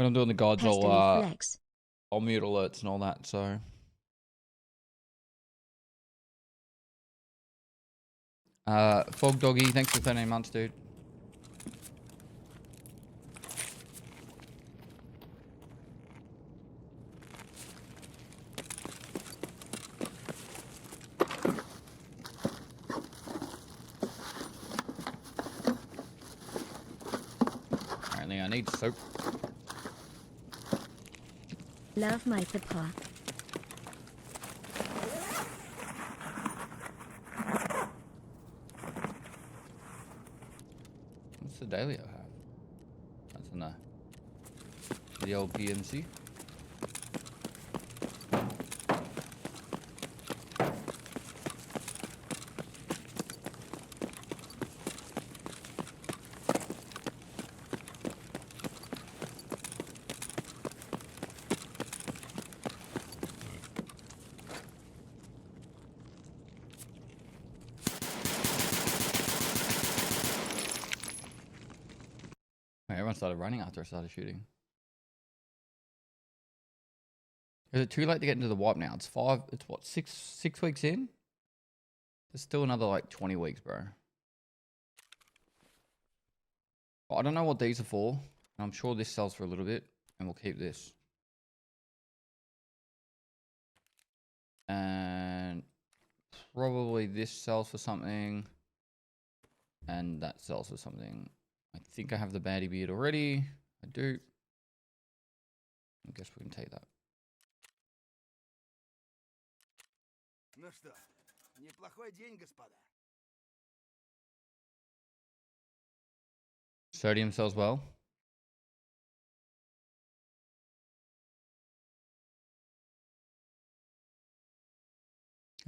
When I'm doing the gods, Pestily I'll mute alerts and all that. So. Fog Doggy, thanks for 13 months, dude. Apparently I need soap. Love my papa. What's the daily I have? That's in the old PMC. Everyone started running after I started shooting. Is it too late to get into the wipe now? It's what, six weeks in? There's still another like 20 weeks, bro. Well, I don't know what these are for. I'm sure this sells for a little bit, and we'll keep this. And probably this sells for something. And that sells for something. I think I have the baddie beard already. I do. I guess we can take that. Ну что, неплохой день, господа. Sodium sells well.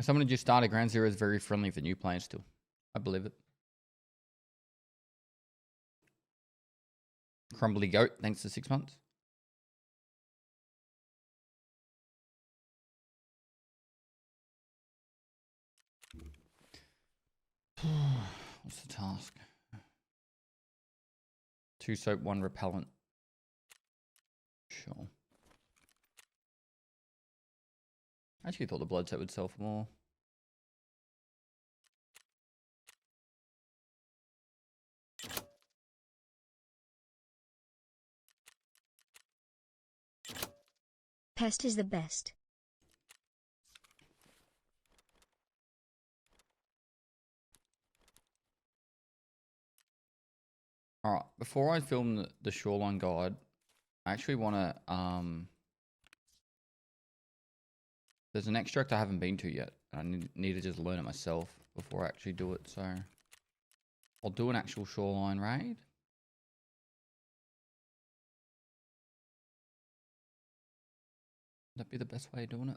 Someone who just started Ground Zero is very friendly for new players too. I believe it. Crumbly Goat, thanks for 6 months. What's the task? 2 soap, 1 repellent. Sure. I actually thought the blood set would sell for more. Pest is the best. Alright, before I film the shoreline guide, I actually want to, there's an extract I haven't been to yet. And I need to just learn it myself before I actually do it, so I'll do an actual shoreline raid. That'd be the best way of doing it.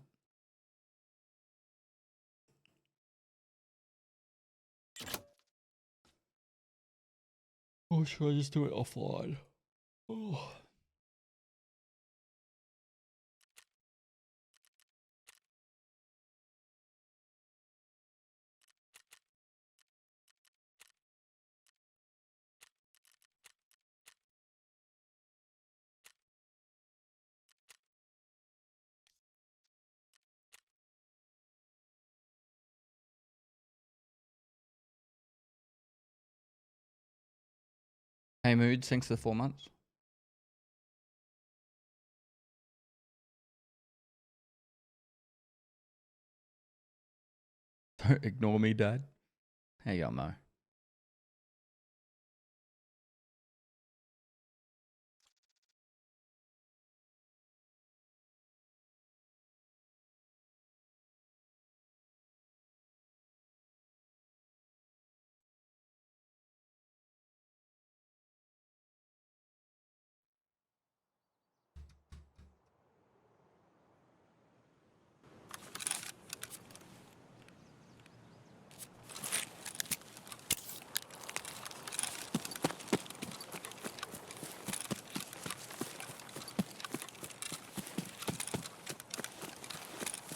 Or should I just do it offline? Oh. Hey Mood, thanks for the 4 months. Don't ignore me, Dad. How you going, Mo?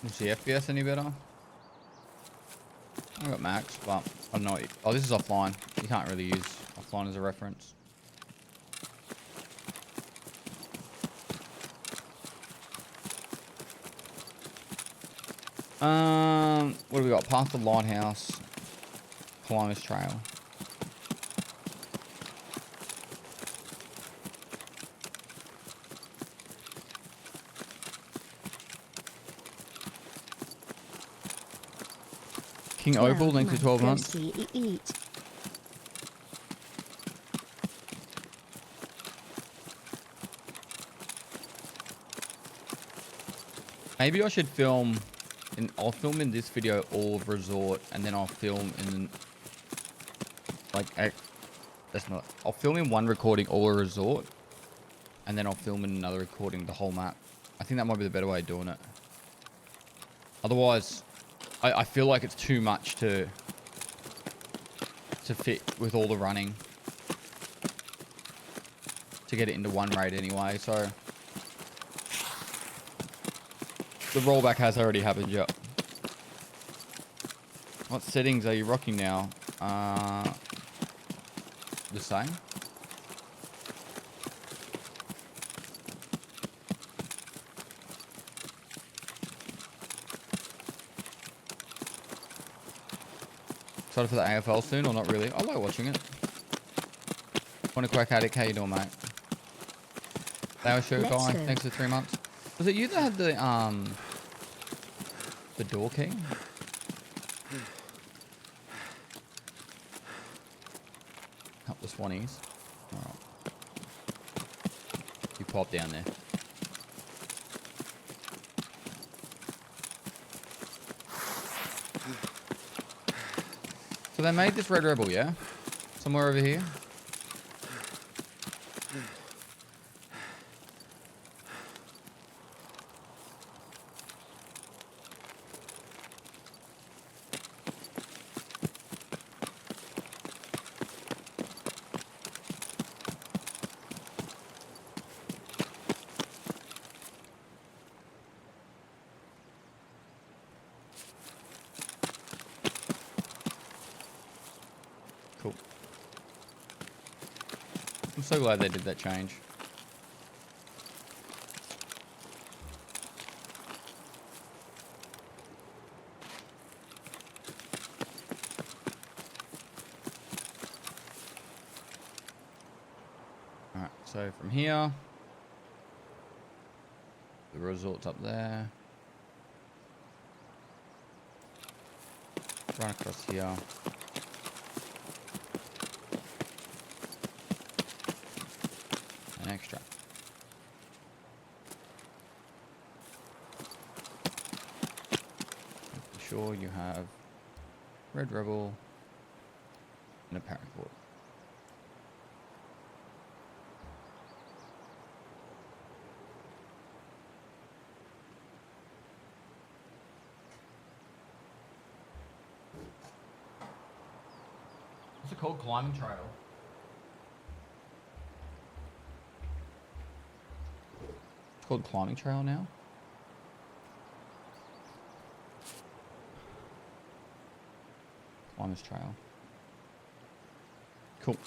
Is the FPS any better? I got max, but I don't know. Oh, this is offline. You can't really use offline as a reference. What do we got? Past the lighthouse. Climbers trail. King Opal, linked to 12 months. Eat. Maybe I should film, I'll film in this video all of resort, and then I'll film in, like, I'll film in one recording all of resort, and then I'll film in another recording the whole map. I think that might be the better way of doing it. Otherwise, I feel like it's too much to fit with all the running to get it into one raid anyway, so the rollback has already happened, yep. What settings are you rocking now? The same. Excited for the AFL soon, or not really? I like watching it. Want to quack addict? How you doing, mate? That show guy. Thanks for 3 months. Was it you that had the door key? Up the Swannies. Alright. You pop down there. So they made this Red Rebel, yeah? Somewhere over here. Cool. I'm so glad they did that change. Alright, so from here, the resort's up there. Run across here. An extra. Making sure you have Red Rebel and a paracord. What's it called? Climbing trail. It's called climbing trail now. Climbers trail. Cool.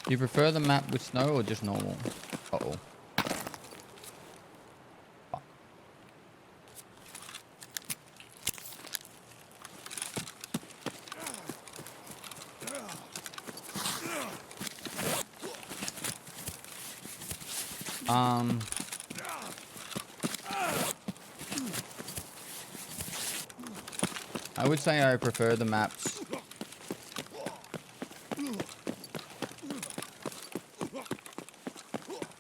Do you prefer the map with snow or just normal? Uh-oh. I would say I prefer the maps.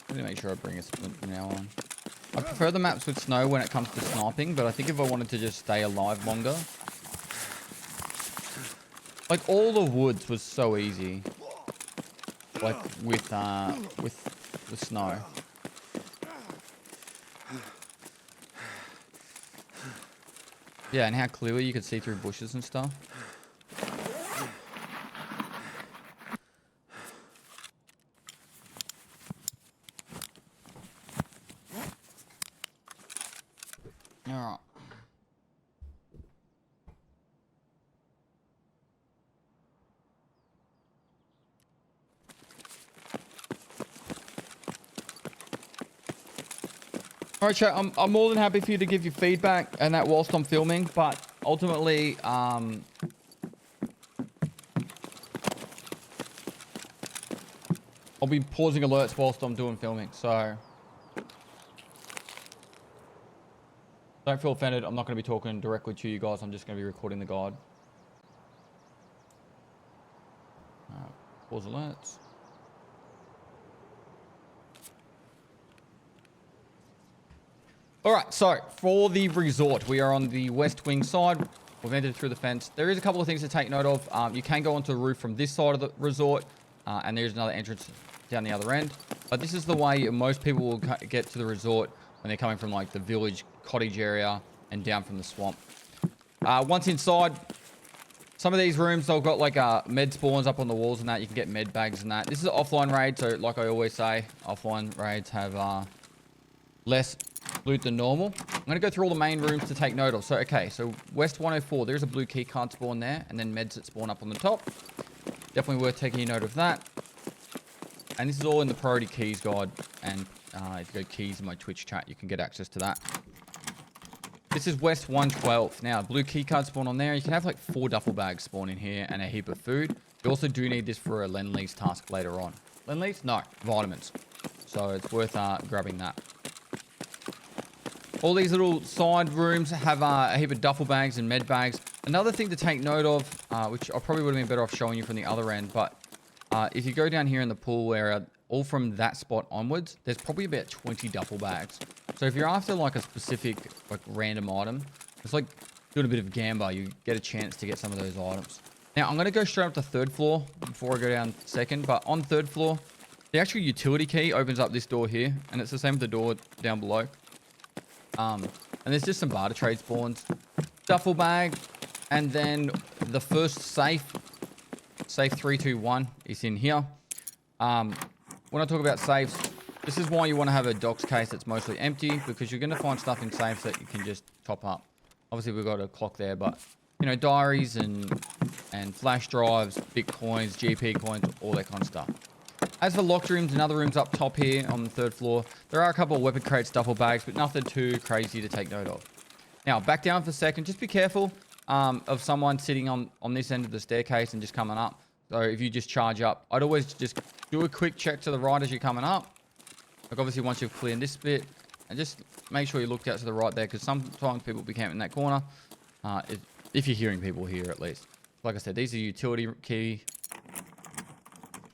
Let me make sure I bring a splint from now on. I prefer the maps with snow when it comes to sniping, but I think if I wanted to just stay alive longer, like all the woods was so easy, like with snow. Yeah, and how clearly you could see through bushes and stuff. Alright. Alright, chat, I'm more than happy for you to give your feedback and that whilst I'm filming, but ultimately, I'll be pausing alerts whilst I'm doing filming, so don't feel offended. I'm not going to be talking directly to you guys. I'm just going to be recording the guide. Pause alerts. All right, so for the resort, we are on the west wing side. We've entered through the fence. There is a couple of things to take note of. You can go onto the roof from this side of the resort, and there's another entrance down the other end. But this is the way most people will get to the resort when they're coming from like the village cottage area and down from the swamp. Once inside, some of these rooms, they've got like med spawns up on the walls and that. You can get med bags and that. This is an offline raid, so like I always say, offline raids have less loot than normal. I'm going to go through all the main rooms to take note of. So, okay, so West 104, there's a blue key card spawn there, and then meds that spawn up on the top. Definitely worth taking note of that. And this is all in the priority keys guide, and if you go keys in my Twitch chat, you can get access to that. This is West 112. Now, blue key card spawn on there. You can have like 4 duffel bags spawn in here and a heap of food. You also do need this for a Lend-Lease task later on. Lend-Lease? No, vitamins. So it's worth grabbing that. All these little side rooms have a heap of duffel bags and med bags. Another thing to take note of, which I probably would have been better off showing you from the other end, but if you go down here in the pool area, all from that spot onwards, there's probably about 20 duffel bags. So if you're after like a specific like random item, it's like doing a bit of gamba. You get a chance to get some of those items. Now I'm going to go straight up to 3rd floor before I go down 2nd, but on 3rd floor, the actual utility key opens up this door here, and it's the same with the door down below. And there's just some barter trade spawns, duffel bag, and then the first safe 321 is in here. When I talk about safes, this is why you want to have a docs case that's mostly empty, because you're going to find stuff in safes that you can just top up. Obviously we've got a clock there, but you know, diaries and flash drives, bitcoins, GP coins, all that kind of stuff. As for locked rooms and other rooms up top here on the 3rd floor, there are a couple of weapon crates, duffel bags, but nothing too crazy to take note of. Now, back down for a second. Just be careful of someone sitting on this end of the staircase and just coming up. So if you just charge up, I'd always just do a quick check to the right as you're coming up. Like obviously once you've cleared this bit, and just make sure you look out to the right there, because sometimes people will be camping in that corner. If you're hearing people here at least. Like I said, these are utility key.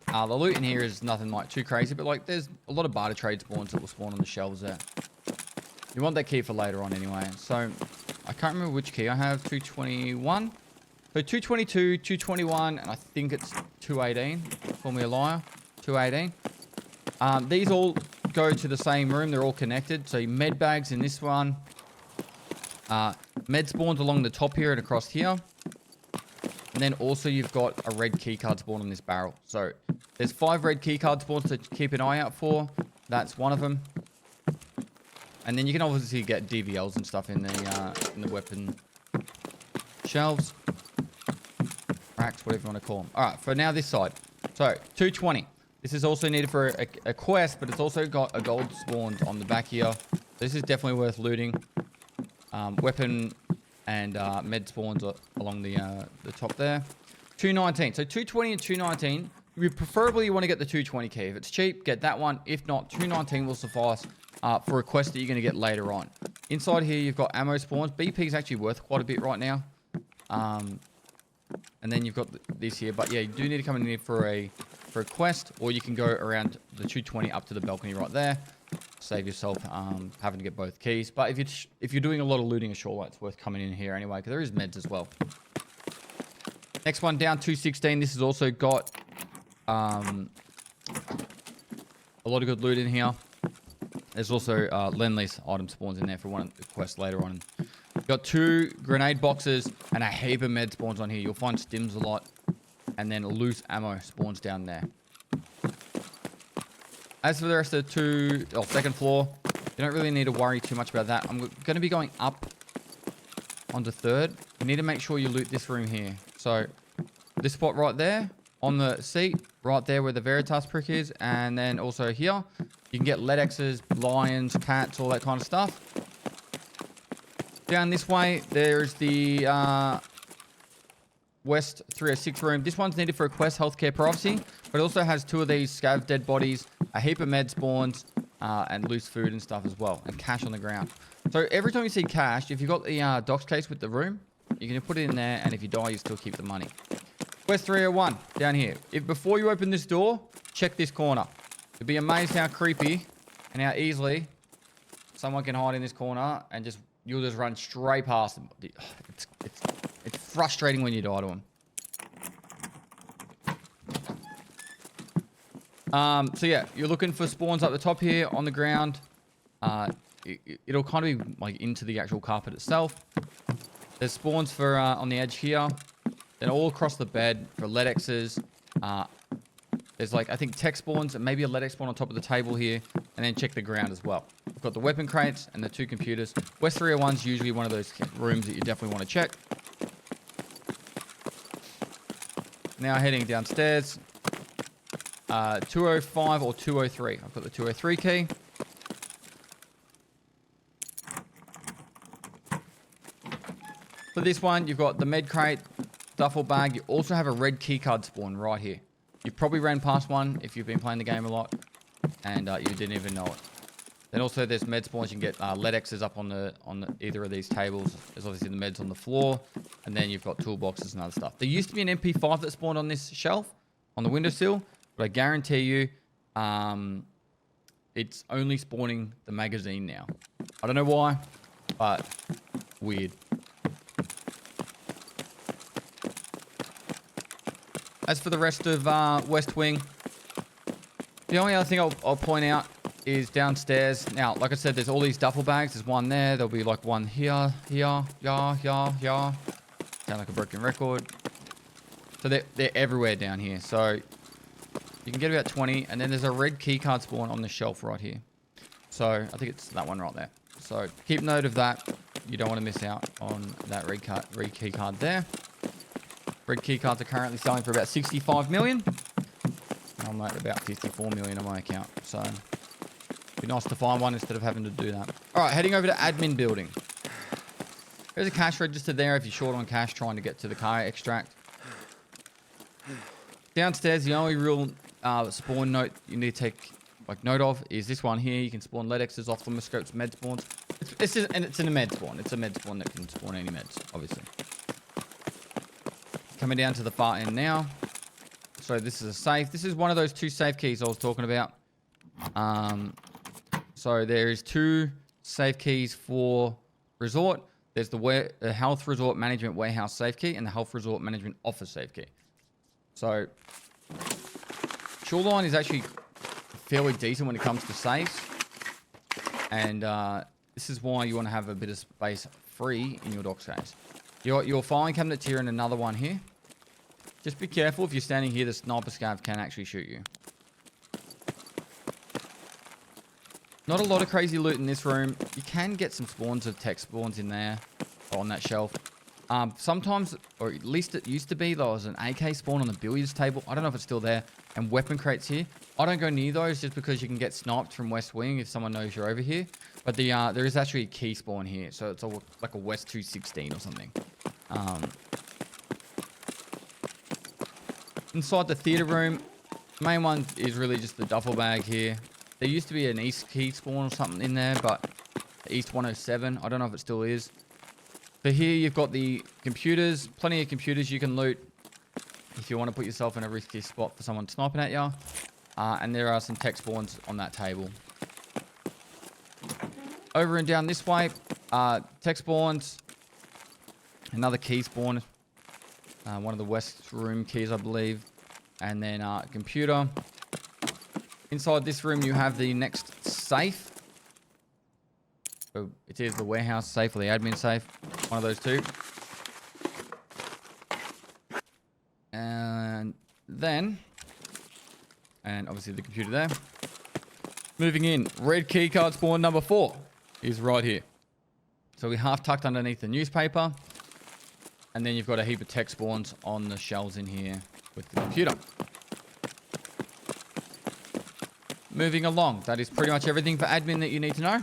The loot in here is nothing like too crazy, but like there's a lot of barter trade spawns that will spawn on the shelves there. You want that key for later on anyway. So I can't remember which key I have. 221. So 222, 221, and I think it's 218. Call me a liar. 218. These all go to the same room. They're all connected. So med bags in this one. Med spawns along the top here and across here. And then also you've got a red key card spawn on this barrel. So there's 5 red key card spawns to keep an eye out for. That's one of them. And then you can obviously get DVLs and stuff in the weapon shelves. Racks, whatever you want to call them. Alright, for now this side. So, 220. This is also needed for a quest, but it's also got a gold spawned on the back here. This is definitely worth looting. Weapon and med spawns along the top there. 219. So 220 and 219. You preferably want to get the 220 key. If it's cheap, get that one. If not, 219 will suffice for a quest that you're going to get later on. Inside here, you've got ammo spawns. BP is actually worth quite a bit right now. And then you've got this here. But yeah, you do need to come in here for a quest, or you can go around the 220 up to the balcony right there. Save yourself having to get both keys. But if you're doing a lot of looting ashore, it's worth coming in here anyway, because there is meds as well. Next one down, 216. This has also got a lot of good loot in here. There's also Lend-Lease item spawns in there for one of the quests later on. Got 2 grenade boxes and a heap of med spawns on here. You'll find stims a lot. And then loose ammo spawns down there. As for the rest of the second floor, you don't really need to worry too much about that. I'm going to be going up onto third. You need to make sure you loot this room here. So this spot right there on the seat, right there where the Veritas prick is. And then also here, you can get Ledexes, lions, cats, all that kind of stuff. Down this way, there's the West 306 room. This one's needed for a quest, healthcare prophecy, but it also has 2 of these scav dead bodies, a heap of med spawns, and loose food and stuff as well, and cash on the ground. So every time you see cash, if you've got the docs case with the room, you can put it in there, and if you die, you still keep the money. Quest 301, down here. If before you open this door, check this corner. You'll be amazed how creepy and how easily someone can hide in this corner, and you'll just run straight past them. It's frustrating when you die to them. So yeah, you're looking for spawns up the top here on the ground. It'll kind of be like into the actual carpet itself. There's spawns for on the edge here. Then all across the bed for Ledexes. There's like, I think tech spawns and maybe a Ledex spawn on top of the table here. And then check the ground as well. We've got the weapon crates and the 2 computers. West 301 is usually one of those rooms that you definitely want to check. Now heading downstairs. 205 or 203. I've got the 203 key. For this one, you've got the med crate, duffel bag. You also have a red keycard spawn right here. You probably ran past one if you've been playing the game a lot, and you didn't even know it. Then also there's med spawns. You can get Ledexes up on either of these tables. There's obviously the meds on the floor, and then you've got toolboxes and other stuff. There used to be an MP5 that spawned on this shelf on the windowsill, but I guarantee you, it's only spawning the magazine now. I don't know why, but weird. As for the rest of West Wing, the only other thing I'll point out is downstairs. Now, like I said, there's all these duffel bags. There's one there. There'll be like one here. Sound like a broken record. So they're everywhere down here. So you can get about 20. And then there's a red keycard spawn on the shelf right here. So I think it's that one right there. So keep note of that. You don't want to miss out on that red keycard there. Red keycards are currently selling for about 65 million. I'm at about 54 million on my account. So it'd be nice to find one instead of having to do that. All right, heading over to admin building. There's a cash register there if you're short on cash trying to get to the car extract. Downstairs, the only real spawn note you need to take note of is this one here. You can spawn Ledexes, ophthalmoscopes, med spawns. It's in a med spawn. It's a med spawn that can spawn any meds, obviously. Coming down to the far end now. So this is a safe. This is one of those 2 safe keys I was talking about. So there's 2 safe keys for resort. There's the health resort management warehouse safe key and the health resort management office safe key. So Shoreline is actually fairly decent when it comes to safes. And this is why you want to have a bit of space free in your docs case. Your filing cabinet's here and another one here. Just be careful if you're standing here, the sniper scav can actually shoot you. Not a lot of crazy loot in this room. You can get some spawns of tech spawns in there on that shelf. Sometimes, or at least it used to be, there was an AK spawn on the billiards table. I don't know if it's still there. And weapon crates here. I don't go near those just because you can get sniped from West Wing if someone knows you're over here. But there is actually a key spawn here. So it's like a West 216 or something. Inside the theater room, the main one is really just the duffel bag here. There used to be an East key spawn or something in there, but East 107, I don't know if it still is. But here you've got the computers, plenty of computers you can loot if you want to put yourself in a risky spot for someone sniping at you. And there are some tech spawns on that table. Over and down this way, tech spawns, another key spawn. One of the West room keys, I believe. And then computer. Inside this room, you have the next safe. So it's either the warehouse safe or the admin safe. One of those two. And then, and obviously the computer there. Moving in, red keycard spawn number 4 is right here. So we half tucked underneath the newspaper. And then you've got a heap of tech spawns on the shelves in here with the computer. Moving along, that is pretty much everything for admin that you need to know.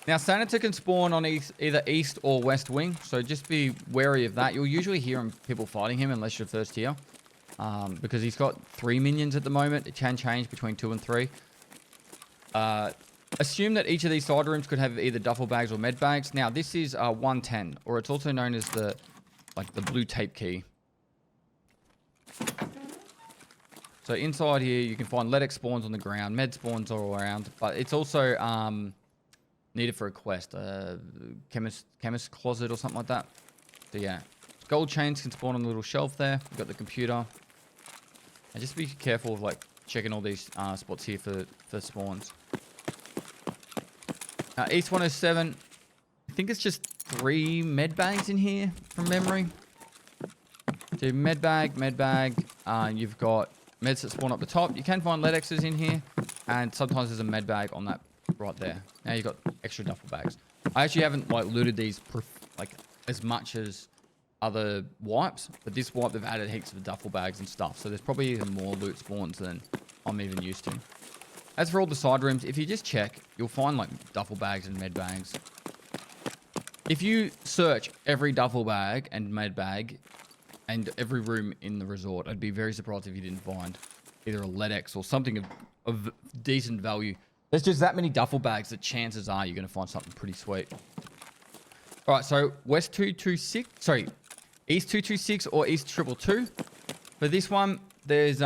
Now, Senator can spawn on either east or west wing, so just be wary of that. You'll usually hear people fighting him unless you're first tier, because he's got 3 minions at the moment. It can change between 2 and 3. Assume that each of these side rooms could have either duffel bags or med bags. Now, this is 110, or it's also known as the blue tape key. So inside here, you can find Ledex spawns on the ground, med spawns all around, but it's also needed for a quest, chemist closet or something like that. So yeah, gold chains can spawn on the little shelf there. You've got the computer, and just be careful of like checking all these spots here for spawns. East 107, I think it's just 3 med bags in here from memory. So med bag, you've got meds that spawn up the top. You can find Ledexes in here, and sometimes there's a med bag on that right there. Now you've got extra duffel bags. I actually haven't like looted these like as much as other wipes, but this wipe they've added heaps of duffel bags and stuff, so there's probably even more loot spawns than I'm even used to. As for all the side rooms, if you just check, you'll find like duffel bags and med bags. If you search every duffel bag and med bag and every room in the resort, I'd be very surprised if you didn't find either a Ledex or something of decent value. There's just that many duffel bags that chances are you're going to find something pretty sweet. All right, so East 226 or East 222. For this one, there's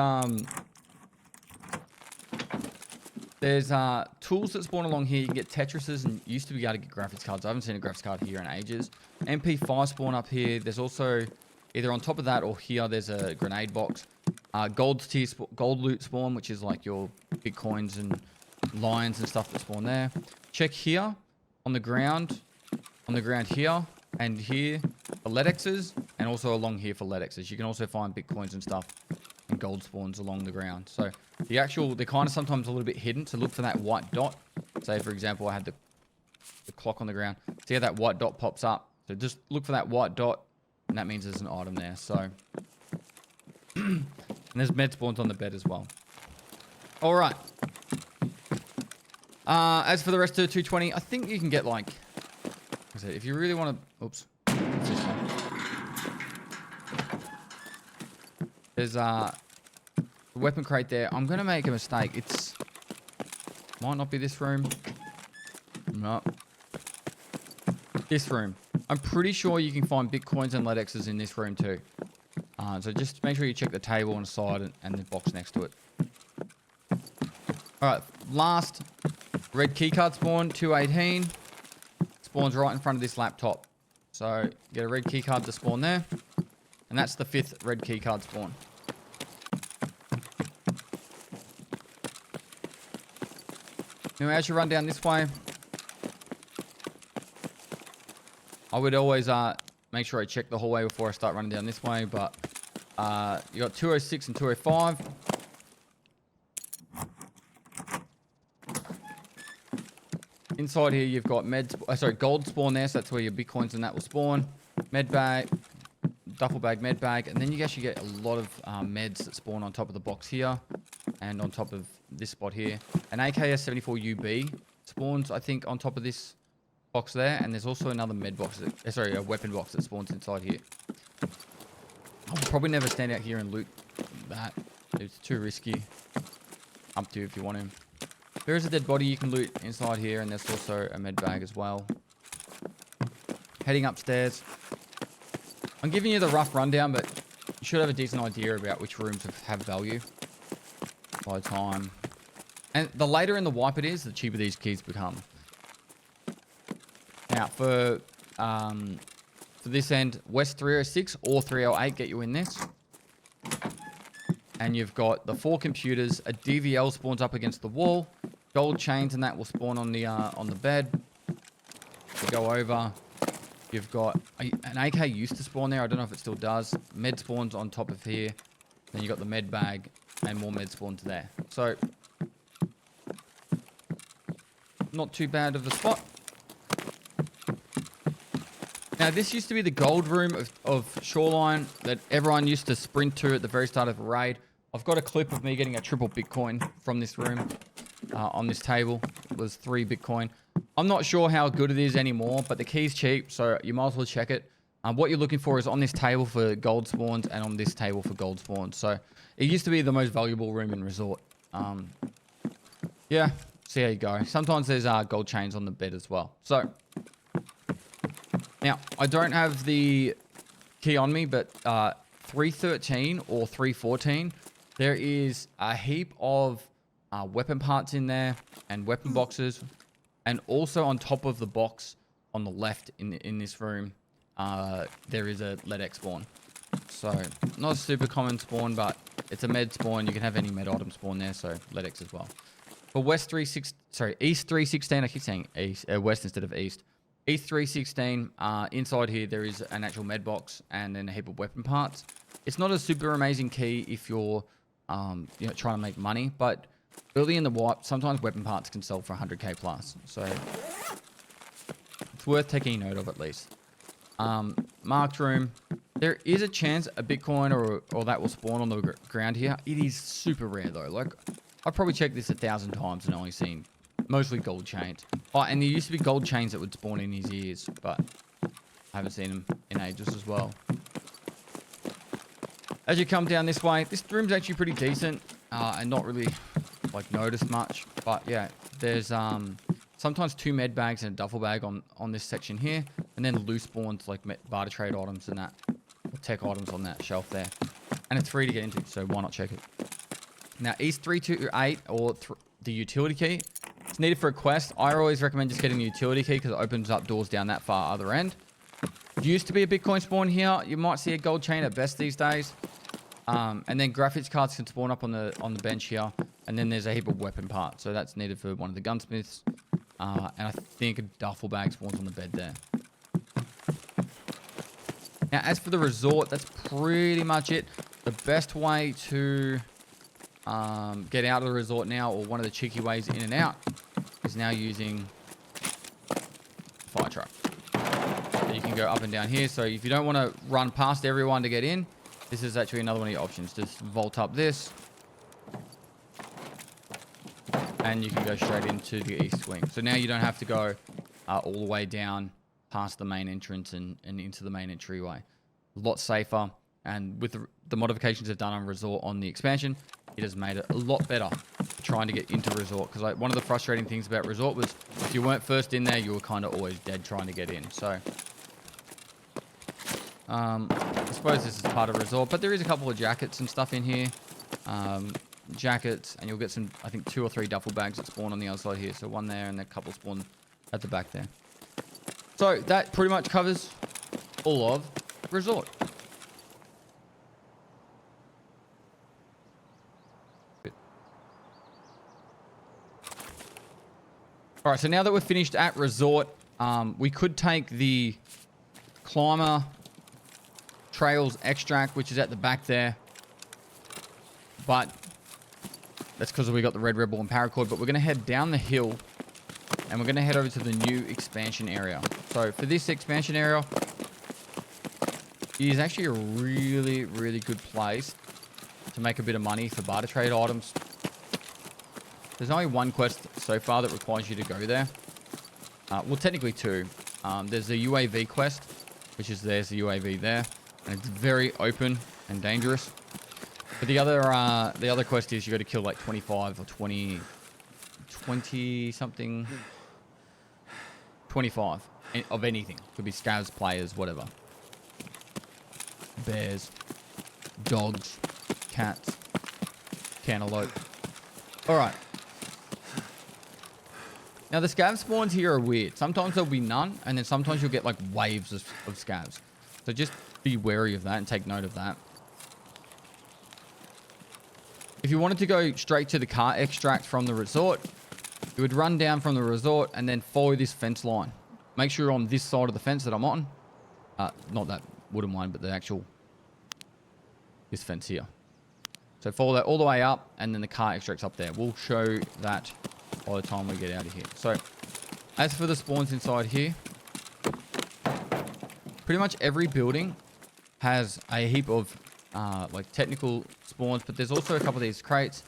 tools that spawn along here. You can get Tetrises and used to be able to get graphics cards. I haven't seen a graphics card here in ages. MP5 spawn up here. There's also either on top of that or here, there's a grenade box. Gold loot spawn, which is like your Bitcoins and lions and stuff that spawn there. Check here on the ground here and here for Ledexes, and also along here for Ledexes. You can also find Bitcoins and stuff and gold spawns along the ground. So they're kind of sometimes a little bit hidden, so look for that white dot. Say for example, I had the clock on the ground. See how that white dot pops up? So just look for that white dot, and that means there's an item there. So and there's med spawns on the bed as well. All right. As for the rest of the 220, I think you can get like, I said, if you really want to, oops, what's this one? There's a weapon crate there. I'm gonna make a mistake. Might not be this room. No, this room. I'm pretty sure you can find Bitcoins and Ledexes in this room too. So just make sure you check the table on the side and the box next to it. All right, last red keycard spawn, 218. Spawns right in front of this laptop. So get a red keycard to spawn there. And that's the 5th red keycard spawn. Now as you run down this way, I would always make sure I check the hallway before I start running down this way. But you got 206 and 205. Inside here, you've got gold spawn there, so that's where your Bitcoins and that will spawn. Med bag, duffel bag, med bag, and then you actually get a lot of meds that spawn on top of the box here, and on top of this spot here. An AKS-74UB spawns, I think, on top of this box there, and there's also another med box, a weapon box that spawns inside here. I'll probably never stand out here and loot that. It's too risky. Up to you if you want to. There is a dead body you can loot inside here, and there's also a med bag as well. Heading upstairs. I'm giving you the rough rundown, but you should have a decent idea about which rooms have value by the time. And the later in the wipe it is, the cheaper these keys become. Now, for this end, West 306 or 308 get you in this. and you've got the 4 computers. A DVL spawns up against the wall. Gold chains and that will spawn on the bed. You go over. You've got an AK used to spawn there. I don't know if it still does. Med spawns on top of here. Then you got the med bag and more med spawns there. So not too bad of a spot. Now, this used to be the gold room of Shoreline that everyone used to sprint to at the very start of a raid. I've got a clip of me getting a triple Bitcoin from this room on this table. It was 3 Bitcoin. I'm not sure how good it is anymore, but the key's cheap, so you might as well check it. What you're looking for is on this table for gold spawns and on this table for gold spawns. So it used to be the most valuable room in Resort. Yeah, see how you go. Sometimes there's gold chains on the bed as well. So now, I don't have the key on me, but 313 or 314, there is a heap of weapon parts in there and weapon boxes. And also on top of the box on the left in this room, there is a LEDX spawn. So, not a super common spawn, but it's a med spawn. You can have any med item spawn there, so LEDX as well. For East 316, I keep saying East, West instead of East. East 316, inside here there is an actual med box and then a heap of weapon parts. It's not a super amazing key if you're trying to make money, but early in the wipe, sometimes weapon parts can sell for 100k plus. So it's worth taking note of at least. Marked room. There is a chance a Bitcoin or that will spawn on the ground here. It is super rare though. Like, I've probably checked this 1,000 times and only seen mostly gold chains. Oh, and there used to be gold chains that would spawn in his ears, but I haven't seen them in ages as well. As you come down this way, this room's actually pretty decent and not really like noticed much. But yeah, there's sometimes 2 med bags and a duffel bag on this section here, and then loose spawns like barter trade items and that, or tech items on that shelf there. And it's free to get into, so why not check it? Now, East 328 or the utility key. It's needed for a quest. I always recommend just getting the utility key because it opens up doors down that far other end. Used to be a Bitcoin spawn here. You might see a gold chain at best these days. And then graphics cards can spawn up on the bench here. And then there's a heap of weapon parts. So that's needed for one of the gunsmiths. And I think a duffel bag spawns on the bed there. Now, as for the resort, that's pretty much it. The best way to get out of the resort now, or one of the cheeky ways in and out, is now using fire truck. So you can go up and down here. So if you don't want to run past everyone to get in, this is actually another one of your options. Just vault up this, and you can go straight into the east wing. So now you don't have to go all the way down past the main entrance and into the main entryway. A lot safer. And with the modifications they've done on Resort on the expansion, it has made it a lot better trying to get into Resort. Because like, one of the frustrating things about Resort was if you weren't first in there, you were kind of always dead trying to get in. So I suppose this is part of Resort. But there is a couple of jackets and stuff in here. Jackets, and you'll get some, I think 2 or 3 duffel bags that spawn on the other side here. So one there and a couple spawn at the back there. So that pretty much covers all of Resort. All right, so now that we're finished at Resort, we could take the Climber Trails extract, which is at the back there. But that's because we got the Red Rebel and Paracord. But we're going to head down the hill, and we're going to head over to the new expansion area. So for this expansion area, it is actually a really, really good place to make a bit of money for barter trade items. There's only one quest so far that requires you to go there. Well, technically 2. There's the UAV quest, which is there's the UAV there, and it's very open and dangerous. But the other quest is you got to kill like 25 or 20 something, 25 of anything. Could be scavs, players, whatever. Bears, dogs, cats, cantaloupe. All right. Now, the scav spawns here are weird. Sometimes there'll be none, and then sometimes you'll get, like, waves of scavs. So just be wary of that and take note of that. If you wanted to go straight to the car extract from the resort, you would run down from the resort and then follow this fence line. Make sure you're on this side of the fence that I'm on. Not that wooden one, but the actual, this fence here. So follow that all the way up, and then the car extract's up there. We'll show that by the time we get out of here. So, as for the spawns inside here, pretty much every building has a heap of like technical spawns, but there's also a couple of these crates.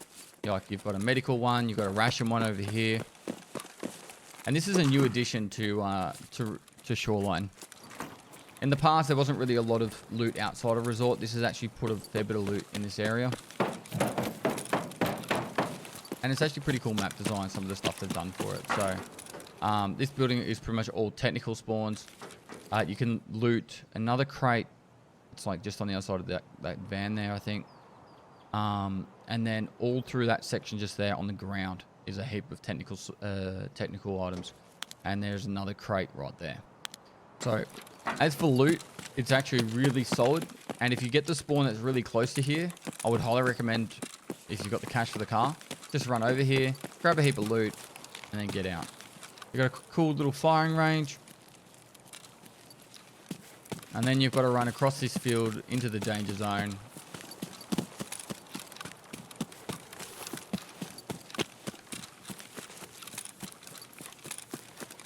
Like you've got a medical one, you've got a ration one over here, and this is a new addition to Shoreline. In the past, there wasn't really a lot of loot outside of Resort. This has actually put a fair bit of loot in this area. And it's actually pretty cool map design, some of the stuff they've done for it. So, this building is pretty much all technical spawns. You can loot another crate. It's like just on the other side of that van there, I think. And then all through that section just there on the ground is a heap of technical items. And there's another crate right there. So, as for loot, it's actually really solid. And if you get the spawn that's really close to here, I would highly recommend, if you've got the cash for the car, just run over here, grab a heap of loot, and then get out. You've got a cool little firing range. And then you've got to run across this field into the danger zone.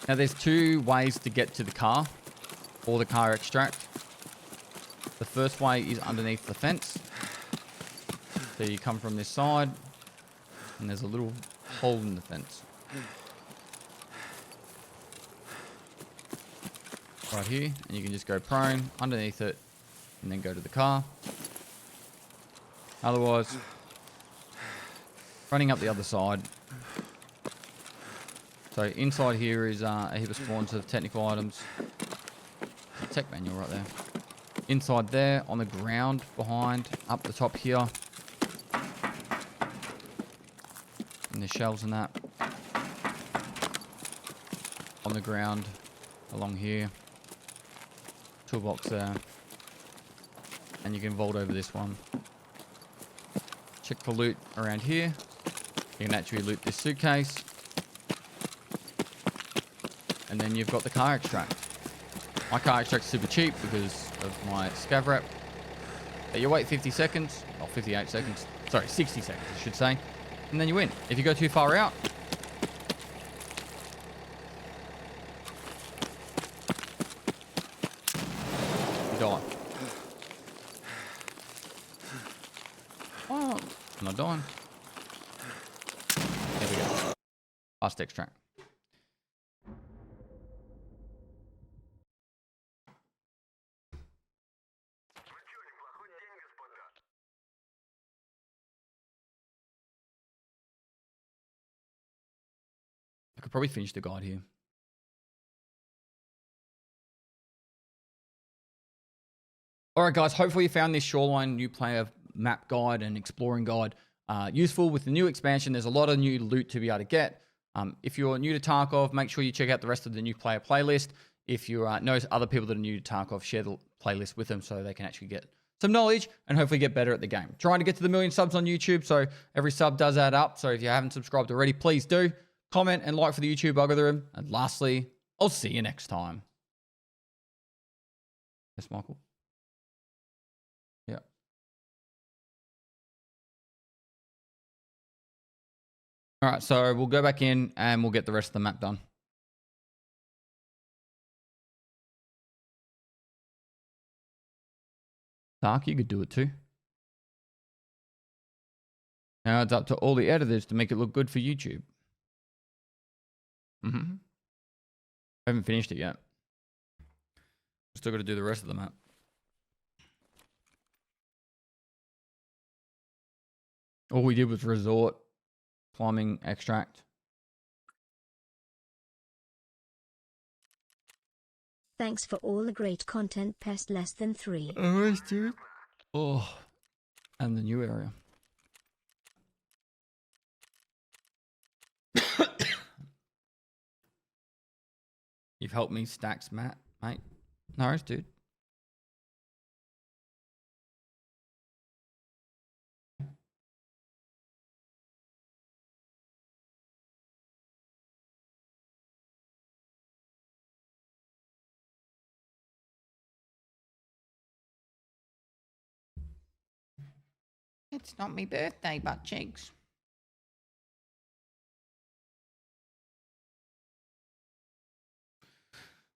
Now there's two ways to get to the car, or the car extract. The first way is underneath the fence. So you come from this side, and there's a little hole in the fence. Right here, and you can just go prone underneath it, and then go to the car. Otherwise, running up the other side. So inside here is a heap of spawns of technical items. Tech manual right there. Inside there, on the ground, behind, up the top here. And there's shells and that. On the ground, along here. Toolbox there. And you can vault over this one. Check for loot around here. You can actually loot this suitcase. And then you've got the car extract. My car extract's super cheap because of my scav wrap. You wait 50 seconds, or 58 seconds, sorry, 60 seconds I should say, and then you win. If you go too far out, you die. Oh, I'm not dying. There we go. Fast extract. I could probably finish the guide here. Alright guys, hopefully you found this Shoreline new player map guide and exploring guide useful. With the new expansion, there's a lot of new loot to be able to get. If you're new to Tarkov, make sure you check out the rest of the new player playlist. If you know other people that are new to Tarkov, share the playlist with them so they can actually get some knowledge and hopefully get better at the game. Trying to get to the 1 million subs on YouTube, so every sub does add up. So if you haven't subscribed already, please do. Comment and like for the YouTube algorithm. And lastly, I'll see you next time. Yes, Michael? Yeah. All right, so we'll go back in and we'll get the rest of the map done. Dark, you could do it too. Now it's up to all the editors to make it look good for YouTube. I haven't finished it yet. Still got to do the rest of the map. All we did was resort, climbing, extract. Thanks for all the great content, Pest less than 3. Alright, dude. Oh, and the new area. You've helped me stacks, Matt, mate. No worries, dude. It's not me birthday, butt cheeks.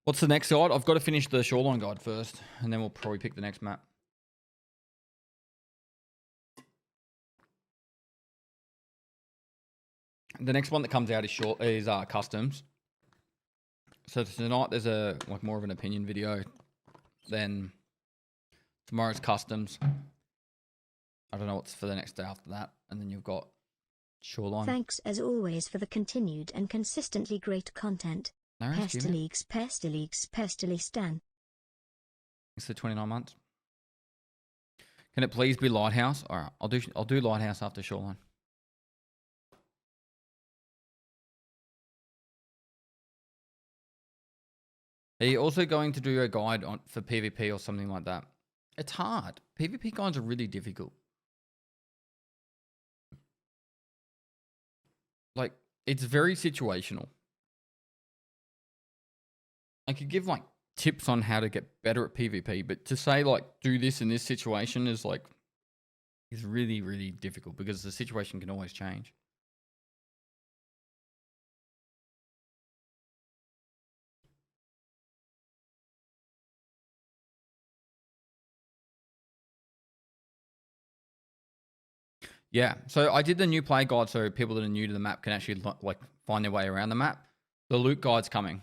What's the next guide? I've got to finish the shoreline guide first, and then we'll probably pick the next map. The next one that comes out is customs. So tonight there's a more of an opinion video. Then tomorrow's customs. I don't know what's for the next day after that, and then you've got shoreline. Thanks as always for the continued and consistently great content. No, Pestily, Pestily Stan. It's the 29 months. Can it please be lighthouse? All right, I'll do lighthouse after shoreline. Are you also going to do a guide for PvP or something like that? It's hard. PvP guides are really difficult. Like, it's very situational. I could give like tips on how to get better at PvP, but to say like do this in this situation is really, really difficult because the situation can always change. Yeah, so I did the new play guide so people that are new to the map can actually like find their way around the map. The loot guide's coming.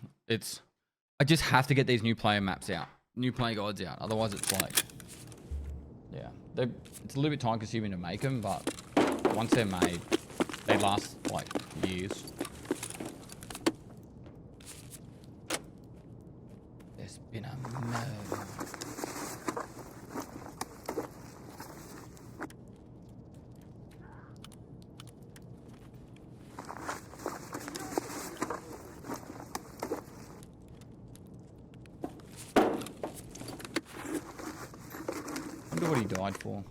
I just have to get these new player maps out, new play guides out. Otherwise, it's like, yeah, it's a little bit time consuming to make them, but once they're made, they last like years. There's been a murder. I wonder what he died for.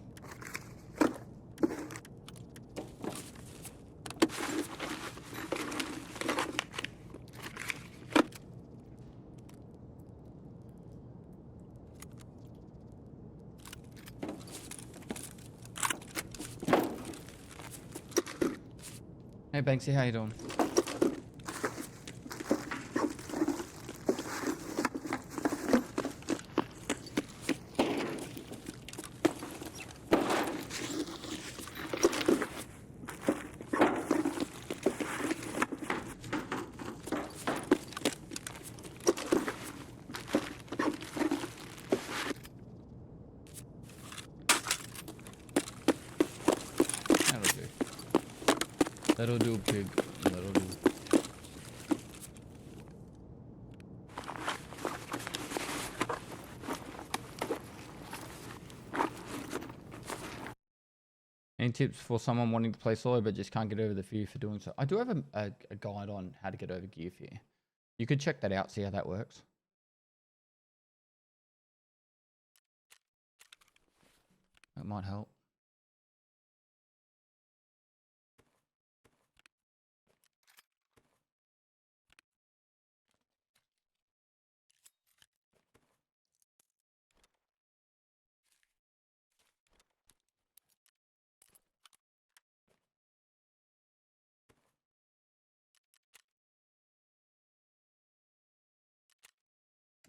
Hey Banksy, how you doing? That'll do, pig. That'll do. Any tips for someone wanting to play solo but just can't get over the fear for doing so? I do have a guide on how to get over gear fear. You could check that out, see how that works. That might help.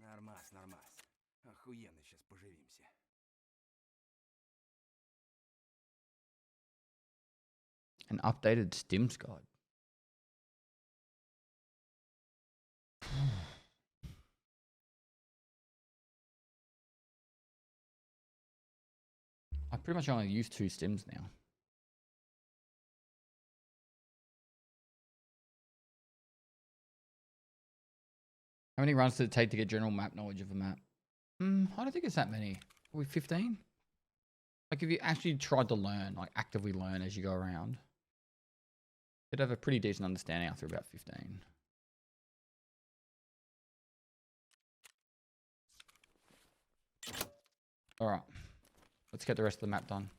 Нормас, нормас. Охуенно сейчас поживимся. An updated Stims guide. I pretty much only use 2 Stims now. How many runs did it take to get general map knowledge of a map? I don't think it's that many. Probably 15? Like if you actually tried to learn, like actively learn as you go around, you'd have a pretty decent understanding after about 15. All right, let's get the rest of the map done.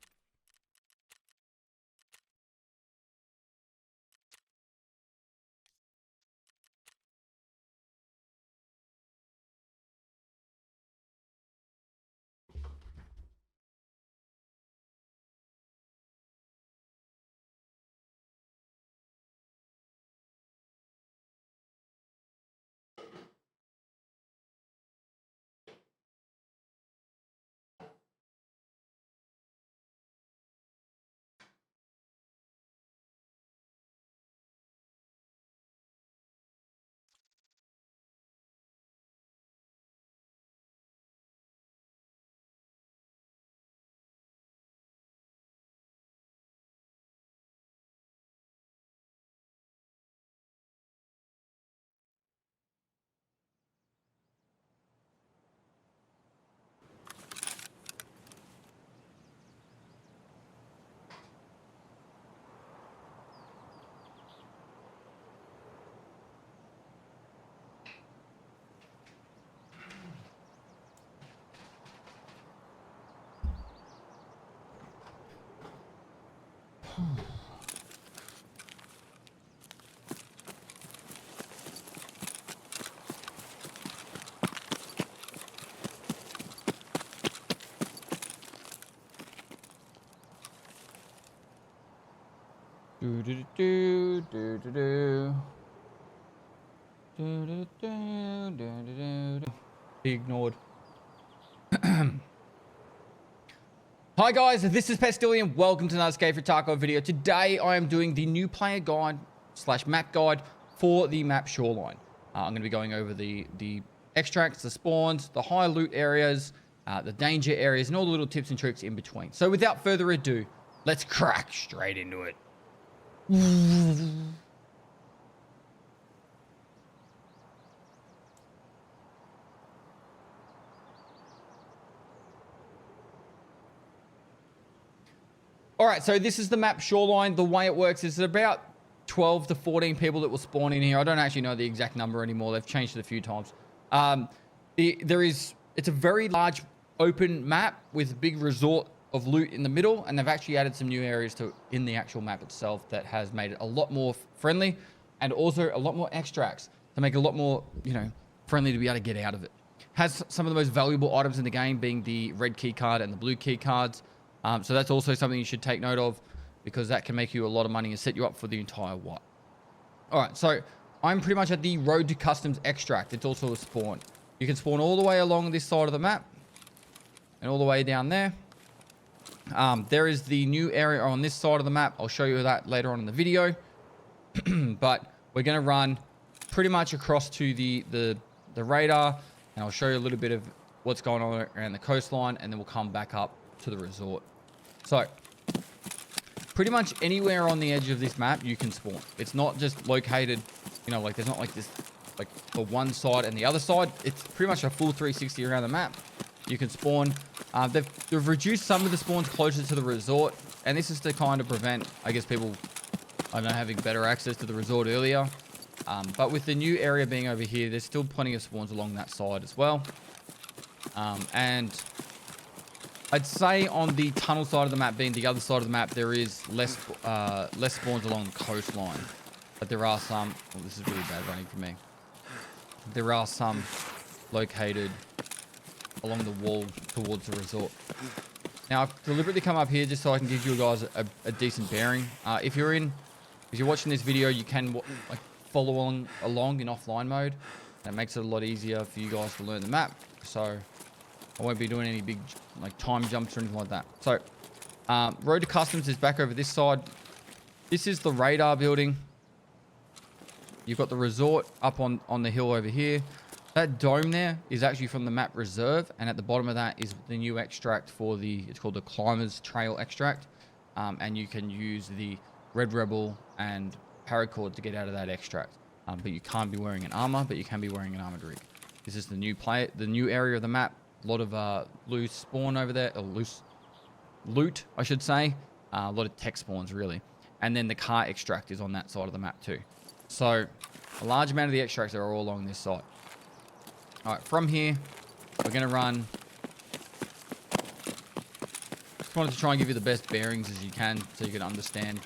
Do do do do do do. Do do do do do do. Be ignored. Hi guys, this is Pestily and welcome to another Escape for Tarkov video. Today I am doing the new player guide / map guide for the map Shoreline. I'm going to be going over the extracts, the spawns, the high loot areas, the danger areas, and all the little tips and tricks in between. So without further ado, let's crack straight into it. All right, so this is the map Shoreline. The way it works is about 12 to 14 people that will spawn in here. I don't actually know the exact number anymore. They've changed it a few times. It's a very large open map with a big resort of loot in the middle, and they've actually added some new areas in the actual map itself that has made it a lot more friendly, and also a lot more extracts to make it a lot more, friendly to be able to get out of it. Has some of the most valuable items in the game being the red key card and the blue key cards. So that's also something you should take note of, because that can make you a lot of money and set you up for the entire wipe. All right, so I'm pretty much at the Road to Customs extract. It's also a spawn. You can spawn all the way along this side of the map and all the way down there. There is the new area on this side of the map. I'll show you that later on in the video. But we're going to run pretty much across to the radar, and I'll show you a little bit of what's going on around the coastline, and then we'll come back up to the resort. So pretty much anywhere on the edge of this map you can spawn. It's not just located, like there's not like this, like for one side and the other side. It's pretty much a full 360 around the map. You can spawn. They've reduced some of the spawns closer to the resort, and this is to kind of prevent, I guess, people, having better access to the resort earlier. But with the new area being over here, there's still plenty of spawns along that side as well. And I'd say on the tunnel side of the map, being the other side of the map, there is less spawns along the coastline. But there are some. Oh, this is really bad running for me. There are some located along the wall towards the resort. Now, I've deliberately come up here just so I can give you guys a decent bearing. If you're watching this video, you can follow along in offline mode. That makes it a lot easier for you guys to learn the map. So I won't be doing any big time jumps or anything like that. So Road to Customs is back over this side. This is the radar building. You've got the resort up on the hill over here. That dome there is actually from the map reserve, and at the bottom of that is the new extract for it's called the Climbers Trail extract. And you can use the Red Rebel and Paracord to get out of that extract. But you can't be wearing an armor, but you can be wearing an armored rig. This is the new area of the map. A lot of loose spawn over there, or loose loot, I should say. A lot of tech spawns, really. And then the car extract is on that side of the map too. So a large amount of the extracts are all along this side. All right, from here, we're going to run. Just wanted to try and give you the best bearings as you can so you can understand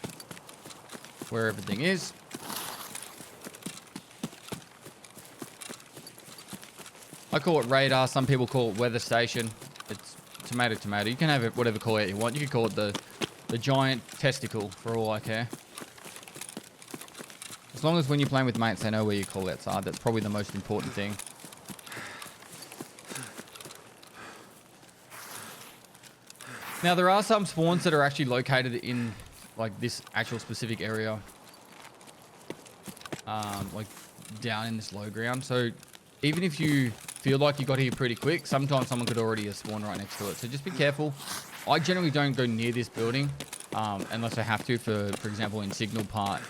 where everything is. I call it radar. Some people call it weather station. It's tomato. You can have it whatever call it you want. You can call it the giant testicle for all I care. As long as when you're playing with mates, they know where your call outs are. That's probably the most important thing. Now, there are some spawns that are actually located in this actual specific area. Down in this low ground. So even if you feel like you got here pretty quick, sometimes someone could already have spawned right next to it. So just be careful. I generally don't go near this building unless I have to. For example, in Signal Part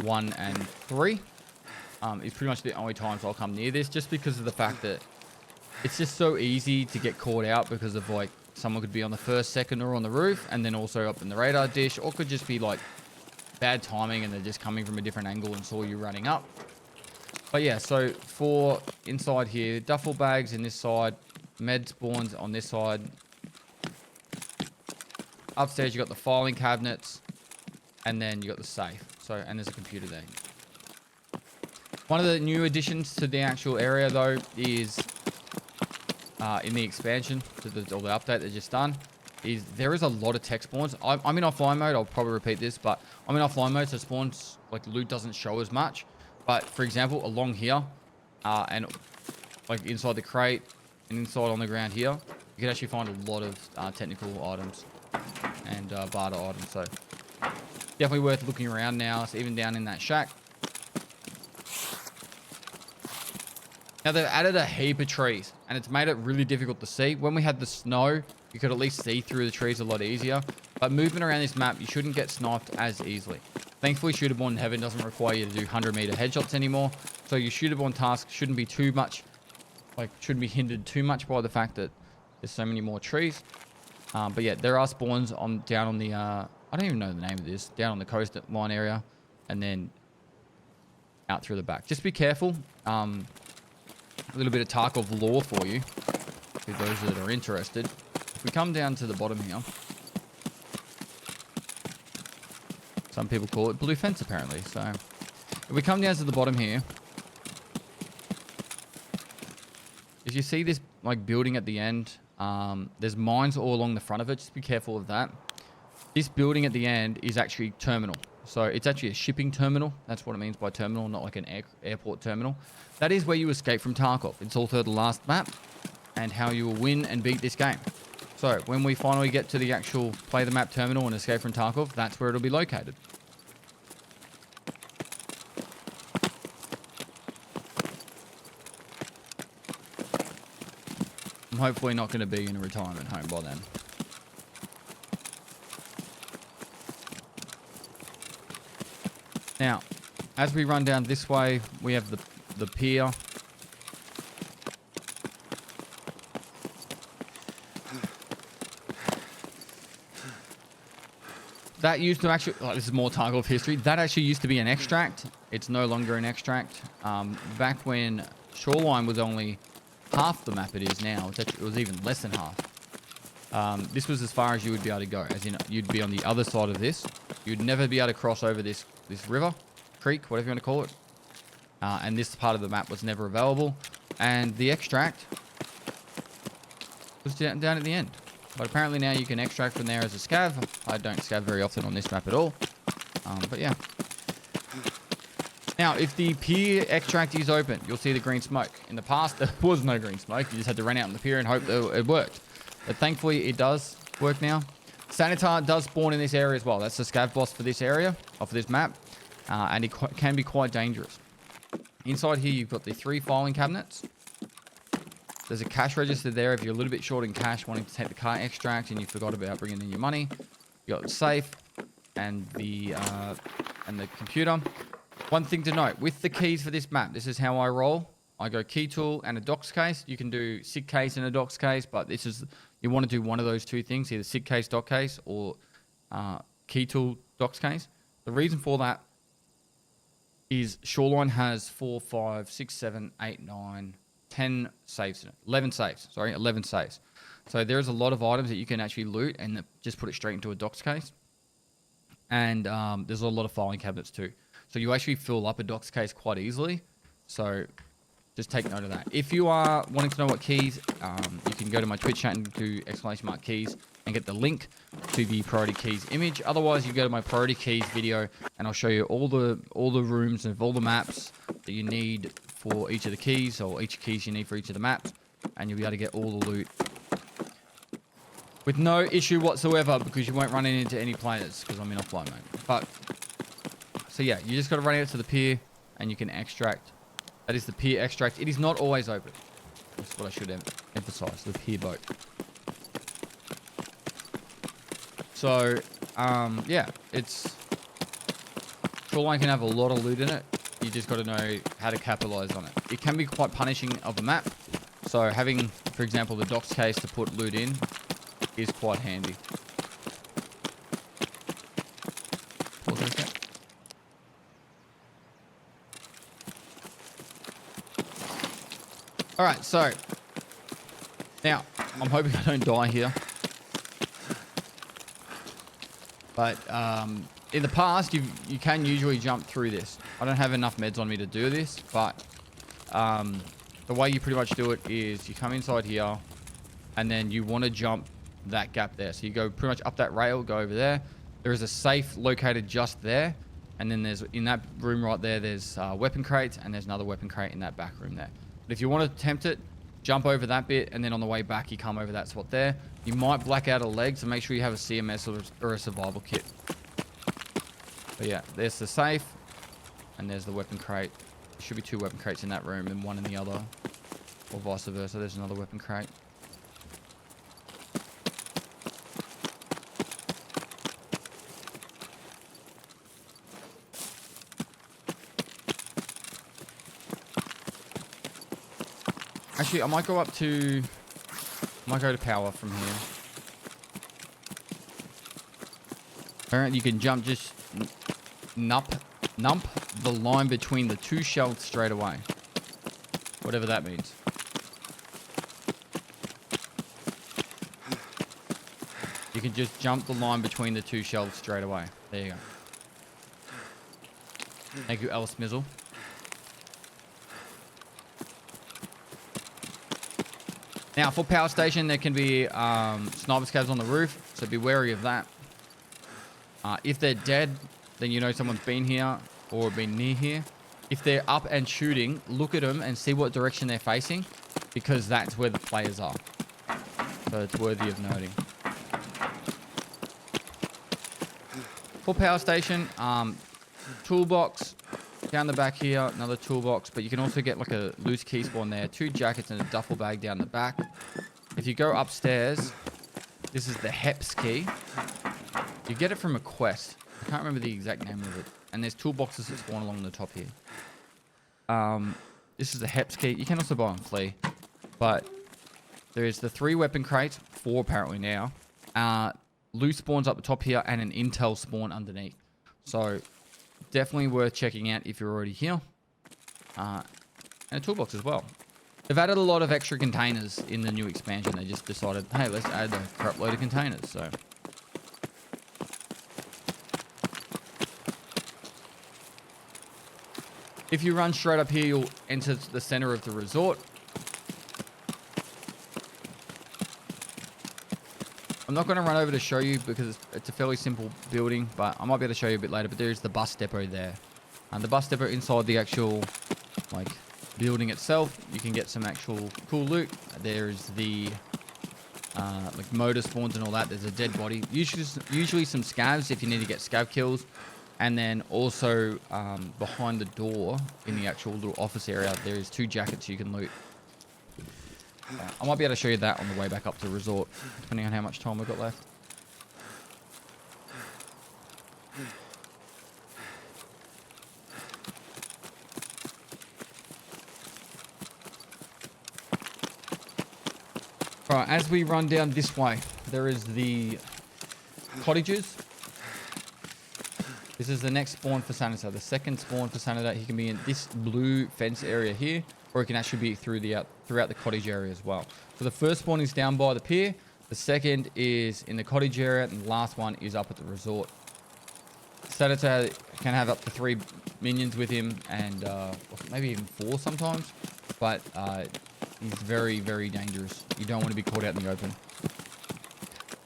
1 and 3, it's pretty much the only times I'll come near this, just because of the fact that it's just so easy to get caught out because of someone could be on the first, second, or on the roof, and then also up in the radar dish, or could just be bad timing and they're just coming from a different angle and saw you running up. But yeah, so for inside here, duffel bags in this side, med spawns on this side. Upstairs, you got the filing cabinets. and then you got the safe. So, and there's a computer there. One of the new additions to the actual area though is in the expansion to the update they just done is there is a lot of tech spawns. I'm in offline mode. I'll probably repeat this, but I'm in offline mode, so spawns like loot doesn't show as much. But for example, along here, and like inside the crate and inside on the ground here, you can actually find a lot of technical items and barter items. So definitely worth looking around now. So even down in that shack. Now they've added a heap of trees and it's made it really difficult to see. When we had the snow, you could at least see through the trees a lot easier. But moving around this map, you shouldn't get sniped as easily. Thankfully, Shooterborn Heaven doesn't require you to do 100-meter headshots anymore. So your Shooterborn task shouldn't be too much, shouldn't be hindered too much by the fact that there's so many more trees. But yeah, there are spawns down on the, I don't even know the name of this, down on the coastline area and then out through the back. Just be careful. A little bit of Tarkov lore for you, for those that are interested. If we come down to the bottom here, some people call it blue fence apparently. So if we come down to the bottom here, if you see this like building at the end, there's mines all along the front of it. Just be careful of that. This building at the end is actually terminal. So it's actually a shipping terminal. That's what it means by terminal, not like an airport terminal. That is where you escape from Tarkov. It's also the last map and how you will win and beat this game. So when we finally get to the actual play the map terminal and escape from Tarkov, that's where it'll be located. I'm hopefully not going to be in a retirement home by then. Now, as we run down this way, we have the pier. That used to actually, this is more Tarkov history. That actually used to be an extract. It's no longer an extract. Back when Shoreline was only half the map it is now, it was even less than half. This was as far as you would be able to go, as in you'd be on the other side of this. You'd never be able to cross over this river, creek, whatever you want to call it. And this part of the map was never available. And the extract was down at the end. But apparently now you can extract from there as a scav. I don't scav very often on this map at all. But yeah. Now, if the pier extract is open, you'll see the green smoke. In the past, there was no green smoke. You just had to run out on the pier and hope that it worked. But thankfully, it does work now. Sanitar does spawn in this area as well. That's the scav boss for this area, or for this map. And it can be quite dangerous. Inside here, you've got the 3 filing cabinets. There's a cash register there if you're a little bit short in cash, wanting to take the car extract and you forgot about bringing in your money. You got the safe and the computer. One thing to note, with the keys for this map, this is how I roll. I go key tool and a docs case. You can do SIG case and a docs case, but this is, you want to do one of those two things, either SIG case, doc case, or key tool, docs case. The reason for that is Shoreline has 4, 5, 6, 7, 8, 9, 10 safes in it. 11 safes. Sorry, 11 safes. So there's a lot of items that you can actually loot and just put it straight into a docs case. And there's a lot of filing cabinets too. So you actually fill up a docs case quite easily. So just take note of that. If you are wanting to know what keys, you can go to my Twitch chat and do !keys and get the link to the priority keys image. Otherwise, you go to my priority keys video and I'll show you all the rooms of all the maps that you need for each of the keys, or each keys you need for each of the maps, and you'll be able to get all the loot with no issue whatsoever, because you won't run into any players because I'm in offline mode. But so yeah, you just got to run out to the pier and you can extract. That is the pier extract. It is not always open. That's what I should emphasize, the pier boat. So, yeah, it's... Shoreline can have a lot of loot in it. You just got to know how to capitalize on it. It can be quite punishing of a map. So having, for example, the docs case to put loot in is quite handy. Pause a sec. Alright, so... Now, I'm hoping I don't die here. But, in the past, you can usually jump through this. I don't have enough meds on me to do this, but the way you pretty much do it is you come inside here, and then you want to jump that gap there. So you go pretty much up that rail, go over there. There is a safe located just there, and then there's in that room right there, there's weapon crates, and there's another weapon crate in that back room there. But if you want to attempt it, jump over that bit, and then on the way back, you come over that spot there. You might black out a leg, so make sure you have a CMS or a survival kit. But yeah, there's the safe, and there's the weapon crate. There should be 2 weapon crates in that room and 1 in the other, or vice versa. There's another weapon crate. Actually, I might go to power from here. Apparently, you can jump just nump the line between the 2 shelves straight away. Whatever that means. You can just jump the line between the 2 shelves straight away. There you go. Thank you, Alice Mizzle. Now, for power station, there can be sniper scabs on the roof, so be wary of that. If they're dead, then you know someone's been here or been near here. If they're up and shooting, look at them and see what direction they're facing, because that's where the players are. So it's worthy of noting. For power station, toolbox down the back here, another toolbox, but you can also get like a loose key spawn there, 2 jackets and a duffel bag down the back. If you go upstairs, this is the HEPS key. You get it from a quest. I can't remember the exact name of it. And there's toolboxes that spawn along the top here. This is the HEPS key. You can also buy on Flea, but there's the 3 weapon crates, 4 apparently now. Loose spawns up the top here and an intel spawn underneath. So definitely worth checking out if you're already here. And a toolbox as well. They've added a lot of extra containers in the new expansion. They just decided, hey, let's add a crap load of containers. So if you run straight up here, you'll enter the center of the resort. I'm not going to run over to show you because it's a fairly simple building, but I might be able to show you a bit later. But there's the bus depot there. And the bus depot inside the actual building itself, you can get some actual cool loot. There's the motor spawns and all that. There's a dead body. Usually some scavs if you need to get scav kills. And then also behind the door in the actual little office area, there is 2 jackets you can loot. I might be able to show you that on the way back up to the resort, depending on how much time we've got left. Alright, as we run down this way, there is the cottages. This is the next spawn for Senator. The second spawn for Senator, he can be in this blue fence area here, or it can actually be throughout the cottage area as well. So the first spawn is down by the pier, the second is in the cottage area, and the last one is up at the resort. Senator can have up to 3 minions with him, and maybe even 4 sometimes, but he's very, very dangerous. You don't want to be caught out in the open.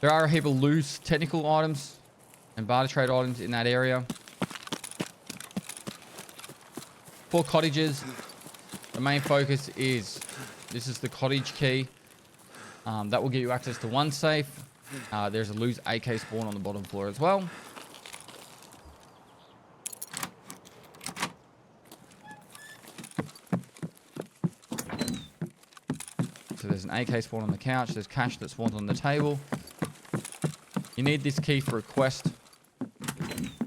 There are a heap of loose technical items and barter trade items in that area. For cottages, the main focus is, this is the cottage key. That will give you access to 1 safe. There's a loose AK spawn on the bottom floor as well. So there's an AK spawn on the couch. There's cash that spawns on the table. You need this key for a quest.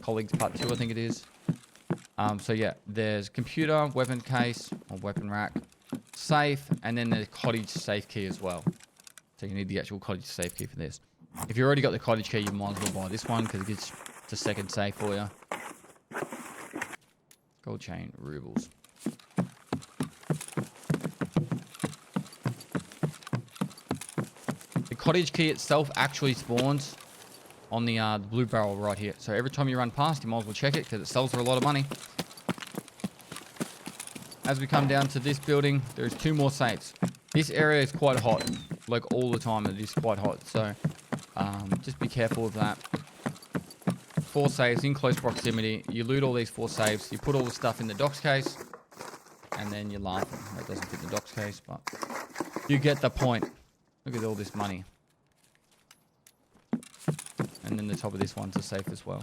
Colleagues Part 2, I think it is. So yeah, there's computer, weapon case, or weapon rack, safe, and then the cottage safe key as well. So you need the actual cottage safe key for this. If you already got the cottage key, you might as well buy this one because it gets the second safe for you. Gold chain, rubles. The cottage key itself actually spawns on the blue barrel right here. So every time you run past, you might as well check it because it sells for a lot of money. As we come down to this building, there's 2 more safes. This area is quite hot, like all the time. It is quite hot, so just be careful of that. 4 safes in close proximity. You loot all these 4 safes. You put all the stuff in the docks case, and then you laugh. That doesn't fit the docks case, but you get the point. Look at all this money. And then the top of this one's a safe as well.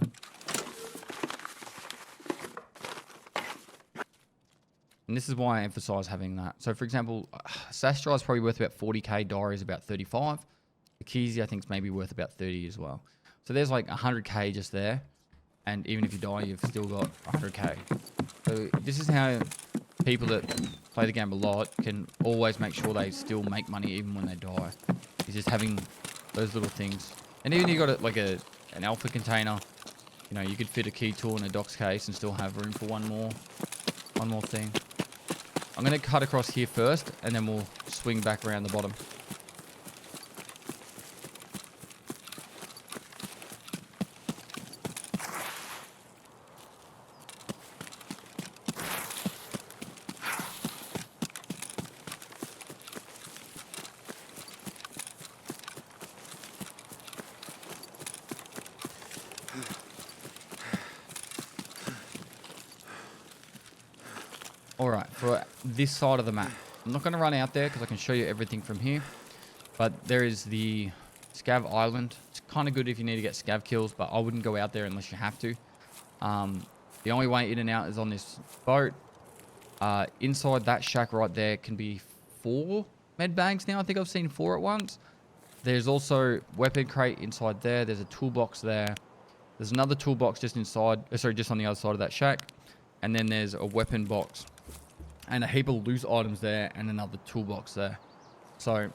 And this is why I emphasize having that. So for example, Sash Drive is probably worth about 40k, Diary is about 35. The Keezy I think is maybe worth about 30 as well. So there's like 100k just there. And even if you die, you've still got 100k. So this is how people that play the game a lot can always make sure they still make money even when they die. It's just having those little things. And even you got like an alpha container, you know, you could fit a key tool in a docks case and still have room for one more thing. I'm going to cut across here first, and then we'll swing back around the bottom. Alright, for this side of the map. I'm not going to run out there because I can show you everything from here. But there is the Scav Island. It's kind of good if you need to get Scav kills, but I wouldn't go out there unless you have to. The only way in and out is on this boat. Inside that shack right there can be 4 med bags now. I think I've seen 4 at once. There's also weapon crate inside there. There's a toolbox there. There's another toolbox just inside, just on the other side of that shack. And then there's a weapon box. And a heap of loose items there, and another toolbox there. So,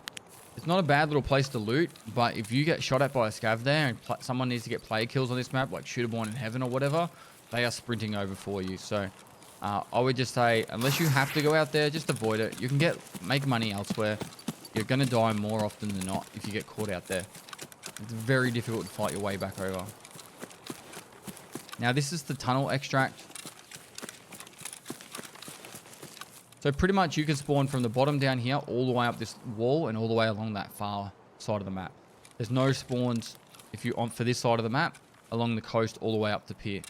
it's not a bad little place to loot, but if you get shot at by a scav there, and someone needs to get player kills on this map, like Shooterborn in Heaven or whatever, they are sprinting over for you. So, I would just say, unless you have to go out there, just avoid it. You can make money elsewhere. You're going to die more often than not if you get caught out there. It's very difficult to fight your way back over. Now, this is the tunnel extract. So pretty much you can spawn from the bottom down here all the way up this wall and all the way along that far side of the map. There's no spawns if you're on for this side of the map along the coast all the way up to pier.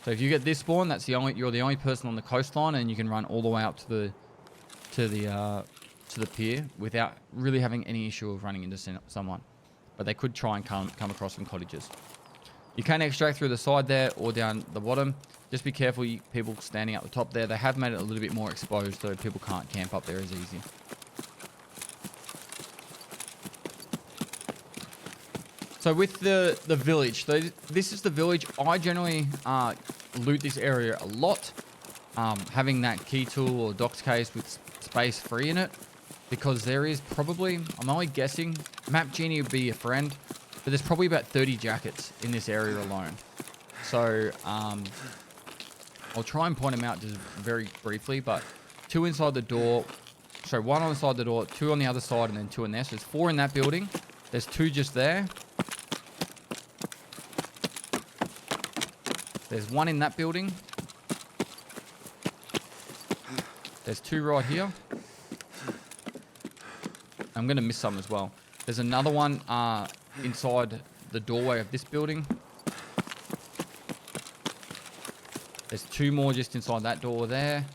So if you get this spawn, that's you're the only person on the coastline, and you can run all the way up to the pier without really having any issue of running into someone. But they could try and come across some cottages. You can extract through the side there or down the bottom. Just be careful, people standing up the top there. They have made it a little bit more exposed so people can't camp up there as easy. So with the village, this is the village. I generally loot this area a lot. Having that key tool or docks case with space free in it. Because there is probably, I'm only guessing, Map Genie would be a friend. But there's probably about 30 jackets in this area alone. So, I'll try and point them out just very briefly, but 2 inside the door. Sorry, 1 on the side of the door, 2 on the other side, and then 2 in there. So there's 4 in that building. There's 2 just there. There's 1 in that building. There's 2 right here. I'm going to miss some as well. There's another one inside the doorway of this building. There's 2 more just inside that door there.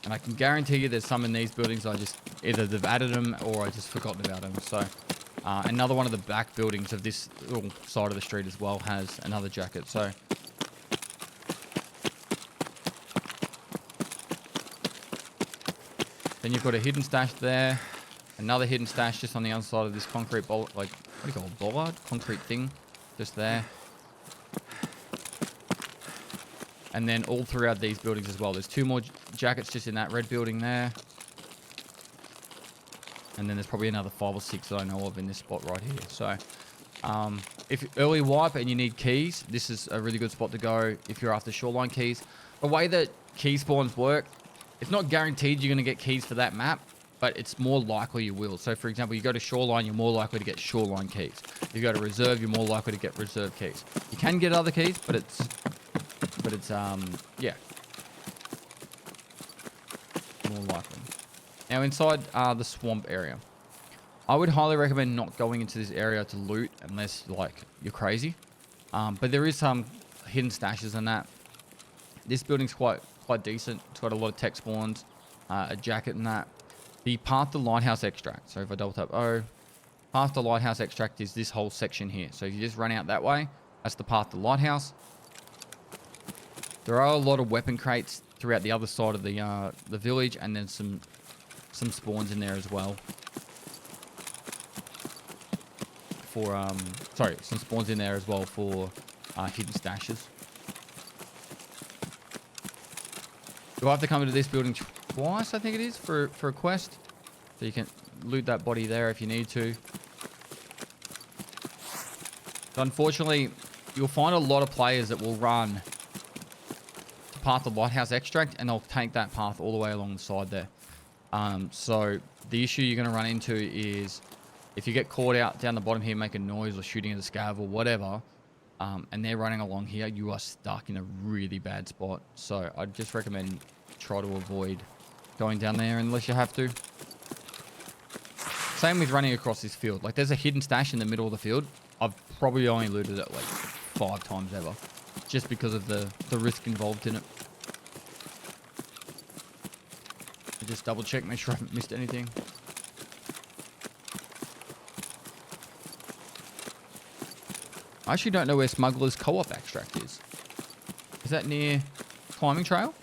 And I can guarantee you there's some in these buildings either they've added them or I just forgotten about them. So another one of the back buildings of this little side of the street as well has another jacket. So then you've got a hidden stash there. Another hidden stash just on the other side of this concrete bolt, like, what do you call it, bollard? Concrete thing, just there. And then all throughout these buildings as well. There's 2 more jackets just in that red building there. And then there's probably another 5 or 6 that I know of in this spot right here. So, if early wipe and you need keys, this is a really good spot to go if you're after shoreline keys. The way that key spawns work, it's not guaranteed you're going to get keys for that map. but it's more likely you will. So for example, you go to shoreline, you're more likely to get shoreline keys. If you go to reserve, you're more likely to get reserve keys. You can get other keys, but it's yeah, more likely. Now inside the swamp area, I would highly recommend not going into this area to loot unless like you're crazy. But there is some hidden stashes in that. This building's quite decent. It's got a lot of tech spawns, a jacket and that. The path to lighthouse extract. So if I double tap O, path to lighthouse extract is this whole section here. So if you just run out that way, that's the path to lighthouse. There are a lot of weapon crates throughout the other side of the village, and then some spawns in there as well. For sorry, some spawns in there as well for hidden stashes. You'll have to come into this building twice, I think it is, for a quest. So you can loot that body there if you need to. But unfortunately, you'll find a lot of players that will run the path of Lighthouse Extract, and they'll take that path all the way along the side there. So the issue you're going to run into is if you get caught out down the bottom here making noise or shooting at a scav or whatever, and they're running along here, you are stuck in a really bad spot. So I'd just recommend try to avoid going down there unless you have to. Same with running across this field. Like there's a hidden stash in the middle of the field. I've probably only looted it like 5 times ever, just because of the risk involved in it. Just double check, make sure I haven't missed anything. I actually don't know where Smuggler's Co-op Extract is. Is that near Climbing Trail?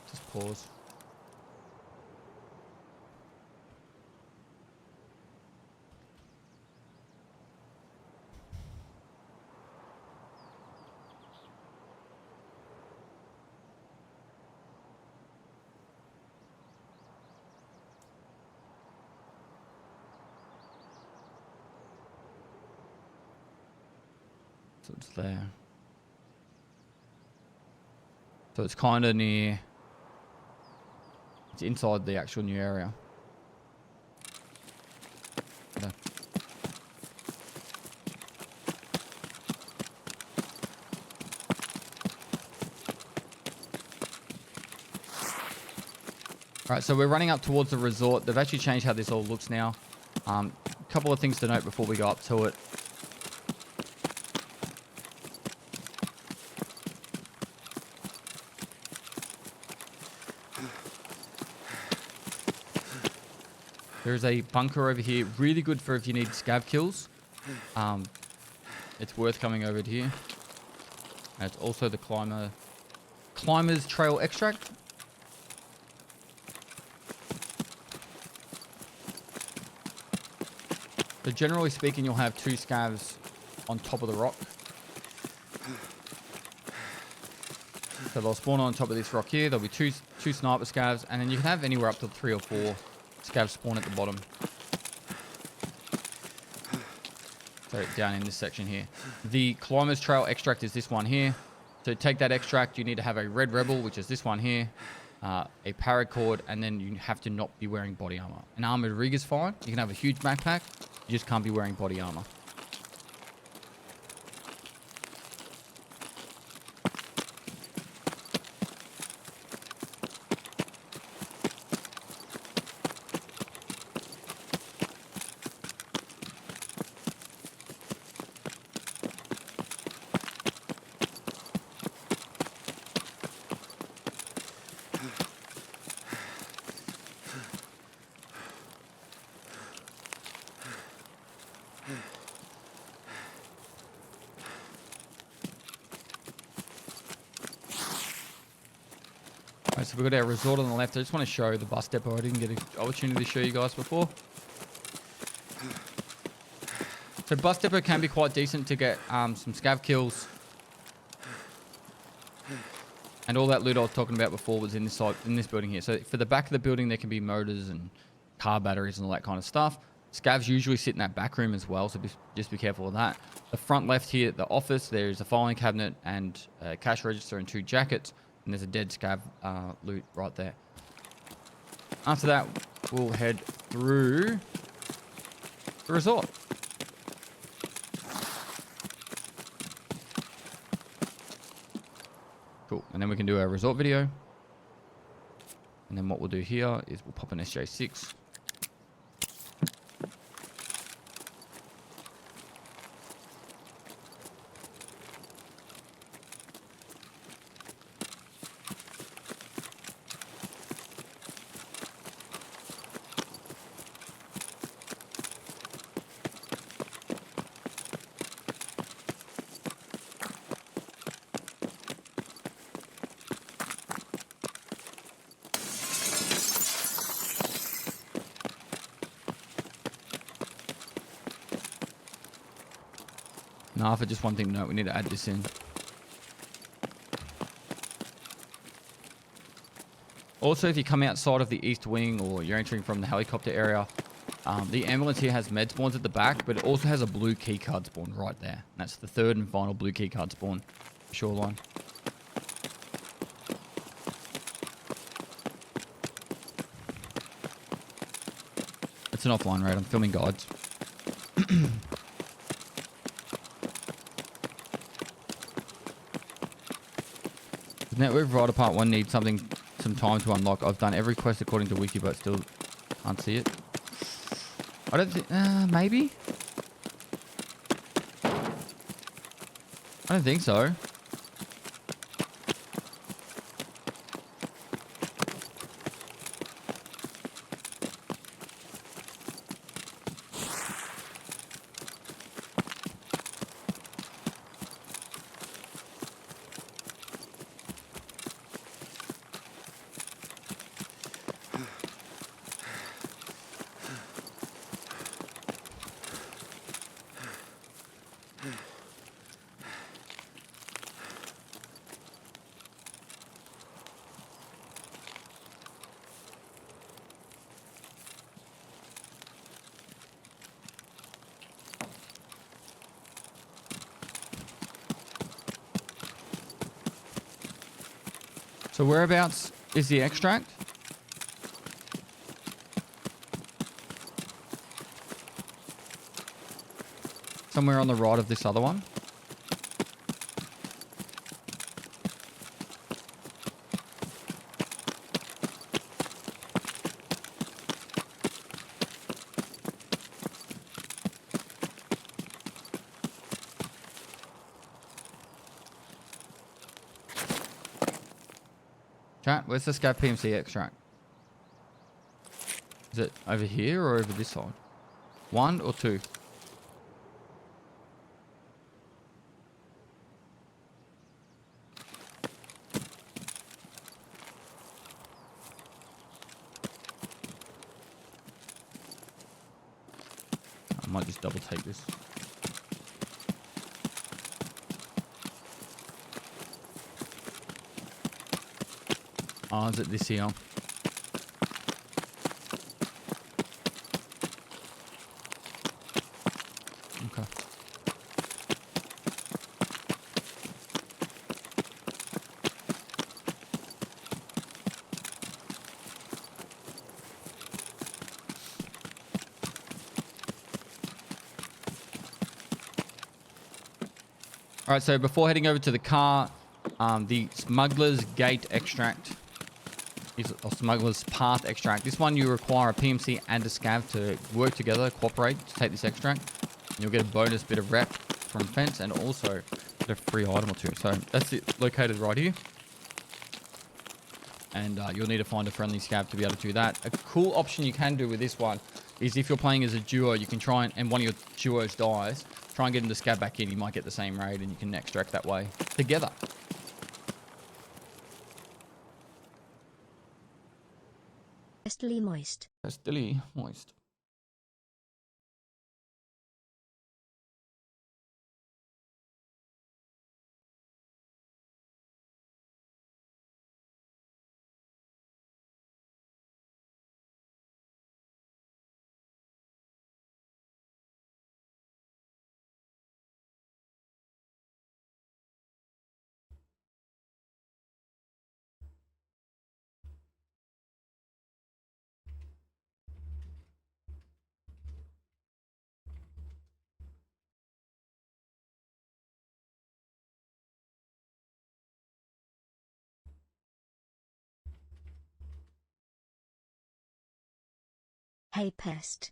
Just pause. So it's there. So it's kind of near. It's inside the actual new area. There. Alright, so we're running up towards the resort. They've actually changed how this all looks now. A couple of things to note before we go up to it. There's a bunker over here, really good for if you need scav kills. It's worth coming over to here. And it's also the Climber's Trail Extract. So generally speaking, you'll have 2 scavs on top of the rock. So they'll spawn on top of this rock here. There'll be two sniper scavs, and then you can have anywhere up to 3 or 4 scavs spawn at the bottom. So down in this section here. The Climber's Trail Extract is this one here. To take that extract, you need to have a Red Rebel, which is this one here, a paracord, and then you have to not be wearing body armor. An armored rig is fine. You can have a huge backpack. You just can't be wearing body armor. Alright, so we've got our resort on the left. I just want to show the bus depot. I didn't get an opportunity to show you guys before. So bus depot can be quite decent to get some scav kills. And all that loot I was talking about before was in this building here. So for the back of the building, there can be motors and car batteries and all that kind of stuff. Scavs usually sit in that back room as well, so just be careful of that. The front left here, the office, there's a filing cabinet and a cash register and 2 jackets. And there's a dead scav loot right there. After that, we'll head through the resort. Cool. And then we can do our resort video. And then what we'll do here is we'll pop an SJ6. Now, for just one thing to note, we need to add this in. Also, if you come outside of the east wing or you're entering from the helicopter area, the ambulance here has med spawns at the back, but it also has a blue key card spawn right there. And that's the 3rd and final blue key card spawn for Shoreline. It's an offline raid. I'm filming guides. Network Provider Part 1 needs some time to unlock. I've done every quest according to Wiki, but still can't see it. I don't think... maybe? I don't think so. So whereabouts is the extract? Somewhere on the right of this other one. Chat, where's the scav PMC extract? Is it over here or over this side? 1 or 2? I might just double take this. Oh, is it this here? Okay. All right, so before heading over to the car, the Smuggler's Gate extract or Smuggler's Path extract. This one you require a PMC and a scav to work together, cooperate to take this extract. You'll get a bonus bit of rep from fence and also get a free item or 2. So that's it, located right here. And you'll need to find a friendly scav to be able to do that. A cool option you can do with this one is if you're playing as a duo, you can try and one of your duos dies, try and get him to scav back in. You might get the same raid and you can extract that way together. Pestily moist. Pestily moist. Hey Pest.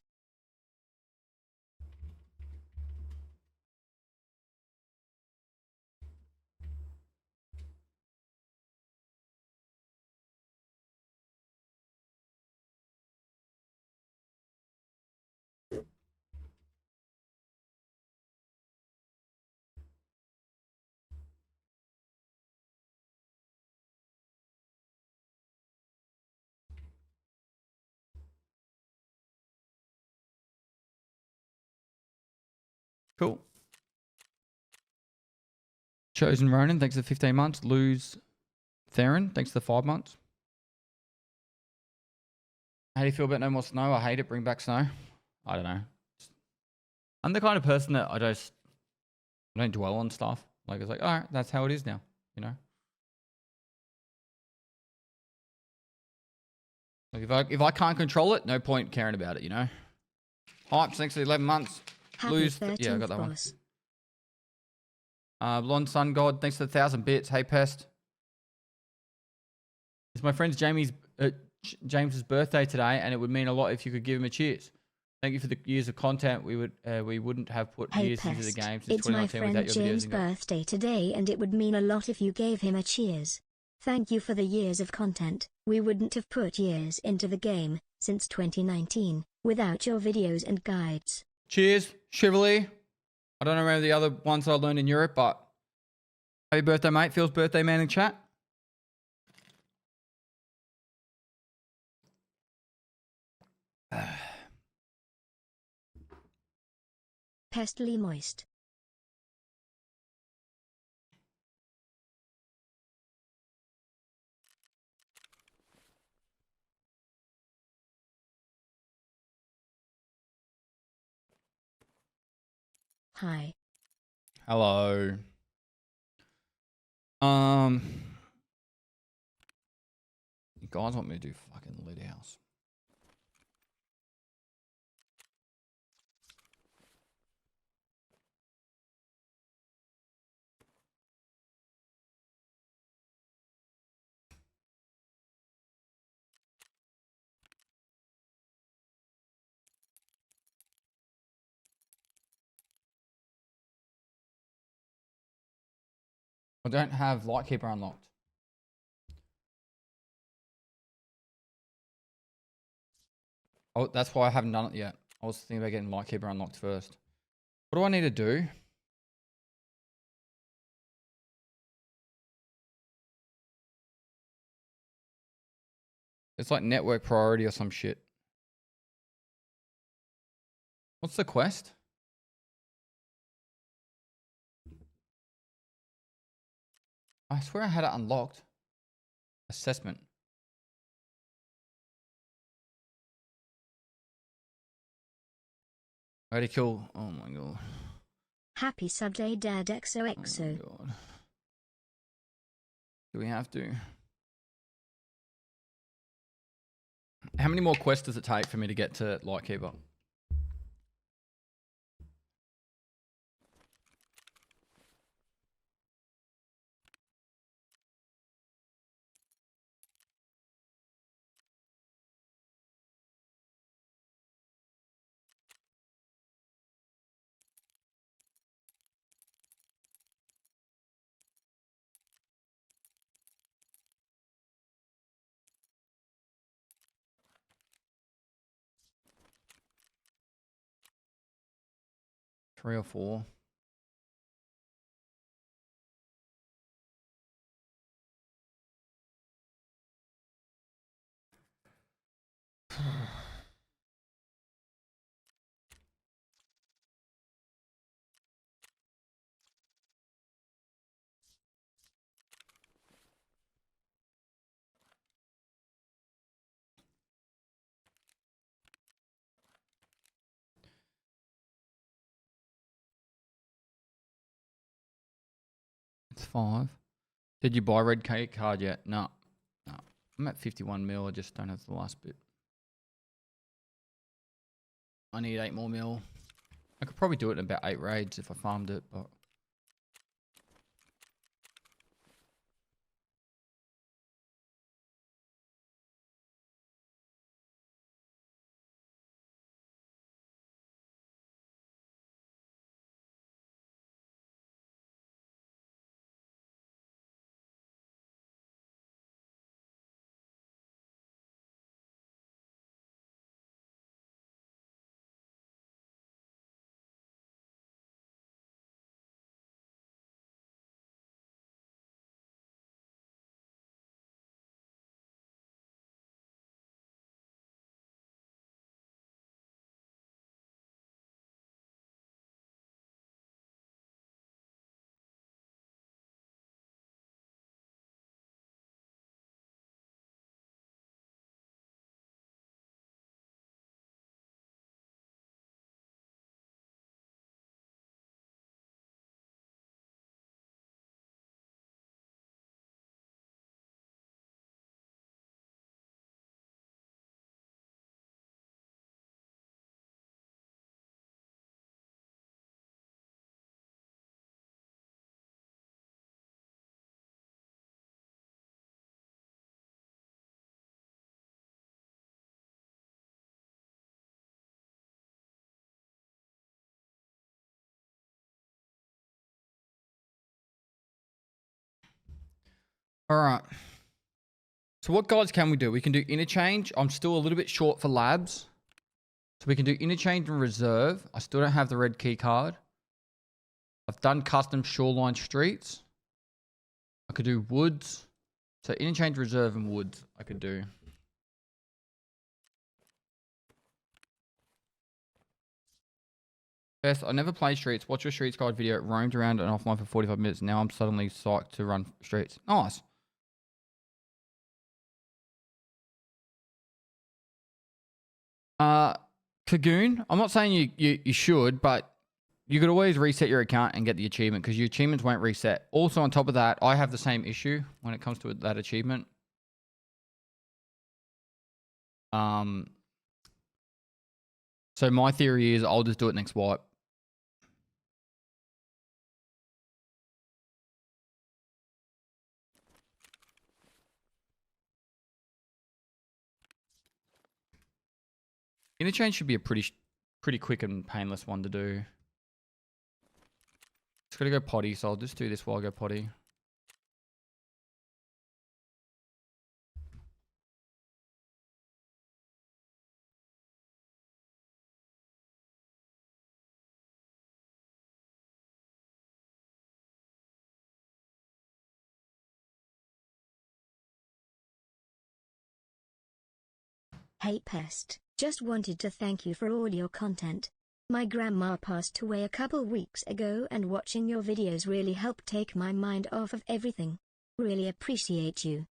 Cool. Chosen Ronan, thanks for 15 months. Lose Theron, thanks for the 5 months. How do you feel about no more snow? I hate it. Bring back snow. I don't know. I'm the kind of person that I don't dwell on stuff. Like, it's like, all right, that's how it is now, you know? Like, if I can't control it, no point caring about it, you know? Hype, thanks for 11 months. Happy Lose, 13th, yeah, I got that boss. one. Blonde Sun God, thanks for the 1,000 bits. Hey, Pest. It's my friend James's birthday today, and it would mean a lot if you could give him a cheers. Thank you for the years of content. We wouldn't have put Hey years into the Pest, game since it's my 2019 friend without your James' videos. birthday today and it would mean a lot if you gave him a cheers. Thank you for the years of content. We wouldn't have put years into the game since 2019 without your videos and guides. Cheers, Chevrolet. I don't know the other ones I learned in Europe, but happy birthday, mate. Phil's birthday man in chat. Pestily moist. Hi. Hello. You guys want me to do fucking Lit House? I don't have Lightkeeper unlocked. Oh, that's why I haven't done it yet. I was thinking about getting Lightkeeper unlocked first. What do I need to do? It's like network priority or some shit. What's the quest? I swear I had it unlocked. Assessment. Ready to kill. Oh my god. Happy Subday Dad Oh my XOXO. god. Do we have to? How many more quests does it take for me to get to Lightkeeper? Three or four. It's 5. Did you buy red cake card yet? No. No. I'm at 51 mil. I just don't have the last bit. I need 8 more mil. I could probably do it in about 8 raids if I farmed it, but All right. So what guides can we do? We can do interchange. I'm still a little bit short for labs. So we can do interchange and reserve. I still don't have the red key card. I've done custom shoreline streets. I could do woods. So interchange, reserve, and woods I could do. Best, I never played streets. Watch your streets guide video. Roamed around and offline for 45 minutes. Now I'm suddenly psyched to run streets. Nice. Kagoon, I'm not saying you should, but you could always reset your account and get the achievement because your achievements won't reset. Also, on top of that, I have the same issue when it comes to that achievement. So my theory is I'll just do it next wipe. Interchange should be a pretty quick and painless one to do. Just gotta go potty, so I'll just do this while I go potty. Hey Pest, just wanted to thank you for all your content. My grandma passed away a couple weeks ago and watching your videos really helped take my mind off of everything. Really appreciate you.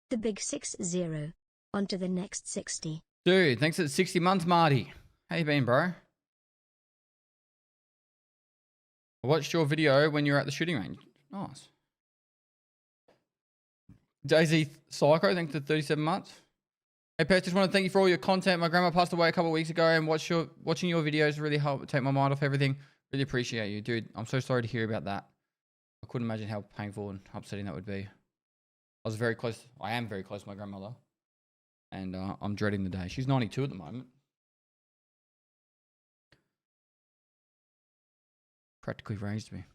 The big 60. On to the next 60. Dude, thanks for the 60 months, Marty. How you been, bro? I watched your video when you were at the shooting range. Nice. Daisy Psycho, thanks for 37 months. Hey, Pet, just want to thank you for all your content. My grandma passed away a couple of weeks ago, and watching your videos really helped take my mind off everything. Really appreciate you, dude. I'm so sorry to hear about that. I couldn't imagine how painful and upsetting that would be. I was very close. I am very close to my grandmother. And I'm dreading the day. She's 92 at the moment. Practically raised me.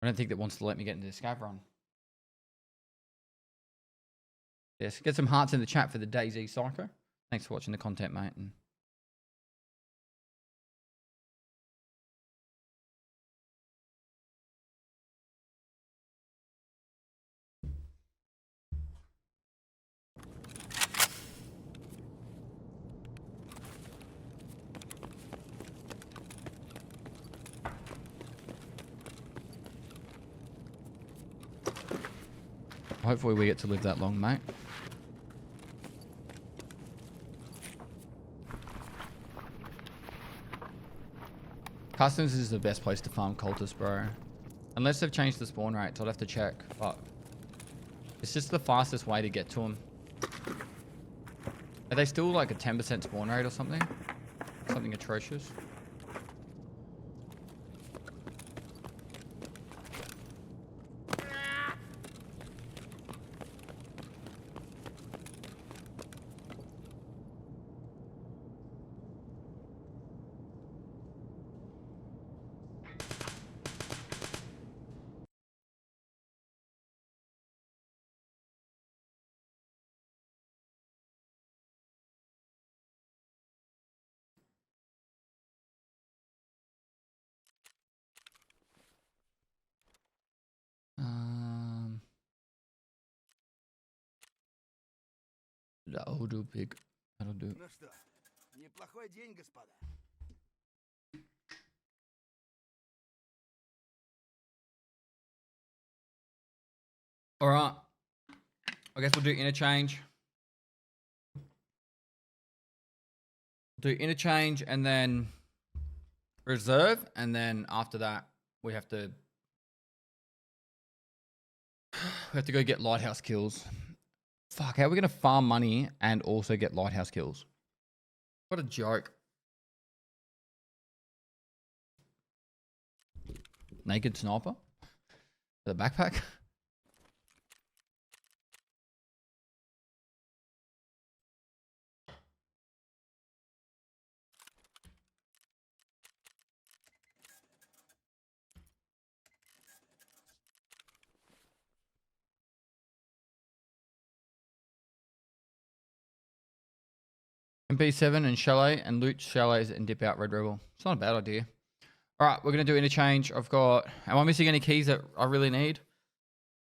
I don't think that wants to let me get into the scav run. Yes, get some hearts in the chat for the DayZ Psycho. Thanks for watching the content, mate. And Hopefully we get to live that long, mate. Customs is the best place to farm cultists, bro. Unless they've changed the spawn rates, I'll have to check. But it's just the fastest way to get to them. Are they still like a 10% spawn rate or something? Something atrocious. That'll do, pig. That'll do. Ну что, неплохой день, господа. All right. I guess we'll do interchange. Do interchange and then reserve, and then after that we have to go get lighthouse kills. Fuck, how are we gonna farm money and also get lighthouse kills? What a joke. Naked sniper? The backpack? MP7 and chalet and loot chalets and dip out Red Rebel. It's not a bad idea. All right, we're going to do interchange. I've got... Am I missing any keys that I really need?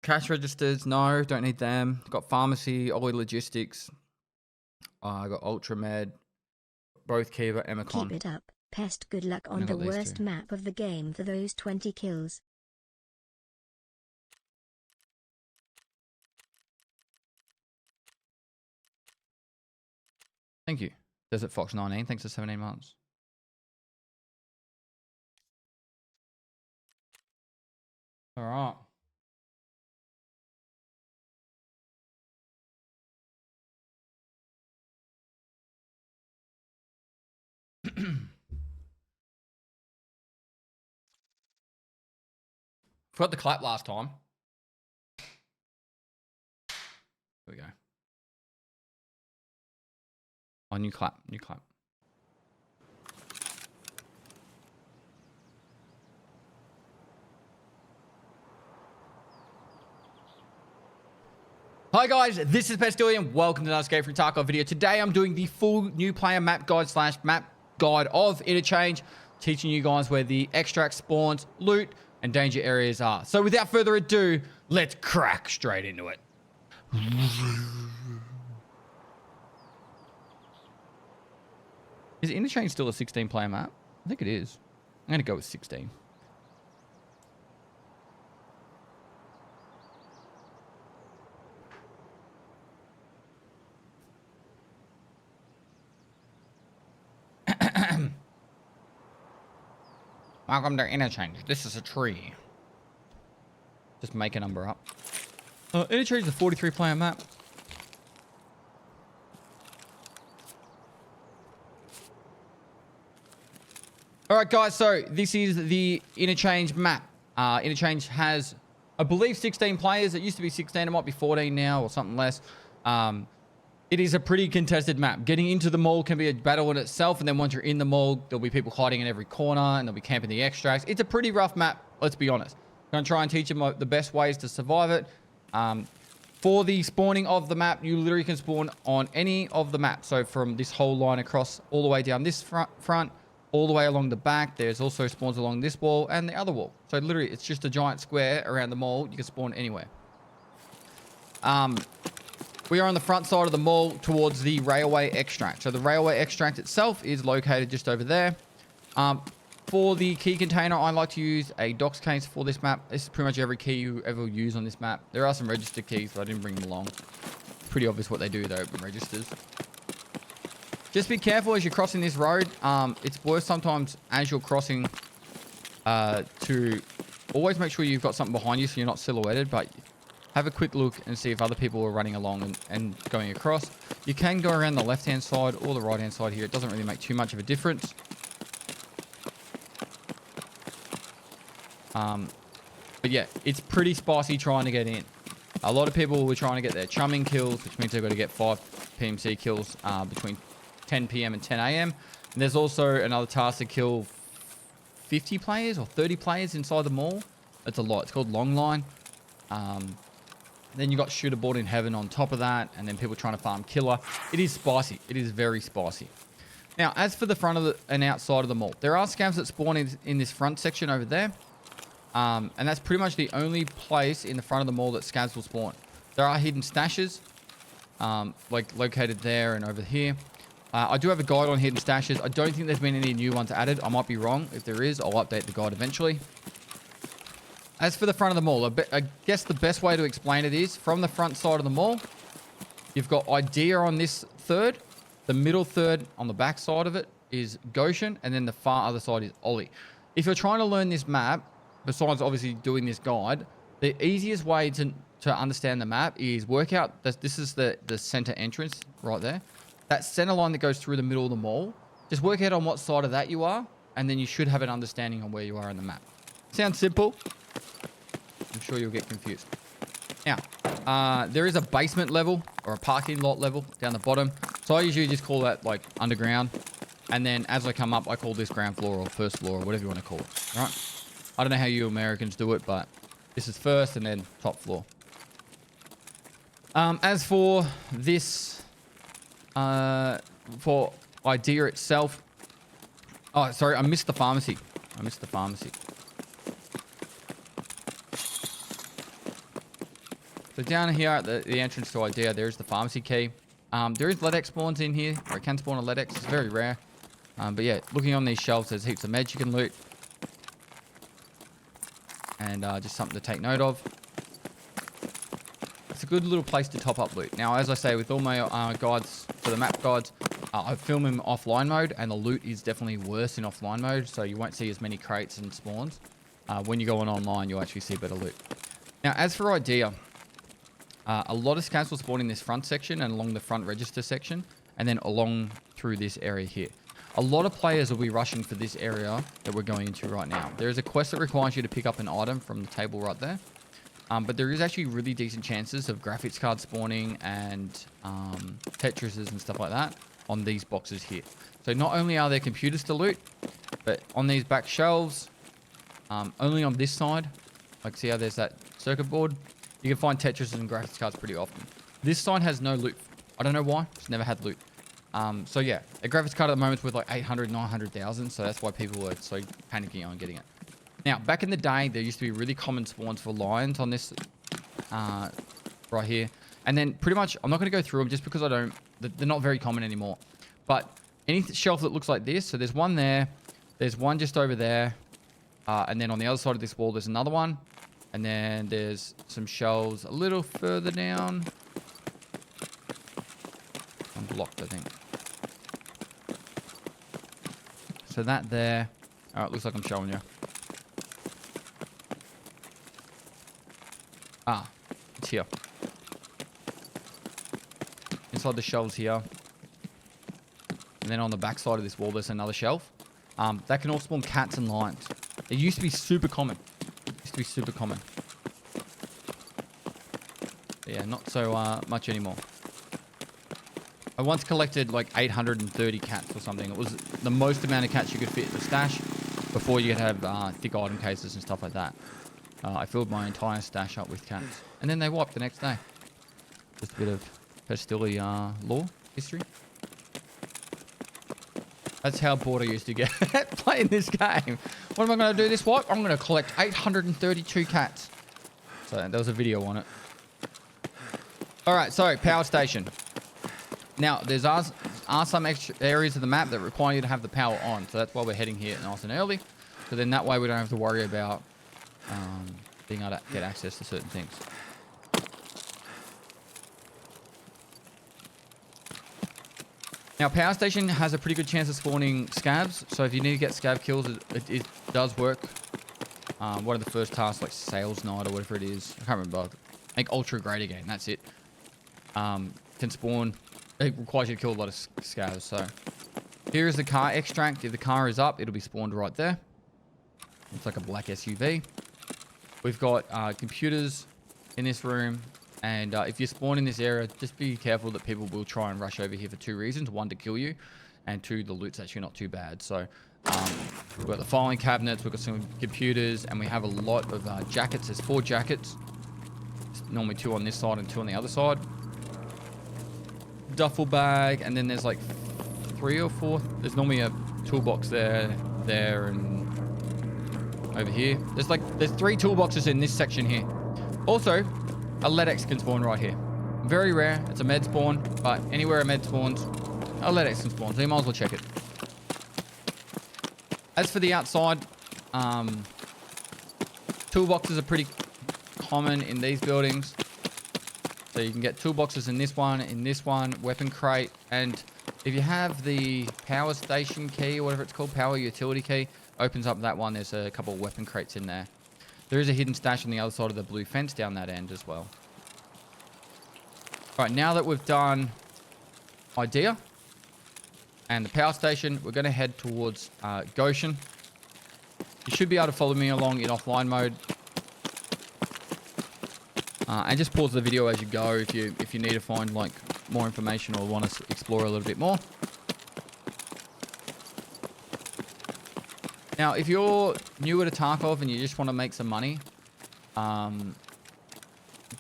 Cash registers, no, don't need them. Got pharmacy, Ollie logistics. I got Ultramed, both Kiva, Emicon. Keep it up, Pest. Good luck on the worst map of the game for those 20 kills. Thank you. Desert Fox 19, thanks for 17 months. All right. Forgot the clap last time. Here we go. Oh, new clap, new clap. Hi guys, this is Pestily and welcome to another Escape from Tarkov video. Today I'm doing the full new player map guide / map guide of Interchange, teaching you guys where the extract spawns, loot, and danger areas are. So without further ado, let's crack straight into it. Is Interchange still a 16 player map? I think it is. I'm gonna go with 16. Welcome to Interchange. This is a tree. Just make a number up. Interchange is a 43 player map. Alright guys, so this is the Interchange map. Interchange has, I believe, 16 players. It used to be 16, it might be 14 now or something less. It is a pretty contested map. Getting into the mall can be a battle in itself, and then once you're in the mall, there'll be people hiding in every corner, and they'll be camping the extracts. It's a pretty rough map, let's be honest. I'm going to try and teach them the best ways to survive it. For the spawning of the map, you literally can spawn on any of the maps. So from this whole line across, all the way down this front, all the way along the back. There's also spawns along this wall and the other wall. So literally, it's just a giant square around the mall. You can spawn anywhere. We are on the front side of the mall towards the railway extract. So the railway extract itself is located just over there. For the key container, I like to use a docs case for this map. This is pretty much every key you ever use on this map. There are some register keys, but I didn't bring them along. Pretty obvious what they do, they open registers. Just be careful as you're crossing this road. It's worth sometimes as you're crossing to always make sure you've got something behind you so you're not silhouetted, but have a quick look and see if other people are running along and going across. You can go around the left-hand side or the right-hand side here. It doesn't really make too much of a difference. But yeah, it's pretty spicy trying to get in. A lot of people were trying to get their chumming kills, which means they've got to get 5 PMC kills between 10 PM and 10 AM. And there's also another task to kill 50 players or 30 players inside the mall. That's a lot. It's called Long Line. Then you got Shooter Board in Heaven on top of that, and then people trying to farm Killer. It is spicy. It is very spicy. Now, as for the front of and outside of the mall, there are scavs that spawn in this front section over there. And that's pretty much the only place in the front of the mall that scavs will spawn. There are hidden stashes, like located there and over here. I do have a guide on hidden stashes. I don't think there's been any new ones added. I might be wrong. If there is, I'll update the guide eventually. As for the front of the mall, I guess the best way to explain it is from the front side of the mall, you've got Idea on this third. The middle third on the back side of it is Goshen, and then the far other side is Ollie. If you're trying to learn this map, besides obviously doing this guide, the easiest way to understand the map is work out that this is the center entrance right there. That center line that goes through the middle of the mall. Just work out on what side of that you are, and then you should have an understanding on where you are on the map. Sounds simple. I'm sure you'll get confused. Now, there is a basement level or a parking lot level down the bottom. So I usually just call that like underground. And then as I come up, I call this ground floor or first floor or whatever you want to call it. All right? I don't know how you Americans do it, but this is first and then top floor. As for this, for Idea itself. Oh, sorry, I missed the pharmacy. So down here at the entrance to Idea, there is the pharmacy key. There is LEDX spawns in here, or it can spawn a LEDX. It's very rare. But yeah, looking on these shelves, there's heaps of meds you can loot. And just something to take note of. It's a good little place to top up loot. Now, as I say, with all my guides, for the map guides, I film in offline mode, and the loot is definitely worse in offline mode, so you won't see as many crates and spawns. When you go on online, you'll actually see better loot. Now, as for Idea, a lot of scavs will spawn in this front section and along the front register section, and then along through this area here. A lot of players will be rushing for this area that we're going into right now. There is a quest that requires you to pick up an item from the table right there. But there is actually really decent chances of graphics cards spawning and Tetrises and stuff like that on these boxes here. So not only are there computers to loot, but on these back shelves, only on this side, like see how there's that circuit board, you can find Tetrises and graphics cards pretty often. This side has no loot. I don't know why, it's never had loot. So yeah, a graphics card at the moment is worth like 800, 900,000, so that's why people are so panicking on getting it. Now, back in the day, there used to be really common spawns for lions on this right here. And then pretty much, I'm not going to go through them just because they're not very common anymore. But any shelf that looks like this, so there's one there, there's one just over there, and then on the other side of this wall, there's another one. And then there's some shelves a little further down. Unblocked, I think. So that there. All right, looks like I'm showing you. Ah, it's here. Inside the shelves here. And then on the back side of this wall, there's another shelf. That can all spawn cats and lions. It used to be super common. But yeah, not so much anymore. I once collected like 830 cats or something. It was the most amount of cats you could fit in the stash before you could have thick item cases and stuff like that. I filled my entire stash up with cats. And then they wiped the next day. Just a bit of Pestily lore history. That's how bored I used to get playing this game. What am I going to do this wipe? I'm going to collect 832 cats. So there was a video on it. Alright, so power station. Now, there's are some extra areas of the map that require you to have the power on. So that's why we're heading here nice and early. So then that way we don't have to worry about being able to get access to certain things. Now, Power Station has a pretty good chance of spawning scavs. So if you need to get scav kills, it does work. One of the first tasks, like Sales Night or whatever it is. I can't remember. Make Ultra great again. That's it. Can spawn. It requires you to kill a lot of scavs. So here is the car extract. If the car is up, it'll be spawned right there. It's like a black SUV. We've got computers in this room. And if you spawn in this area, just be careful that people will try and rush over here for 2 reasons. 1, to kill you. And 2, the loot's actually not too bad. So we've got the filing cabinets. We've got some computers. And we have a lot of jackets. There's 4 jackets. It's normally 2 on this side and 2 on the other side. Duffel bag. And then there's like 3 or 4. There's normally a toolbox there, and over here. There's 3 toolboxes in this section here. Also, a LEDX can spawn right here. Very rare. It's a med spawn, but anywhere a med spawns, a LEDX can spawn. So you might as well check it. As for the outside, toolboxes are pretty common in these buildings. So you can get toolboxes in this one, weapon crate, and if you have the power station key or whatever it's called, power utility key, opens up that one. There's a couple of weapon crates in there. There is a hidden stash on the other side of the blue fence down that end as well. All right, now that we've done Idea and the power station, we're going to head towards Goshen. You should be able to follow me along in offline mode. And just pause the video as you go if you need to find like more information or want to explore a little bit more. Now, if you're newer to Tarkov and you just want to make some money,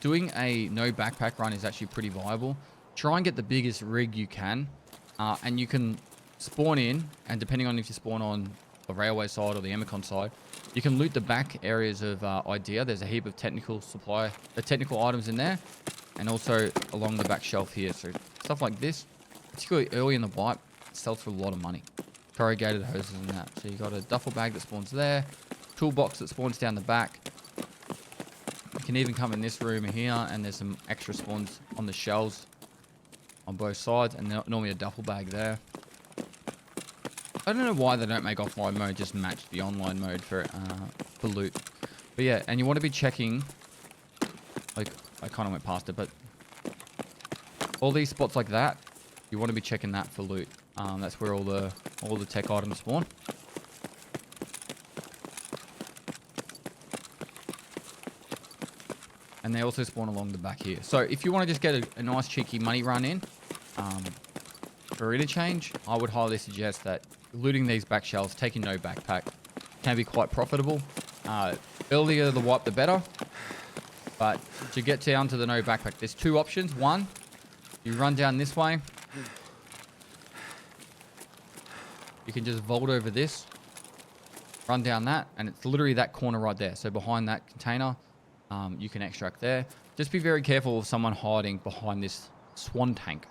doing a no backpack run is actually pretty viable. Try and get the biggest rig you can, and you can spawn in, and depending on if you spawn on the railway side or the Emicon side, you can loot the back areas of Idea. There's a heap of technical items in there, and also along the back shelf here. So stuff like this, particularly early in the wipe, sells for a lot of money. Corrugated hoses and that. So you got a duffel bag that spawns there, toolbox that spawns down the back. You can even come in this room here, and there's some extra spawns on the shelves on both sides, and normally a duffel bag there. I don't know why they don't make offline mode just match the online mode for loot. But yeah, and you want to be checking, like I kind of went past it, but all these spots like that, you want to be checking that for loot. That's where all the tech items spawn. And they also spawn along the back here. So if you want to just get a nice cheeky money run in for interchange, I would highly suggest that looting these back shelves, taking no backpack, can be quite profitable. Earlier the wipe, the better. But to get down to the no backpack, there's 2 options. 1, you run down this way. You can just vault over this, run down that, and it's literally that corner right there. So behind that container, you can extract there. Just be very careful of someone hiding behind this swan tank,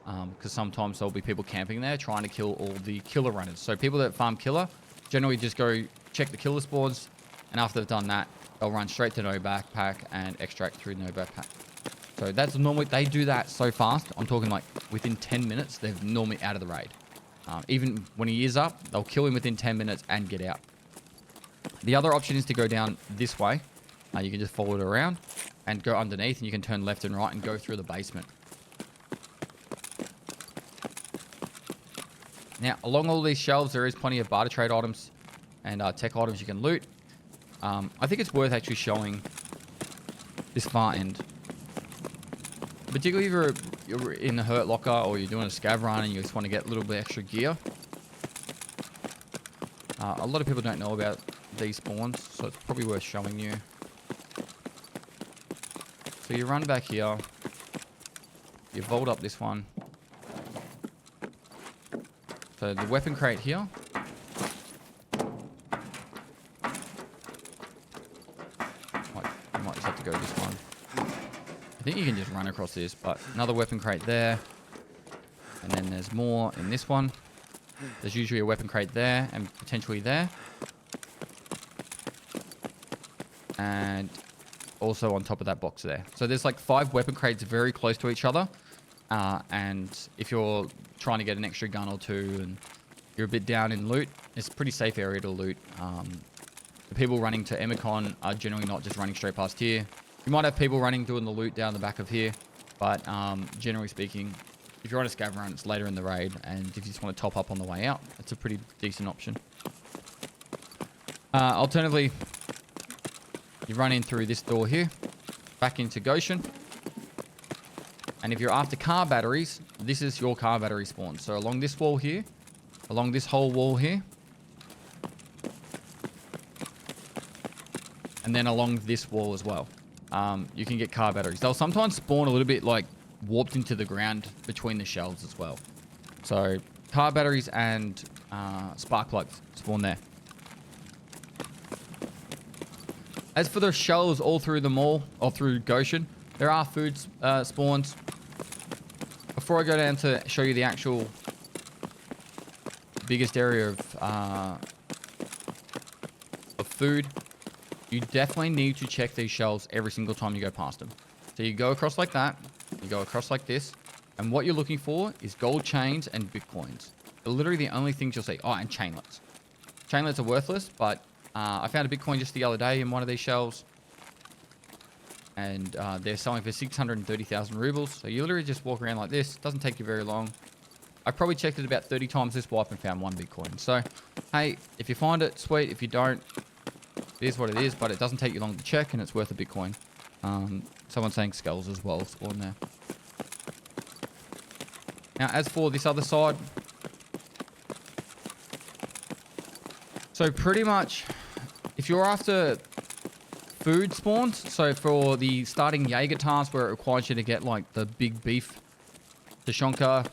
because sometimes there'll be people camping there trying to kill all the killer runners. So people that farm killer generally just go check the killer spawns, and after they've done that, they'll run straight to no backpack and extract through no backpack. So that's normally, they do that so fast. I'm talking like within 10 minutes, they're normally out of the raid. Even when he is up, they'll kill him within 10 minutes and get out. The other option is to go down this way. You can just follow it around and go underneath, and you can turn left and right and go through the basement. Now, along all these shelves, there is plenty of barter trade items and tech items you can loot. I think it's worth actually showing this far end. Particularly if you're in the hurt locker or you're doing a scav run and you just want to get a little bit extra gear. A lot of people don't know about these spawns, so it's probably worth showing you. So you run back here. You vault up this one. So the weapon crate here. I might just have to go this one. I think you can just run across this, but another weapon crate there. And then there's more in this one. There's usually a weapon crate there and potentially there. and also on top of that box there. So there's like 5 weapon crates very close to each other. And if you're trying to get an extra gun or 2 and you're a bit down in loot, it's a pretty safe area to loot. The people running to Emicon are generally not just running straight past here. You might have people running doing the loot down the back of here. But generally speaking, if you're on a scav run, it's later in the raid. And if you just want to top up on the way out, it's a pretty decent option. Alternatively, you run in through this door here, back into Goshen. And if you're after car batteries, this is your car battery spawn. So along this wall here, along this whole wall here, and then along this wall as well, you can get car batteries. They'll sometimes spawn a little bit like warped into the ground between the shells as well. So car batteries and spark plugs spawn there. As for the shells all through the mall, or through Goshen, there are food spawns. Before I go down to show you the actual biggest area of food, you definitely need to check these shells every single time you go past them. So you go across like that, you go across like this, and what you're looking for is gold chains and bitcoins. They're literally the only things you'll see. Oh, and chainlets. Chainlets are worthless, but I found a bitcoin just the other day in one of these shells. And they're selling for 630,000 rubles. So you literally just walk around like this. Doesn't take you very long. I probably checked it about 30 times this wipe and found 1 bitcoin. So, hey, if you find it, sweet. If you don't, it is what it is. But it doesn't take you long to check, and it's worth a bitcoin. Someone's saying skulls as well spawn there. Now, as for this other side, so pretty much, if you're after food spawns, so for the starting Jaeger task where it requires you to get like the big beef, Tushonka,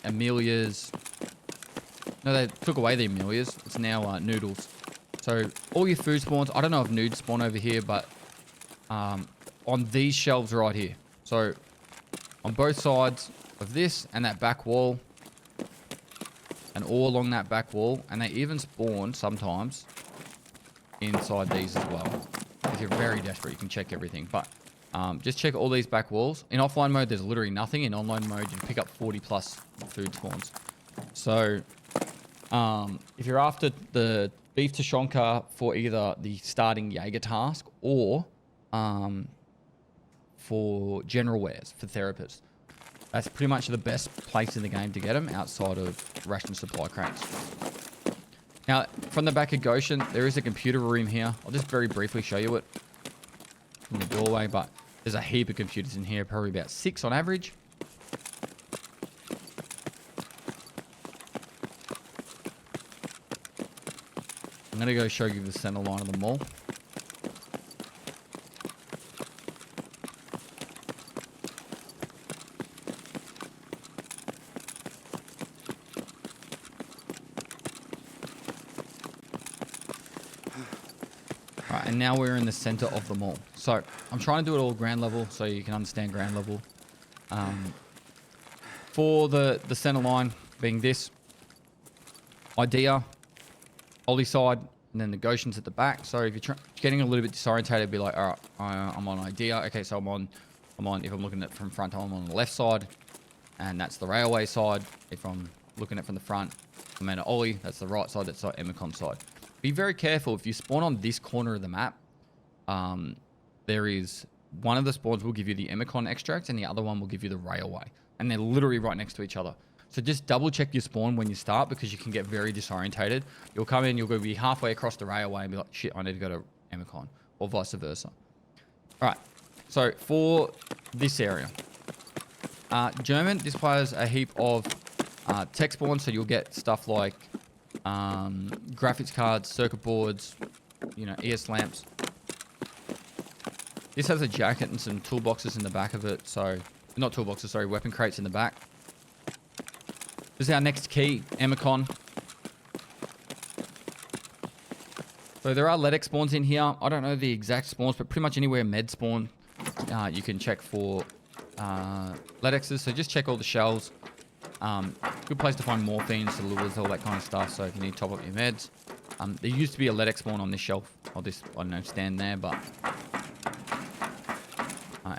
Amelia's. No, they took away the Amelia's. It's now noodles. So all your food spawns, I don't know if nudes spawn over here, but on these shelves right here. So on both sides of this and that back wall, and all along that back wall, and they even spawn sometimes inside these as well. If you're very desperate, you can check everything, but just check all these back walls. In offline mode, there's literally nothing. In online mode, you can pick up 40 plus food spawns. So if you're after the beef Tushonka for either the starting Jaeger task or for general wares for therapists, that's pretty much the best place in the game to get them outside of ration supply crates. Now, from the back of Goshen, there is a computer room here. I'll just very briefly show you it from the doorway, but there's a heap of computers in here, probably about 6 on average. I'm going to go show you the center line of the mall. Right, and now we're in the center of the mall. So I'm trying to do it all ground level so you can understand ground level. For the center line being this, Idea, Ollie side, and then the Goshen's at the back. So if you're getting a little bit disorientated, be like, all right, I'm on Idea. Okay, so I'm on, if I'm looking at it from front, I'm on the left side, and that's the railway side. If I'm looking at it from the front, I'm at Ollie, that's the right side, that's the Emicon side. Be very careful. If you spawn on this corner of the map, there is one of the spawns will give you the Emicon extract and the other one will give you the railway. And they're literally right next to each other. So just double check your spawn when you start because you can get very disorientated. You'll come in, you'll go be halfway across the railway and be like, shit, I need to go to Emicon, or vice versa. All right, so for this area, German displays a heap of tech spawns. So you'll get stuff like graphics cards, circuit boards, you know, ES lamps. This has a jacket and some toolboxes in the back of it. So, not toolboxes, sorry, weapon crates in the back. This is our next key, Emicon. So there are LEDX spawns in here. I don't know the exact spawns, but pretty much anywhere med spawn, you can check for LEDXs. So just check all the shells. Good place to find morphines, lures, all that kind of stuff. So if you need to top up your meds. There used to be a LEDX spawn on this shelf, or this, I don't know, stand there, but...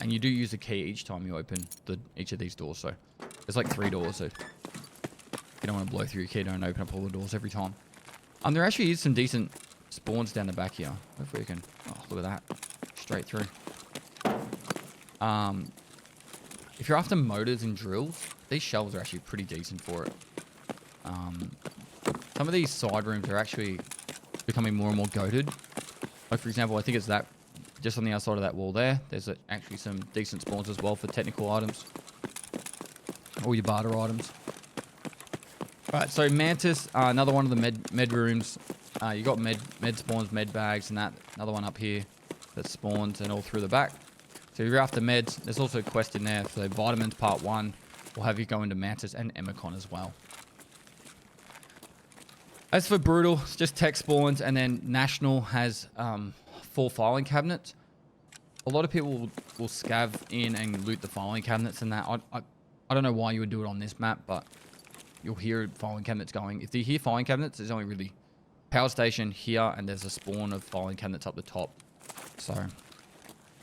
and you do use a key each time you open each of these doors, so... There's like 3 doors, so... If you don't want to blow through your key, don't open up all the doors every time. There actually is some decent spawns down the back here. Hopefully we can... Oh, look at that. Straight through. If you're after motors and drills, these shelves are actually pretty decent for it. Some of these side rooms are actually becoming more and more goated. Like, for example, I think it's that... Just on the outside of that wall there, there's actually some decent spawns as well for technical items. All your barter items. Alright, so Mantis, another one of the med rooms. You got med spawns, med bags, and that. Another one up here that spawns and all through the back. So if you're after meds, there's also a quest in there. So Vitamins Part 1 will have you go into Mantis and Emicon as well. As for Brutal, it's just tech spawns, and then National has 4 filing cabinets. A lot of people will scav in and loot the filing cabinets and that. I don't know why you would do it on this map, but you'll hear filing cabinets going. If you hear filing cabinets, there's only really power station here, and there's a spawn of filing cabinets up the top. So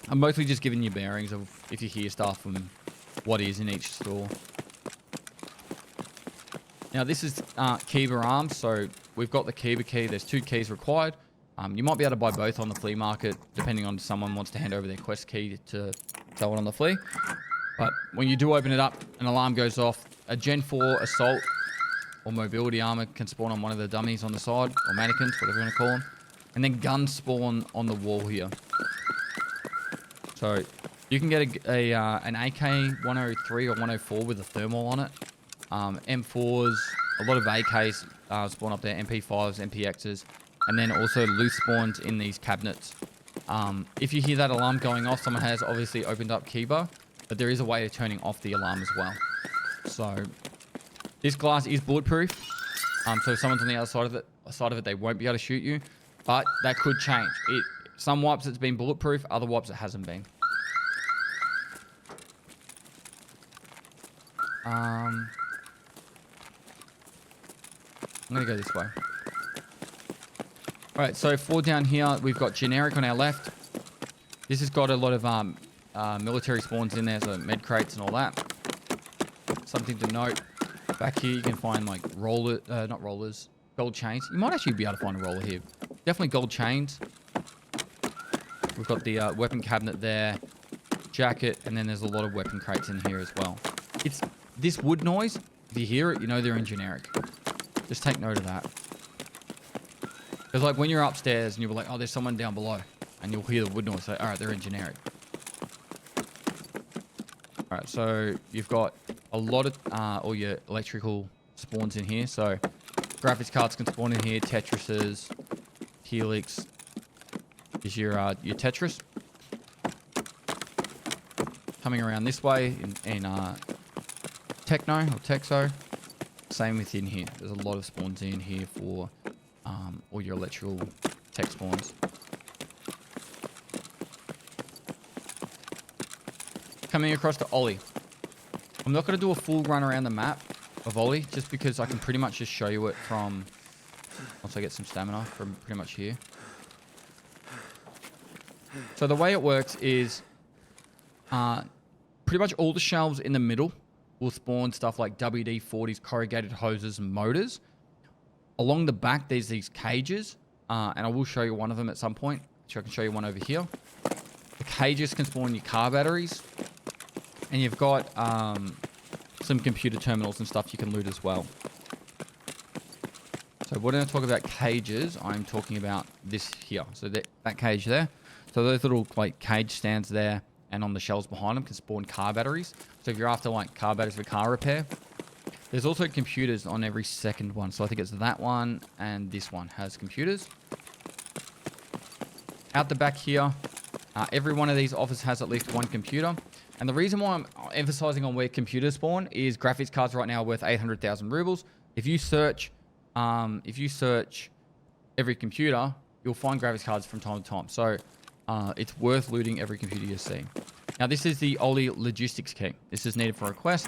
I'm mostly just giving you bearings of if you hear stuff and what is in each store. Now this is Kiva arms, so we've got the Kiva key. There's 2 keys required. You might be able to buy both on the flea market, depending on if someone wants to hand over their quest key to sell it on the flea. But when you do open it up, an alarm goes off. A Gen 4 assault or mobility armor can spawn on one of the dummies on the side, or mannequins, whatever you want to call them. And then guns spawn on the wall here. So you can get an AK-103 or 104 with a thermal on it. M4s, a lot of AKs spawn up there, MP5s, MPXs, and then also loose spawns in these cabinets. If you hear that alarm going off, someone has obviously opened up Kiba, but there is a way of turning off the alarm as well. So this glass is bulletproof. So if someone's on the other side of it, they won't be able to shoot you, but that could change. Some wipes it's been bulletproof, other wipes it hasn't been. I'm gonna go this way. Alright, so for down here, we've got generic on our left. This has got a lot of military spawns in there, so med crates and all that. Something to note. Back here, you can find like not rollers, gold chains. You might actually be able to find a roller here. Definitely gold chains. We've got the weapon cabinet there, jacket, and then there's a lot of weapon crates in here as well. It's this wood noise. If you hear it, you know they're in generic. Just take note of that. Because like when you're upstairs and you're like, oh, there's someone down below, and you'll hear the wood noise. So, all right, they're in generic. All right, so you've got a lot of all your electrical spawns in here. So graphics cards can spawn in here. Tetrises, Helix is your Tetris. Coming around this way in Techno or Texo. Same within here. There's a lot of spawns in here for all your electrical tech spawns. Coming across to Ollie. I'm not going to do a full run around the map of Ollie, just because I can pretty much just show you it from, once I get some stamina, from pretty much here. So the way it works is pretty much all the shelves in the middle will spawn stuff like WD-40s, corrugated hoses, and motors. Along the back, there's these cages, and I will show you one of them at some point. So I can show you one over here. The cages can spawn your car batteries, and you've got some computer terminals and stuff you can loot as well. So when I talk about cages, I'm talking about this here. So that cage there. So those little like cage stands there, and on the shelves behind them can spawn car batteries. So if you're after like car batteries for car repair, there's also computers on every second one. So I think it's that one and this one has computers. Out the back here, every one of these offices has at least one computer. And the reason why I'm emphasizing on where computers spawn is graphics cards right now are worth 800,000 rubles. If you search every computer, you'll find graphics cards from time to time. So it's worth looting every computer you see. Now this is the Ollie logistics key. This is needed for a quest.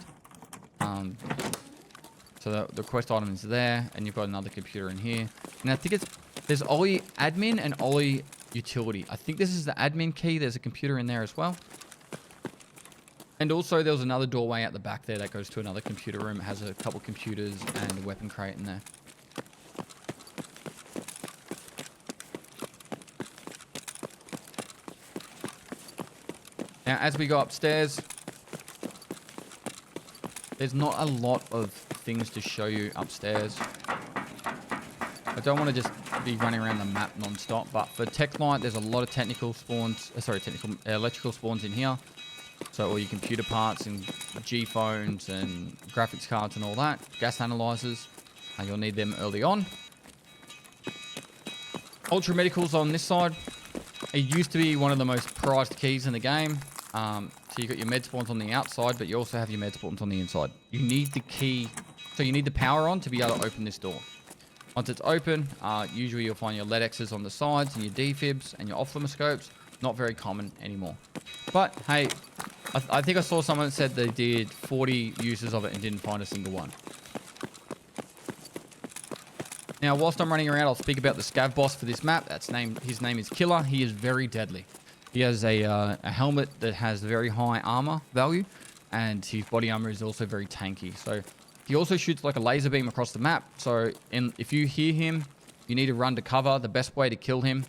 So the quest item is there, and you've got another computer in here. And I think it's There's Ollie admin and Ollie utility. I think this is the admin key. There's a computer in there as well. And also there was another doorway at the back there that goes to another computer room. It has a couple computers and a weapon crate in there. Now, as we go upstairs, there's not a lot of things to show you upstairs. I don't want to just be running around the map non-stop, but for Tech Light, there's a lot of technical spawns, electrical spawns in here. So all your computer parts and G phones and graphics cards and all that, gas analyzers, you'll need them early on. Ultra Medicals on this side. It used to be one of the most prized keys in the game. So you got your med spawns on the outside, but you also have your med spawns on the inside. You need the key, so you need the power on to be able to open this door. Once it's open, usually you'll find your LED X's on the sides and your defibs and your ophthalmoscopes. Not very common anymore. But hey, I think I saw someone that said they did 40 uses of it and didn't find a single one. Now, whilst I'm running around, I'll speak about the scav boss for this map. His name is Killer. He is very deadly. He has a helmet that has very high armor value, and his body armor is also very tanky. So he also shoots like a laser beam across the map. So if you hear him, you need to run to cover. The best way to kill him,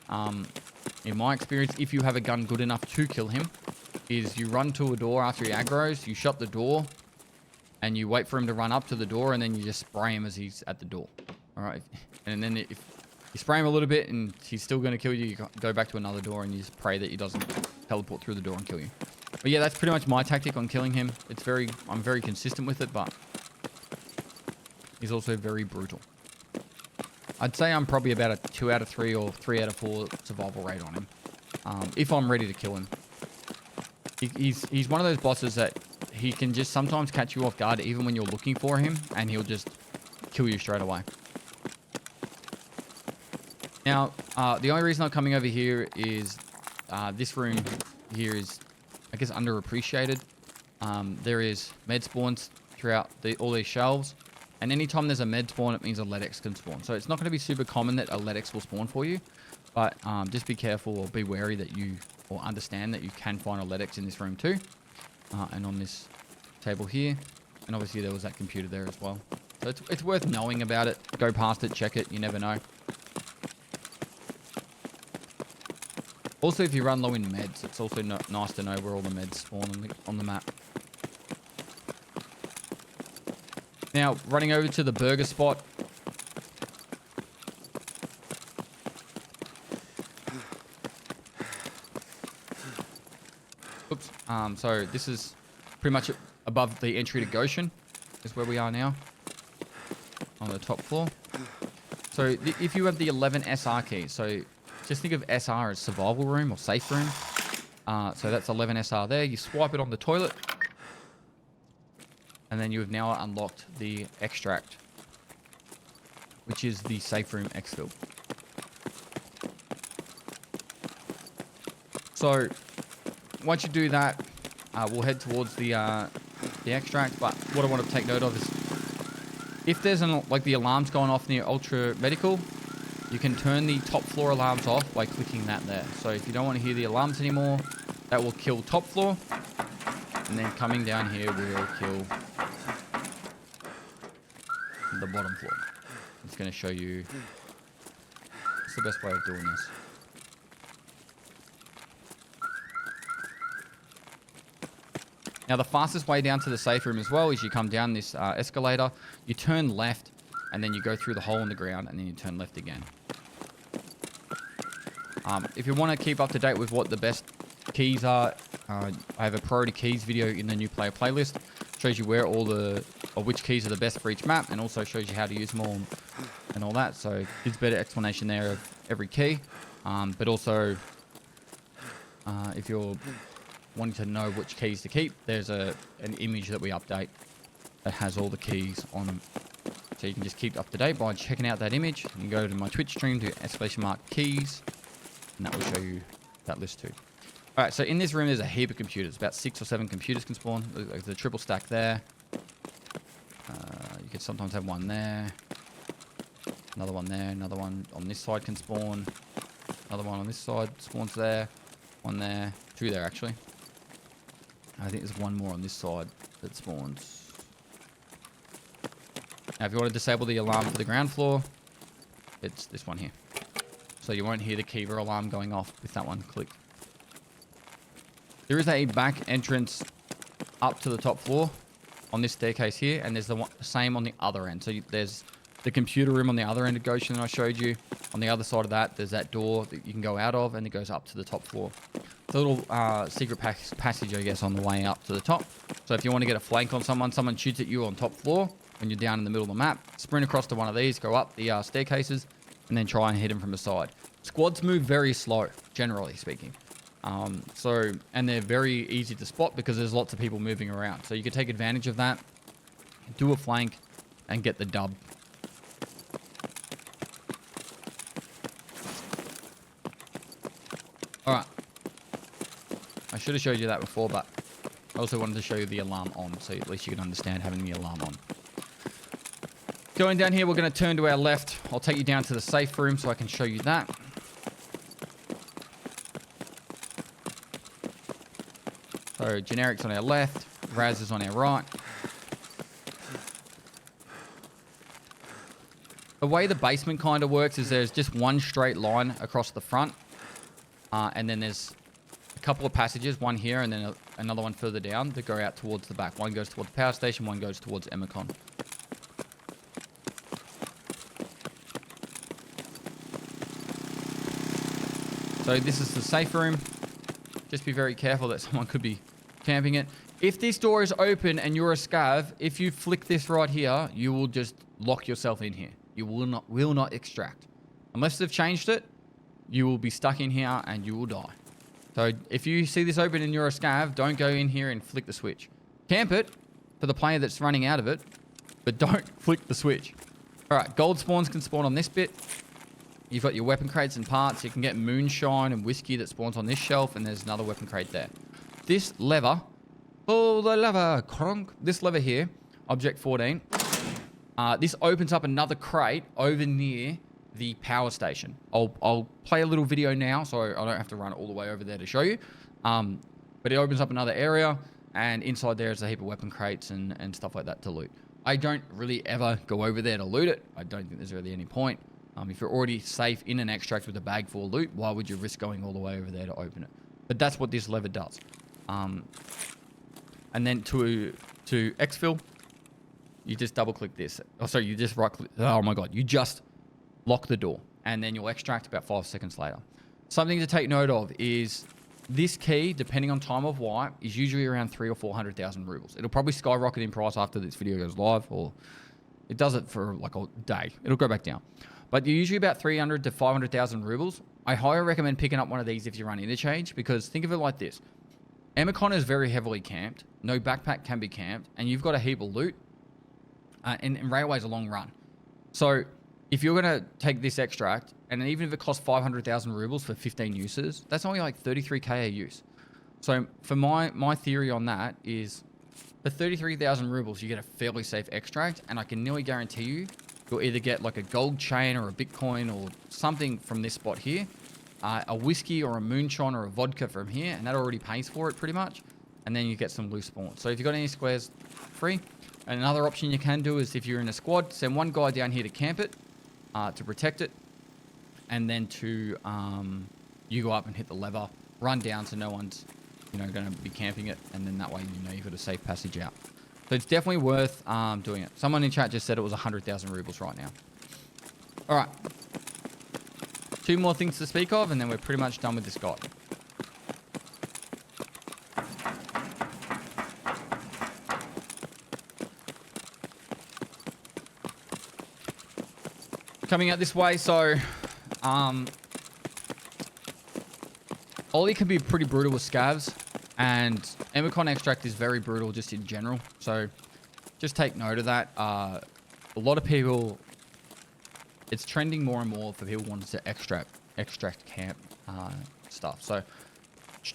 in my experience, if you have a gun good enough to kill him, is you run to a door after he aggroes, you shut the door, and you wait for him to run up to the door, and then you just spray him as he's at the door. All right, and then if you spray him a little bit and he's still going to kill you, you go back to another door and you just pray that he doesn't teleport through the door and kill you. But yeah, that's pretty much my tactic on killing him. I'm very consistent with it, but he's also very brutal. I'd say I'm probably about a 2 out of 3 or 3 out of 4 survival rate on him, if I'm ready to kill him. He's one of those bosses that he can just sometimes catch you off guard even when you're looking for him, and he'll just kill you straight away. Now, the only reason I'm coming over here is this room here is, I guess, underappreciated. There is med spawns throughout all these shelves, and anytime there's a med spawn, it means a LEDX can spawn. So it's not going to be super common that a LEDX will spawn for you, but just be careful or be wary that or understand that you can find a LEDX in this room too, and on this table here, and obviously there was that computer there as well. So it's worth knowing about it. Go past it, check it, you never know. Also, if you run low in meds, it's also nice to know where all the meds spawn on the map. Now, running over to the burger spot. Oops. So this is pretty much above the entry to Goshen, is where we are now, on the top floor. So if you have the 11 SR key, so just think of SR as survival room or safe room. So that's 11 SR there. You swipe it on the toilet, and then you have now unlocked the extract, which is the safe room exfil. So once you do that, we'll head towards the extract. But what I want to take note of is, if there's like the alarms going off near Ultra Medical, you can turn the top floor alarms off by clicking that there. So if you don't want to hear the alarms anymore, that will kill top floor, and then coming down here will kill the bottom floor. It's going to show you what's the best way of doing this. Now, the fastest way down to the safe room as well is you come down this escalator, you turn left, and then you go through the hole in the ground, and then you turn left again. If you want to keep up to date with what the best keys are, I have a priority keys video in the new player playlist. Shows you where which keys are the best for each map, and also shows you how to use them all and all that. So gives a better explanation there of every key. But also, if you're wanting to know which keys to keep, there's an image that we update that has all the keys on them. So you can just keep up to date by checking out that image. You can go to my Twitch stream to !keys, and that will show you that list too. All right, so in this room, there's a heap of computers. About 6 or 7 computers can spawn. There's the triple stack there. You could sometimes have one there. Another one there. Another one on this side can spawn. Another one on this side spawns there. One there. Two there, actually. I think there's one more on this side that spawns. Now, if you want to disable the alarm for the ground floor, it's this one here. So you won't hear the Kiva alarm going off with that one clicked. There is a back entrance up to the top floor on this staircase here, and there's the same on the other end. So there's the computer room on the other end of Goshen that I showed you. On the other side of that, there's that door that you can go out of, and it goes up to the top floor. It's a little secret passage, I guess, on the way up to the top. So if you want to get a flank on someone shoots at you on top floor when you're down in the middle of the map, sprint across to one of these, go up the staircases, and then try and hit them from the side. Squads move very slow, generally speaking. And they're very easy to spot because there's lots of people moving around. So you can take advantage of that, do a flank, and get the dub. Alright. I should have showed you that before, but I also wanted to show you the alarm on, so at least you can understand having the alarm on. Going down here, we're going to turn to our left. I'll take you down to the safe room so I can show you that. So generics on our left, Raz is on our right. The way the basement kind of works is there's just one straight line across the front. And then there's a couple of passages, one here and then another one further down that go out towards the back. One goes towards the power station, one goes towards Emicon. So this is the safe room. Just be very careful that someone could be camping it. If this door is open and you're a scav, if you flick this right here, you will just lock yourself in here. You will not extract. Unless they've changed it, you will be stuck in here and you will die. So if you see this open and you're a scav, don't go in here and flick the switch. Camp it for the player that's running out of it, but don't flick the switch. Alright, gold spawns can spawn on this bit. You've got your weapon crates and parts. You can get moonshine and whiskey that spawns on this shelf, and there's another weapon crate there. This lever, oh, the lever, cronk. This lever here, object 14, this opens up another crate over near the power station. I'll play a little video now, so I don't have to run all the way over there to show you. But it opens up another area, and inside there is a heap of weapon crates and stuff like that to loot. I don't really ever go over there to loot it. I don't think there's really any point. If you're already safe in an extract with a bag full of loot, why would you risk going all the way over there to open it? But that's what this lever does. And then to exfil, you just double click this. Oh, sorry, you just right click. Oh my God, you just lock the door and then you'll extract about 5 seconds later. Something to take note of is this key, depending on time of wipe, is usually around 300,000 or 400,000 rubles. It'll probably skyrocket in price after this video goes live, or it does it for like a day. It'll go back down. But you're usually about 300 to 500,000 rubles. I highly recommend picking up one of these if you run interchange, because think of it like this. Emicon is very heavily camped. No backpack can be camped. And you've got a heap of loot. And Railway's a long run. So if you're going to take this extract, and even if it costs 500,000 rubles for 15 uses, that's only like 33k a use. So for my theory on that is, for 33,000 rubles, you get a fairly safe extract. And I can nearly guarantee you, you'll either get like a gold chain or a Bitcoin or something from this spot here, a whiskey or a moonshine or a vodka from here, and that already pays for it pretty much. And then you get some loose spawns. So if you've got any squares free, and another option you can do is if you're in a squad, send one guy down here to camp it, to protect it, and then to you go up and hit the lever, run down so no one's going to be camping it, and then that way you've got a safe passage out. So it's definitely worth doing it. Someone in chat just said it was 100,000 rubles right now. All right. 2 more things to speak of, and then we're pretty much done with this guide. Coming out this way, so Ollie can be pretty brutal with scavs. And Emicon extract is very brutal just in general. So just take note of that. A lot of people, it's trending more and more for people wanting to extract camp stuff. So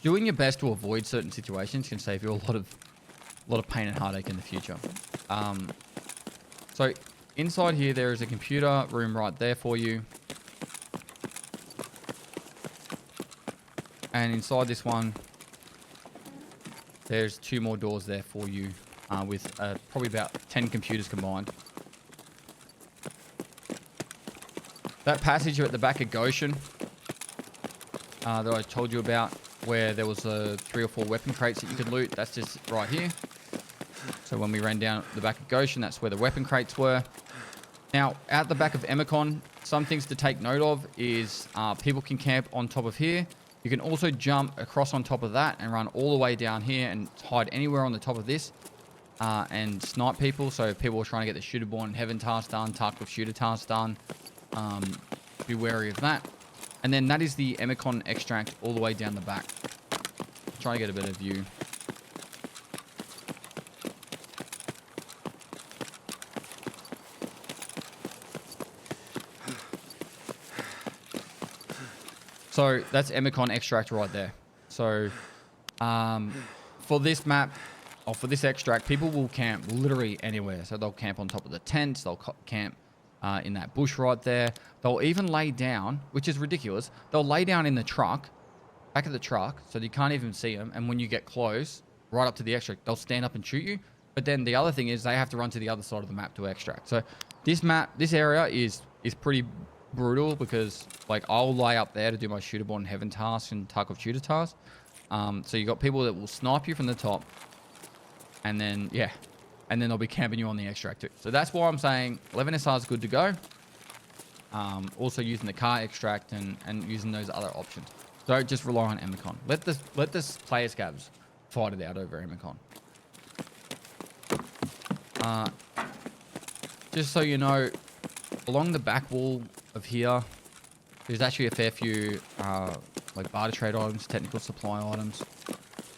doing your best to avoid certain situations can save you a lot of pain and heartache in the future. So inside here, there is a computer room right there for you. And inside this one, there's 2 more doors there for you with probably about 10 computers combined. That passage at the back of Goshen that I told you about, where there was 3 or 4 weapon crates that you could loot, that's just right here. So when we ran down the back of Goshen, that's where the weapon crates were. Now, out the back of Emicon, some things to take note of is people can camp on top of here. You can also jump across on top of that and run all the way down here and hide anywhere on the top of this and snipe people. So if people are trying to get the Shooterborn Heaven task done, Tarkov Shooter task done, be wary of that. And then that is the Emicon extract all the way down the back. Try to get a better view. So that's Emicon extract right there. So for this map, or for this extract, people will camp literally anywhere. So they'll camp on top of the tents, they'll camp in that bush right there. They'll even lay down, which is ridiculous. They'll lay down in the truck, back of the truck, so you can't even see them. And when you get close, right up to the extract, they'll stand up and shoot you. But then the other thing is they have to run to the other side of the map to extract. So this map, this area is pretty brutal because like I'll lay up there to do my Shooterborn Heaven task and Tarkov Shooter task. So you got people that will snipe you from the top, and then and then they'll be camping you on the extract too. So that's why I'm saying 11 SR is good to go. Also using the car extract and using those other options. Don't just rely on Emicon. Let this player scabs fight it out over Emicon. Just so you know, along the back wall of here, there's actually a fair few like barter trade items, technical supply items,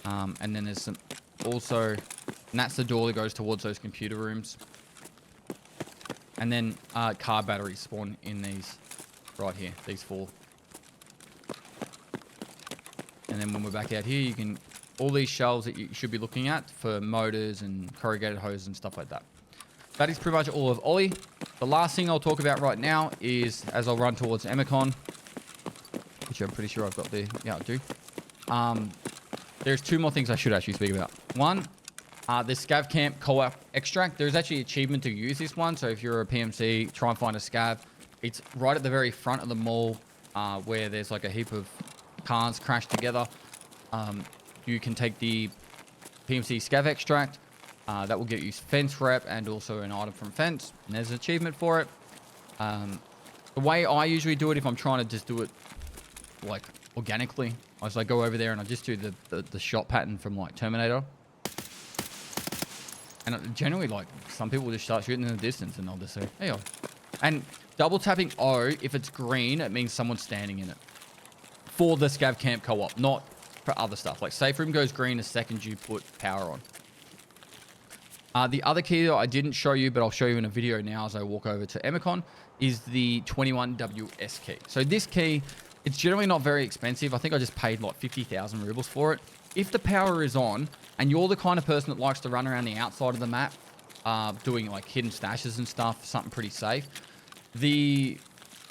and then there's some also, and that's the door that goes towards those computer rooms. And then car batteries spawn in these right here, these 4. And then when we're back out here, you can all these shelves that you should be looking at for motors and corrugated hoses and stuff like that. That is pretty much all of Ollie. The last thing I'll talk about right now is, as I'll run towards Emicon, which I'm pretty sure I've got there. Yeah, I do. There's 2 more things I should actually speak about. One, the Scav Camp Co-op extract. There's actually an achievement to use this one. So if you're a PMC, try and find a Scav. It's right at the very front of the mall where there's like a heap of cars crashed together. You can take the PMC Scav extract. That will get you fence rep and also an item from fence. And there's an achievement for it. The way I usually do it, if I'm trying to just do it like organically, I just like go over there and I just do the shot pattern from like Terminator. And generally, like, some people just start shooting in the distance and they'll just say, hey, oh. And double tapping O, if it's green, it means someone's standing in it. For the Scav Camp Co-op, not for other stuff. Like, safe room goes green the second you put power on. The other key that I didn't show you, but I'll show you in a video now as I walk over to Emicon, is the 21WS key. So this key, it's generally not very expensive. I think I just paid like 50,000 rubles for it. If the power is on, and you're the kind of person that likes to run around the outside of the map, doing like hidden stashes and stuff, something pretty safe, the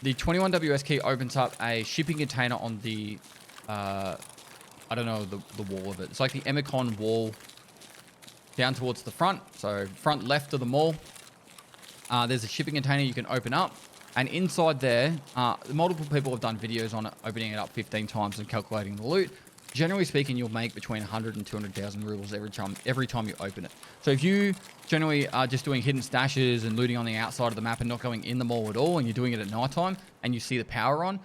21WS key opens up a shipping container on the, I don't know, the wall of it. It's like the Emicon wall down towards the front. So front left of the mall, there's a shipping container you can open up. And inside there, multiple people have done videos on it, opening it up 15 times and calculating the loot. Generally speaking, you'll make between 100 and 200,000 rubles every time you open it. So if you generally are just doing hidden stashes and looting on the outside of the map and not going in the mall at all, and you're doing it at nighttime and you see the power on,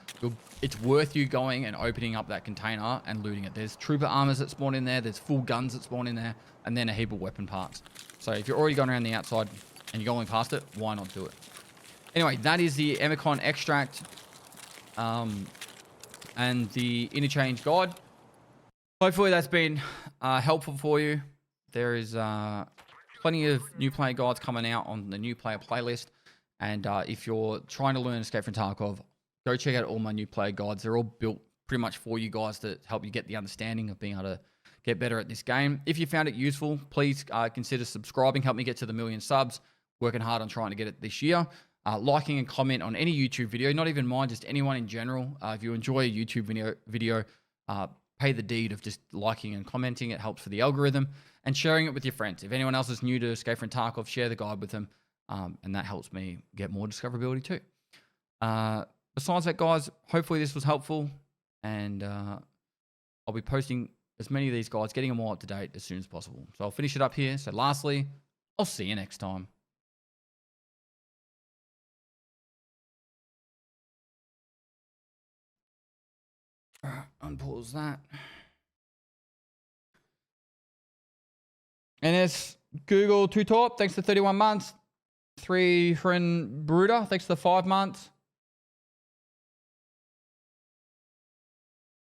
it's worth you going and opening up that container and looting it. There's trooper armors that spawn in there, there's full guns that spawn in there, and then a heap of weapon parts. So if you're already going around the outside and you're going past it, why not do it? Anyway, that is the Emicon extract and the interchange guide. Hopefully that's been helpful for you. There is plenty of new player guides coming out on the new player playlist. And if you're trying to learn Escape from Tarkov, go check out all my new player guides. They're all built pretty much for you guys to help you get the understanding of being able to get better at this game. If you found it useful, please consider subscribing. Help me get to the 1,000,000 subs. working hard on trying to get it this year. Liking and comment on any YouTube video, not even mine, just anyone in general. If you enjoy a YouTube video, pay the deed of just liking and commenting. It helps for the algorithm, and sharing it with your friends. If anyone else is new to Escape from Tarkov, share the guide with them, and that helps me get more discoverability too. Besides that, guys, hopefully this was helpful, and I'll be posting as many of these guides, getting them all up to date as soon as possible. So I'll finish it up here. So lastly, I'll see you next time. All right, unpause that. And it's Google 2 Top, thanks for 31 months. 3 Friend Bruder, thanks for 5 months.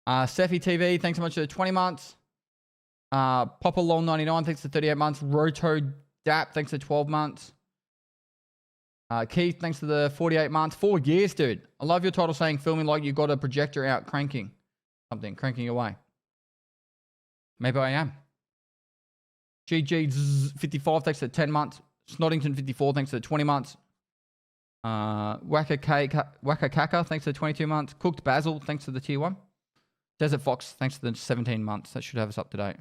Seffi TV, thanks so much for 20 months. Papa Long 99, thanks for 38 months. Roto Dap, thanks for 12 months. Keith, thanks for the 48 months. 4 years, dude. I love your title saying filming like you got a projector out cranking something, cranking away. Maybe I am. GG 55, thanks for 10 months. Snottington 54, thanks for 20 months. Waka Kaka, thanks for 22 months. Cooked Basil, thanks for the tier 1. Desert Fox, thanks for the 17 months. That should have us up to date.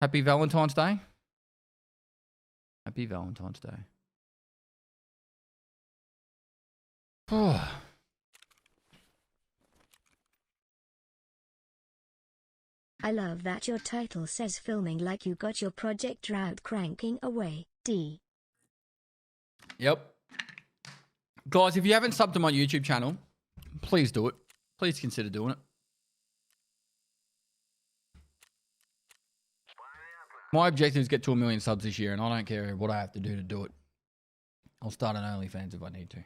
Happy Valentine's Day. Happy Valentine's Day. I love that your title says filming like you got your projector out cranking away. D. Yep. Guys, if you haven't subbed to my YouTube channel, please do it. Please consider doing it. My objective is to get to 1 million subs this year, and I don't care what I have to do it. I'll start an OnlyFans if I need to.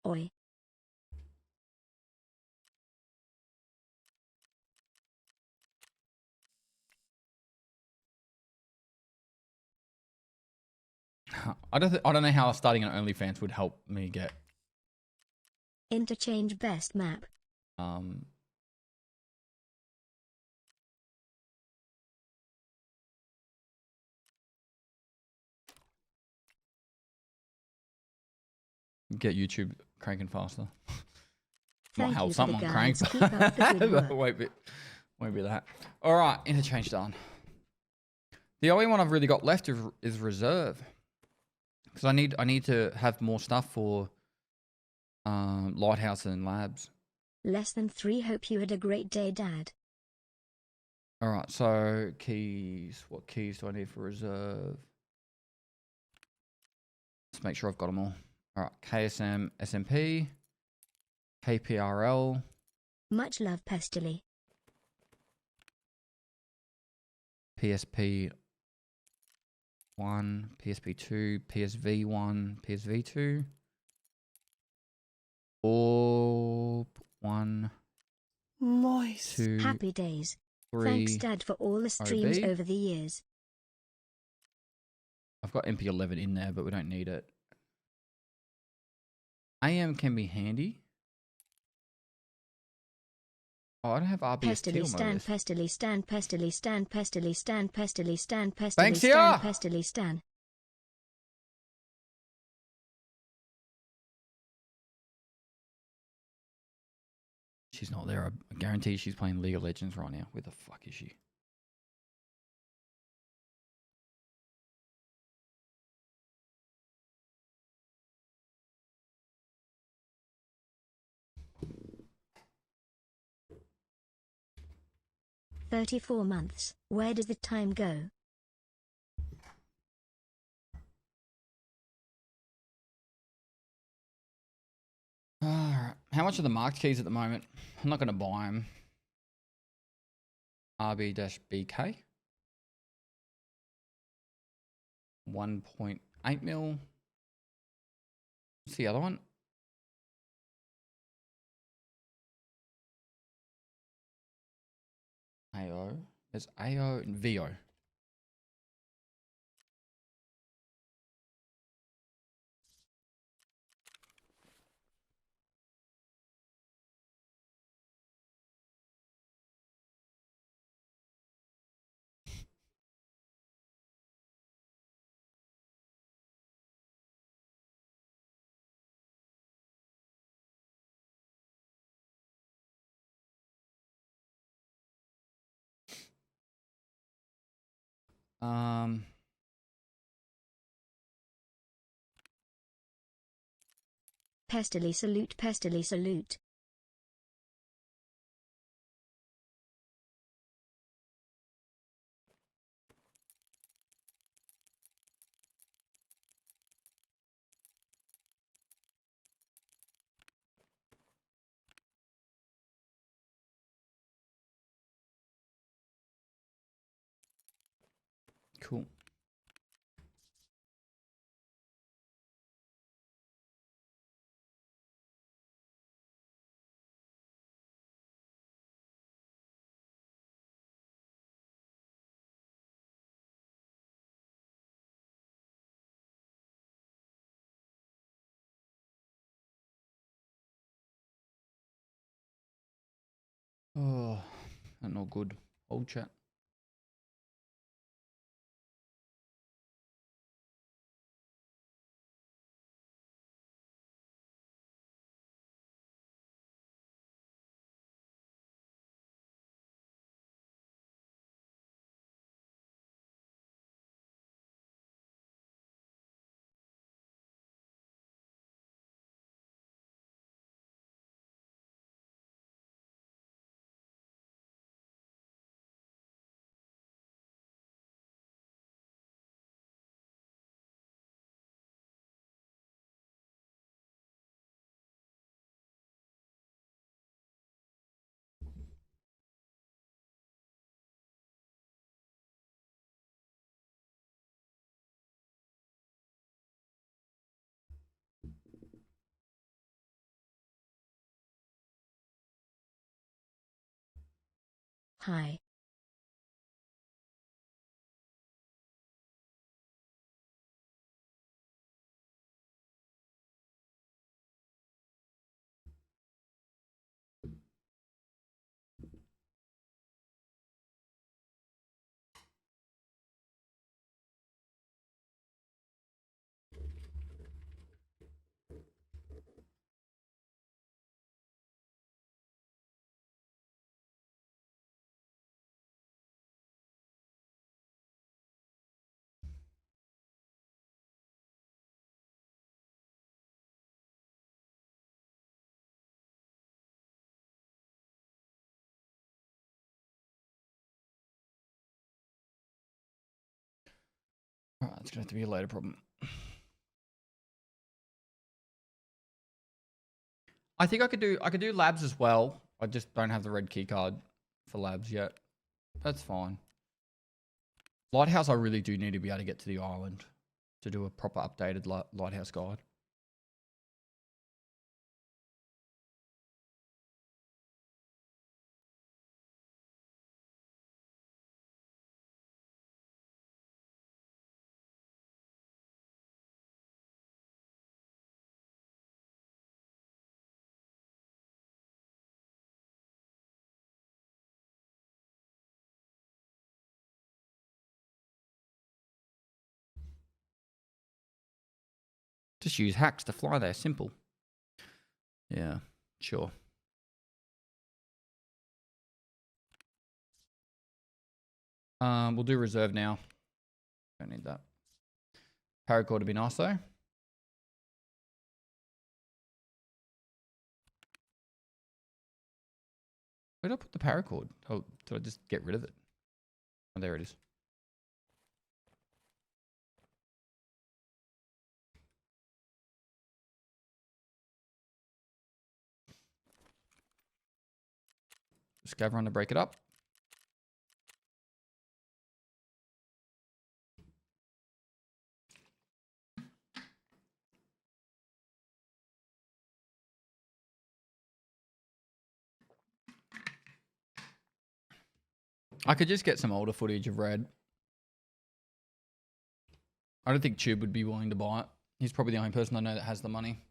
Oi. I don't know how starting an OnlyFans would help me get Interchange best map. Get YouTube cranking faster. Might Thank help you for the someone crank, guides. Keep up the good but work. won't be that. All right, interchange done. The only one I've really got left is reserve, because I need to have more stuff for lighthouse and labs. Less than 3. Hope you had a great day, Dad. All right, so keys. What keys do I need for reserve? Let's make sure I've got them all. All right, KSM, SMP, KPRL. Much love, Pestily. PSP 1, PSP 2, PSV 1, PSV 2. Orb 1. Moist. 2. Happy days. 3. Thanks, Dad, for all the streams OB. over the years. I've got MP11 in there, but we don't need it. AM can be handy. Oh, I don't have RBS Pestily stan, modus. Pestily stan, Pestily stan, Pestily stan, Pestily stan, Pestily Thanks, stan, yeah. Pestily stan. She's not there. I guarantee she's playing League of Legends right now. Where the fuck is she? "34 months. Where does the time go?" Alright. How much are the marked keys at the moment? I'm not going to buy them. RB-BK. 1.8 mil. What's the other one? AO. There's AO and VO. Pestily salute, Pestily salute. Cool. Oh, that's not good. Old chat. Hi. Alright, it's gonna have to be a later problem. I think I could do labs as well. I just don't have the red key card for labs yet. That's fine. Lighthouse, I really do need to be able to get to the island to do a proper updated lighthouse guide. Just use hacks to fly there. Simple. Yeah, sure. We'll do reserve now. Don't need that. Paracord would be nice though. Where did I put the paracord? Oh, did I just get rid of it? Oh, there it is. Scav run to break it up. I could just get some older footage of Red. I don't think Tube would be willing to buy it. He's probably the only person I know that has the money.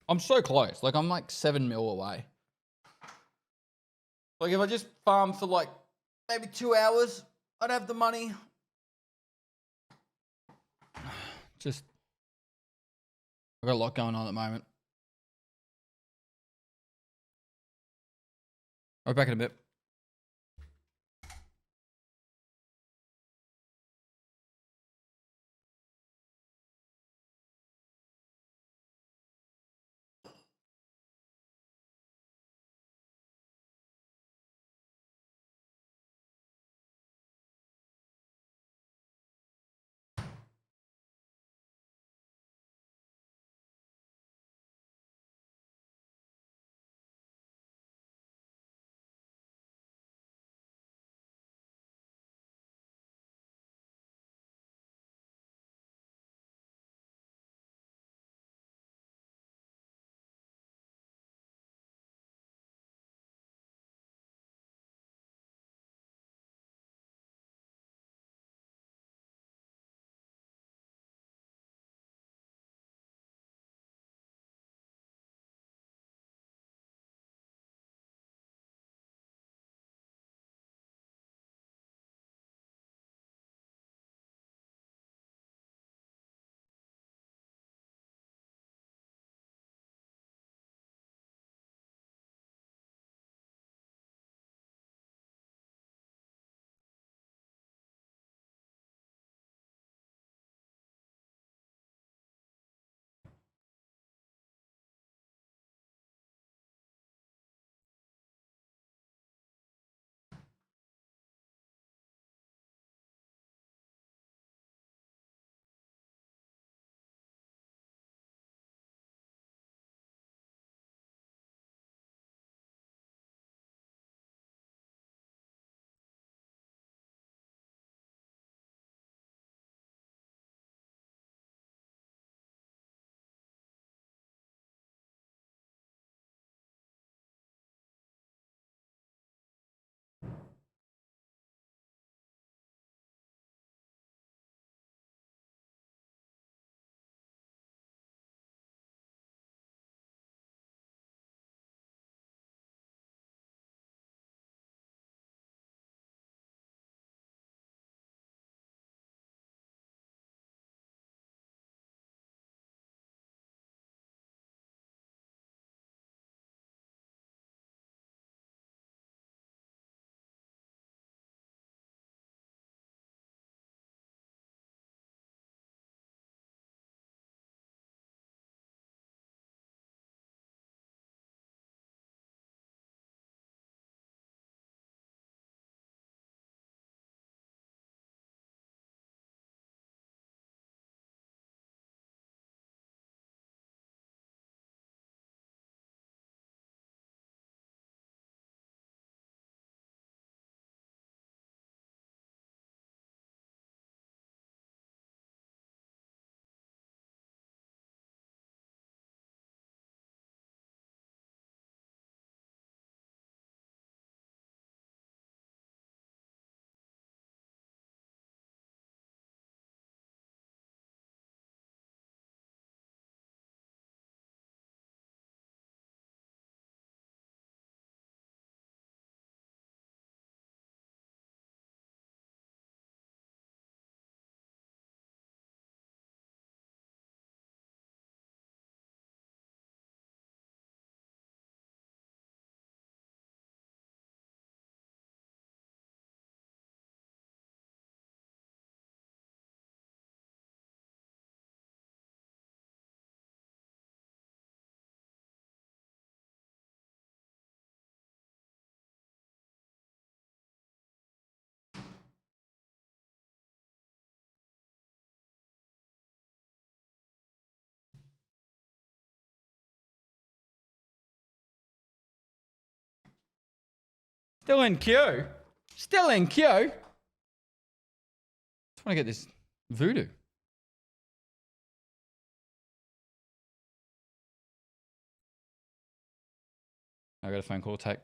I'm so close. Like, I'm like 7 mil away. Like, if I just farm for like maybe 2 hours, I'd have the money. Just, I've got a lot going on at the moment. I'll be back in a bit. Still in queue. Still in queue. Just want to get this voodoo. I got a phone call. Take.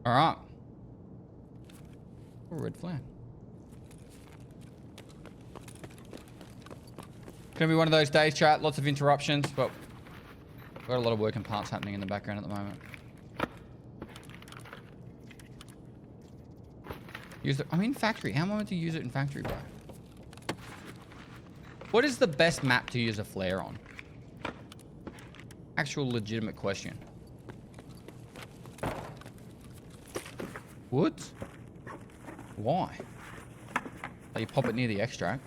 All right. Oh, red flag. Gonna be one of those days, chat. Lots of interruptions, but we've got a lot of working parts happening in the background at the moment. I'm in factory. How am I meant to use it in factory, bro? What is the best map to use a flare on? Actual legitimate question. Woods? Why? Oh, you pop it near the extract.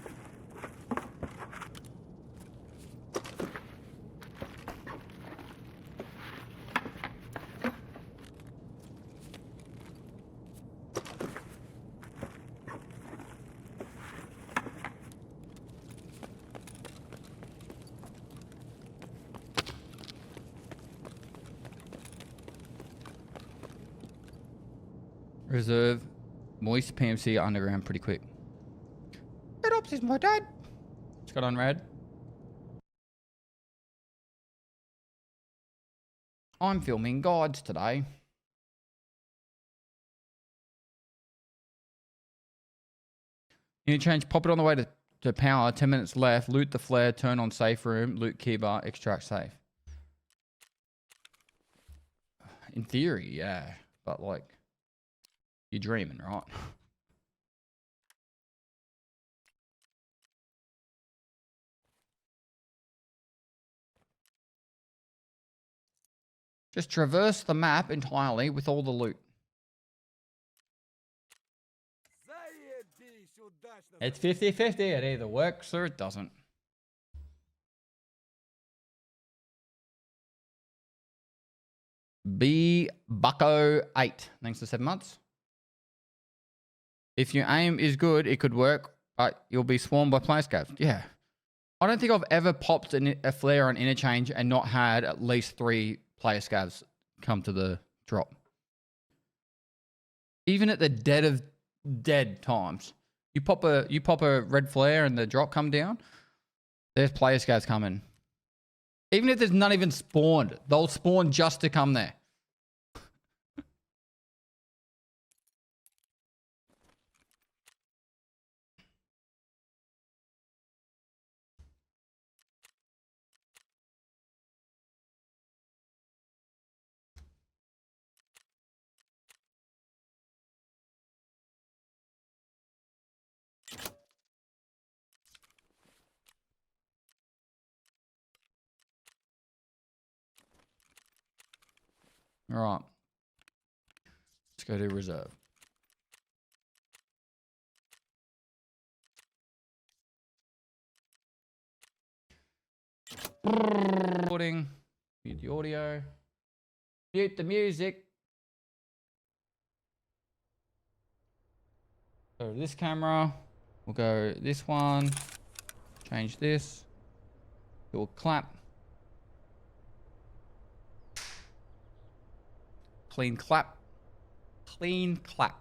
Reserve. Moist PMC underground pretty quick. Red Ops is my dad. Just got on red. I'm filming guides today. Interchange, pop it on the way to power. 10 minutes left. Loot the flare. Turn on safe room. Loot key bar. Extract safe. In theory, yeah. But like, you're dreaming, right? Just traverse the map entirely with all the loot. It's 50-50. It either works or it doesn't. B Bucko 8. Thanks for 7 months. If your aim is good, it could work, but you'll be swarmed by player scavs. Yeah. I don't think I've ever popped a flare on interchange and not had at least 3 player scavs come to the drop. Even at the dead of dead times. You pop a red flare and the drop come down, there's player scavs coming. Even if there's none even spawned, they'll spawn just to come there. All right. Let's go to reserve. Recording. Mute the audio. Mute the music. Go to this camera. We'll go this one. Change this. Do a clap. Clean clap. Clean clap.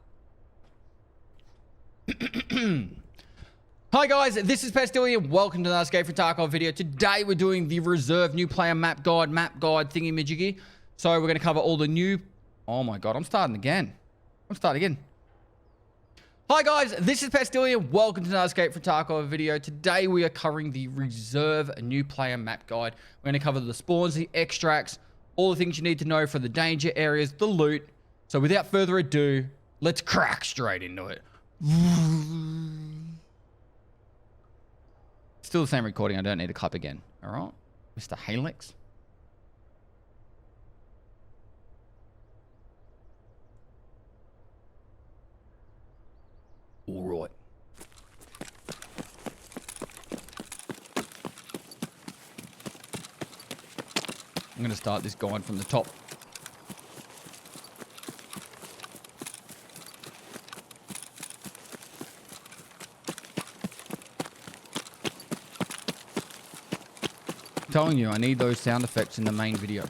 Hi guys, this is Pestily and welcome to the Escape from Tarkov video. Today we're doing the reserve new player map guide thingy majiggy. So we're going to cover all the new... Oh my god, I'm starting again. Hi guys, this is Pestily and welcome to the Escape from Tarkov video. Today we are covering the reserve new player map guide. We're going to cover the spawns, the extracts, all the things you need to know for the danger areas, the loot. So without further ado, let's crack straight into it. Still the same recording. I don't need to clap again. All right, Mr. Halix. All right. I'm going to start this guide from the top. I'm telling you, I need those sound effects in the main video.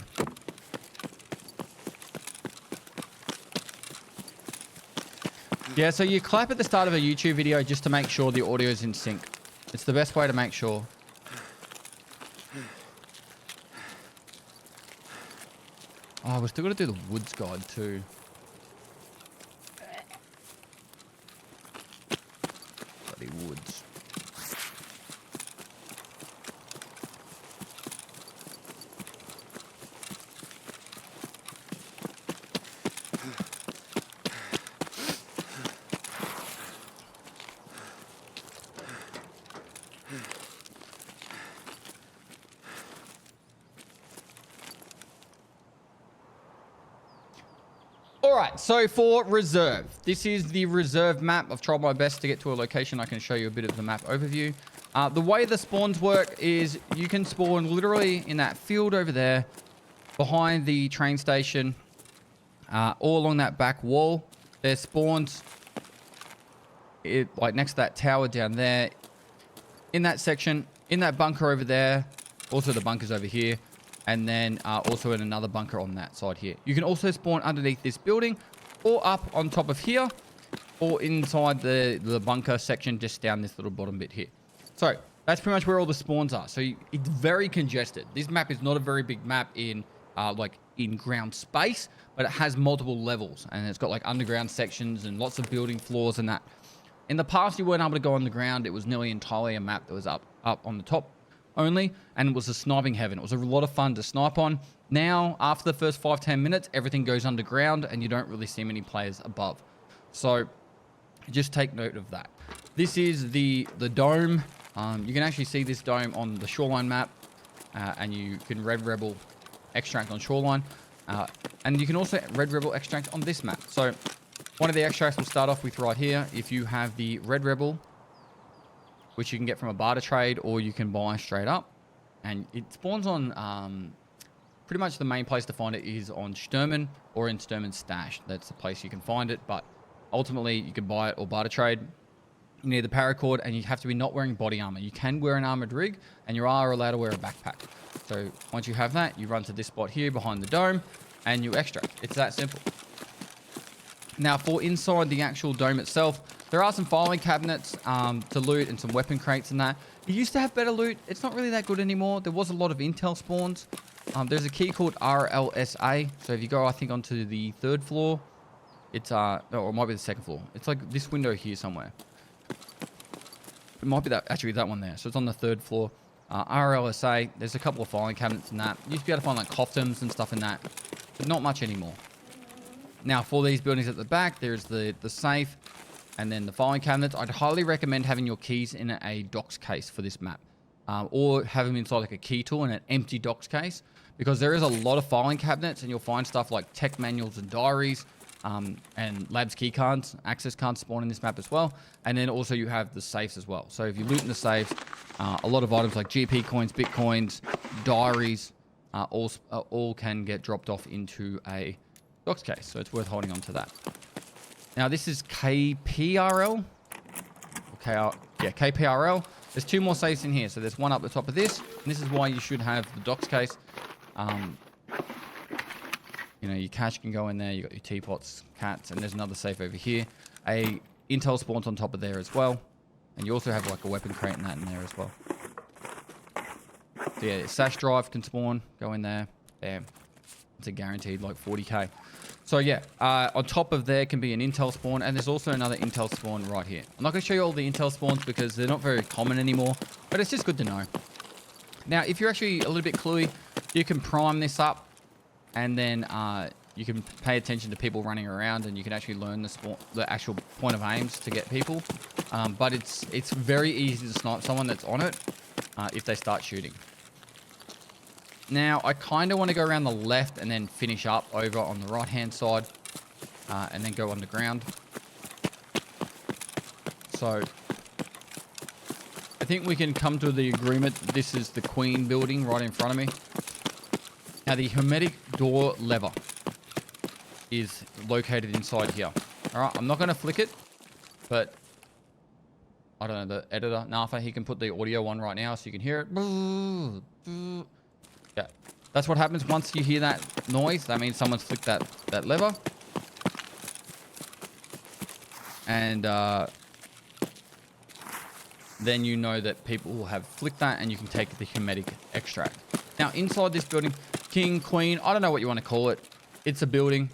Yeah, so you clap at the start of a YouTube video just to make sure the audio is in sync. It's the best way to make sure. Oh, we're still got to do the woods guide too. Bloody woods. right, so for reserve, this is the reserve map. I've tried my best to get to a location. I can show you a bit of the map overview. The way the spawns work is you can spawn literally in that field over there, behind the train station, all along that back wall. There's spawns, like next to that tower down there, in that section, in that bunker over there, also the bunkers over here, and then also in another bunker on that side here. You can also spawn underneath this building, or up on top of here, or inside the bunker section just down this little bottom bit here. So that's pretty much where all the spawns are. So it's very congested. This map is not a very big map in like in ground space, but it has multiple levels, and it's got like underground sections and lots of building floors and that. In the past, you weren't able to go on the ground. It was nearly entirely a map that was up on the top only, and it was a sniping heaven. It was a lot of fun to snipe on. Now, after the first 5-10 minutes, everything goes underground, and you don't really see many players above. So just take note of that. This is the dome. You can actually see this dome on the shoreline map, and you can Red Rebel extract on shoreline, and you can also Red Rebel extract on this map. So one of the extracts we'll start off with right here. If you have the Red Rebel, which you can get from a barter trade, or you can buy straight up, and it spawns on pretty much the main place to find it is on Sturman or in Sturman's stash. That's the place you can find it, but ultimately you can buy it or barter trade. You need the paracord, and you have to be not wearing body armor. You can wear an armored rig, and you are allowed to wear a backpack. So once you have that, you run to this spot here behind the dome, and you extract. It's that simple. Now, for inside the actual dome itself, there are some filing cabinets to loot and some weapon crates and that. You used to have better loot. It's not really that good anymore. There was a lot of intel spawns. There's a key called RLSA. So if you go, I think, onto the 3rd floor, it's, no, or it might be the 2nd floor. It's like this window here somewhere. It might be that, actually that one there. So it's on the 3rd floor. RLSA, there's a couple of filing cabinets in that. You used to be able to find like coftums and stuff in that, but not much anymore. Now, for these buildings at the back, there's the safe and then the filing cabinets. I'd highly recommend having your keys in a docs case for this map, or have them inside like a key tool in an empty docs case, because there is a lot of filing cabinets, and you'll find stuff like tech manuals and diaries, and labs key cards, access cards spawn in this map as well. And then also you have the safes as well. So if you loot in the safes, a lot of items like GP coins, Bitcoins, diaries, all can get dropped off into a docs case. So it's worth holding on to that. Now this is KPRL. Okay, yeah, KPRL. There's 2 more safes in here. So there's one up the top of this, and this is why you should have the docs case. You know, your cash can go in there. You got your teapots, cats, and there's another safe over here. A intel spawns on top of there as well, and you also have like a weapon crate and that in there as well. So yeah, sash drive can spawn, go in there. Bam, it's a guaranteed like 40k. So yeah, on top of there can be an intel spawn, and there's also another intel spawn right here. I'm not going to show you all the intel spawns because they're not very common anymore, but it's just good to know. Now, if you're actually a little bit cluey, you can prime this up, and then you can pay attention to people running around, and you can actually learn the actual point of aims to get people. But it's very easy to snipe someone that's on it if they start shooting. Now, I kind of want to go around the left and then finish up over on the right-hand side, and then go underground. So I think we can come to the agreement. This is the Queen building right in front of me. Now, the hermetic door lever is located inside here. All right, I'm not going to flick it, but I don't know, the editor, Nafa, he can put the audio on right now so you can hear it. Yeah, that's what happens once you hear that noise. That means someone's flicked that lever. And then you know that people will have flicked that, and you can take the hermetic extract. Now, inside this building, King, Queen, I don't know what you want to call it. It's a building.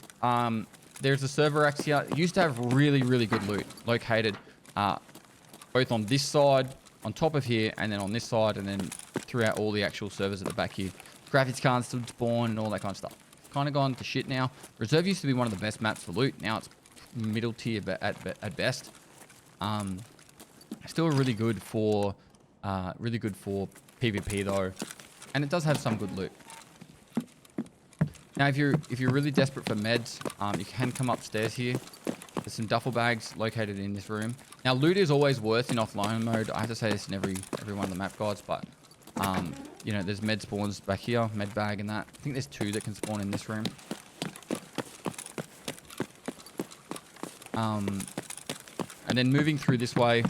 There's a server racks here. It used to have really, really good loot located both on this side, on top of here, and then on this side, and then throughout all the actual servers at the back here. Graphics cards still spawn and all that kind of stuff. Kind of gone to shit now. Reserve used to be one of the best maps for loot. Now it's middle tier at best. Still really good for PvP though, and it does have some good loot. Now, if you're really desperate for meds, you can come upstairs here. There's some duffel bags located in this room. Now, loot is always worth in offline mode. I have to say this in every one of the map guides, but you know, there's med spawns back here, med bag and that. I think there's 2 that can spawn in this room. And then moving through this way,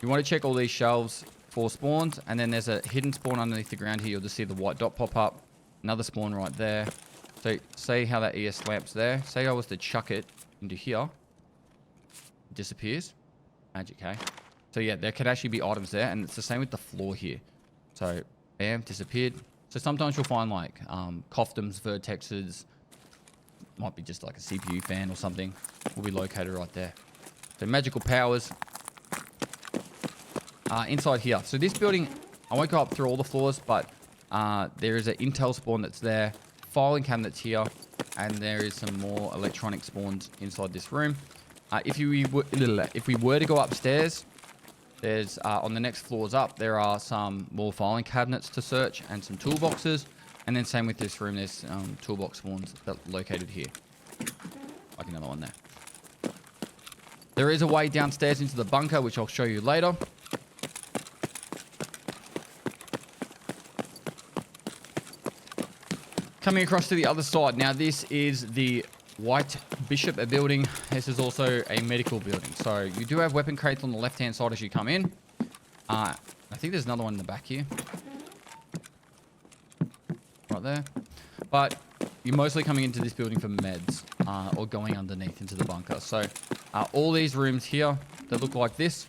you want to check all these shelves for spawns, and then there's a hidden spawn underneath the ground here. You'll just see the white dot pop up. Another spawn right there. So say how that ES lamp's there. Say I was to chuck it into here. It disappears. Magic, hey? So yeah, there could actually be items there, and it's the same with the floor here. So bam, disappeared. So sometimes you'll find like Coftoms, Vertexes, might be just like a CPU fan or something, will be located right there. So magical powers. Inside here. So this building, I won't go up through all the floors, but there is an intel spawn that's there, filing cabinets here, and there is some more electronic spawns inside this room. If we were to go upstairs, there's on the next floors up, there are some more filing cabinets to search and some toolboxes. And then same with this room, there's toolbox spawns that are located here. Like another one there. There is a way downstairs into the bunker, which I'll show you later. Coming across to the other side. Now, this is the White Bishop building. This is also a medical building. So you do have weapon crates on the left-hand side as you come in. I think there's another one in the back here. Right there. But you're mostly coming into this building for meds or going underneath into the bunker. So all these rooms here that look like this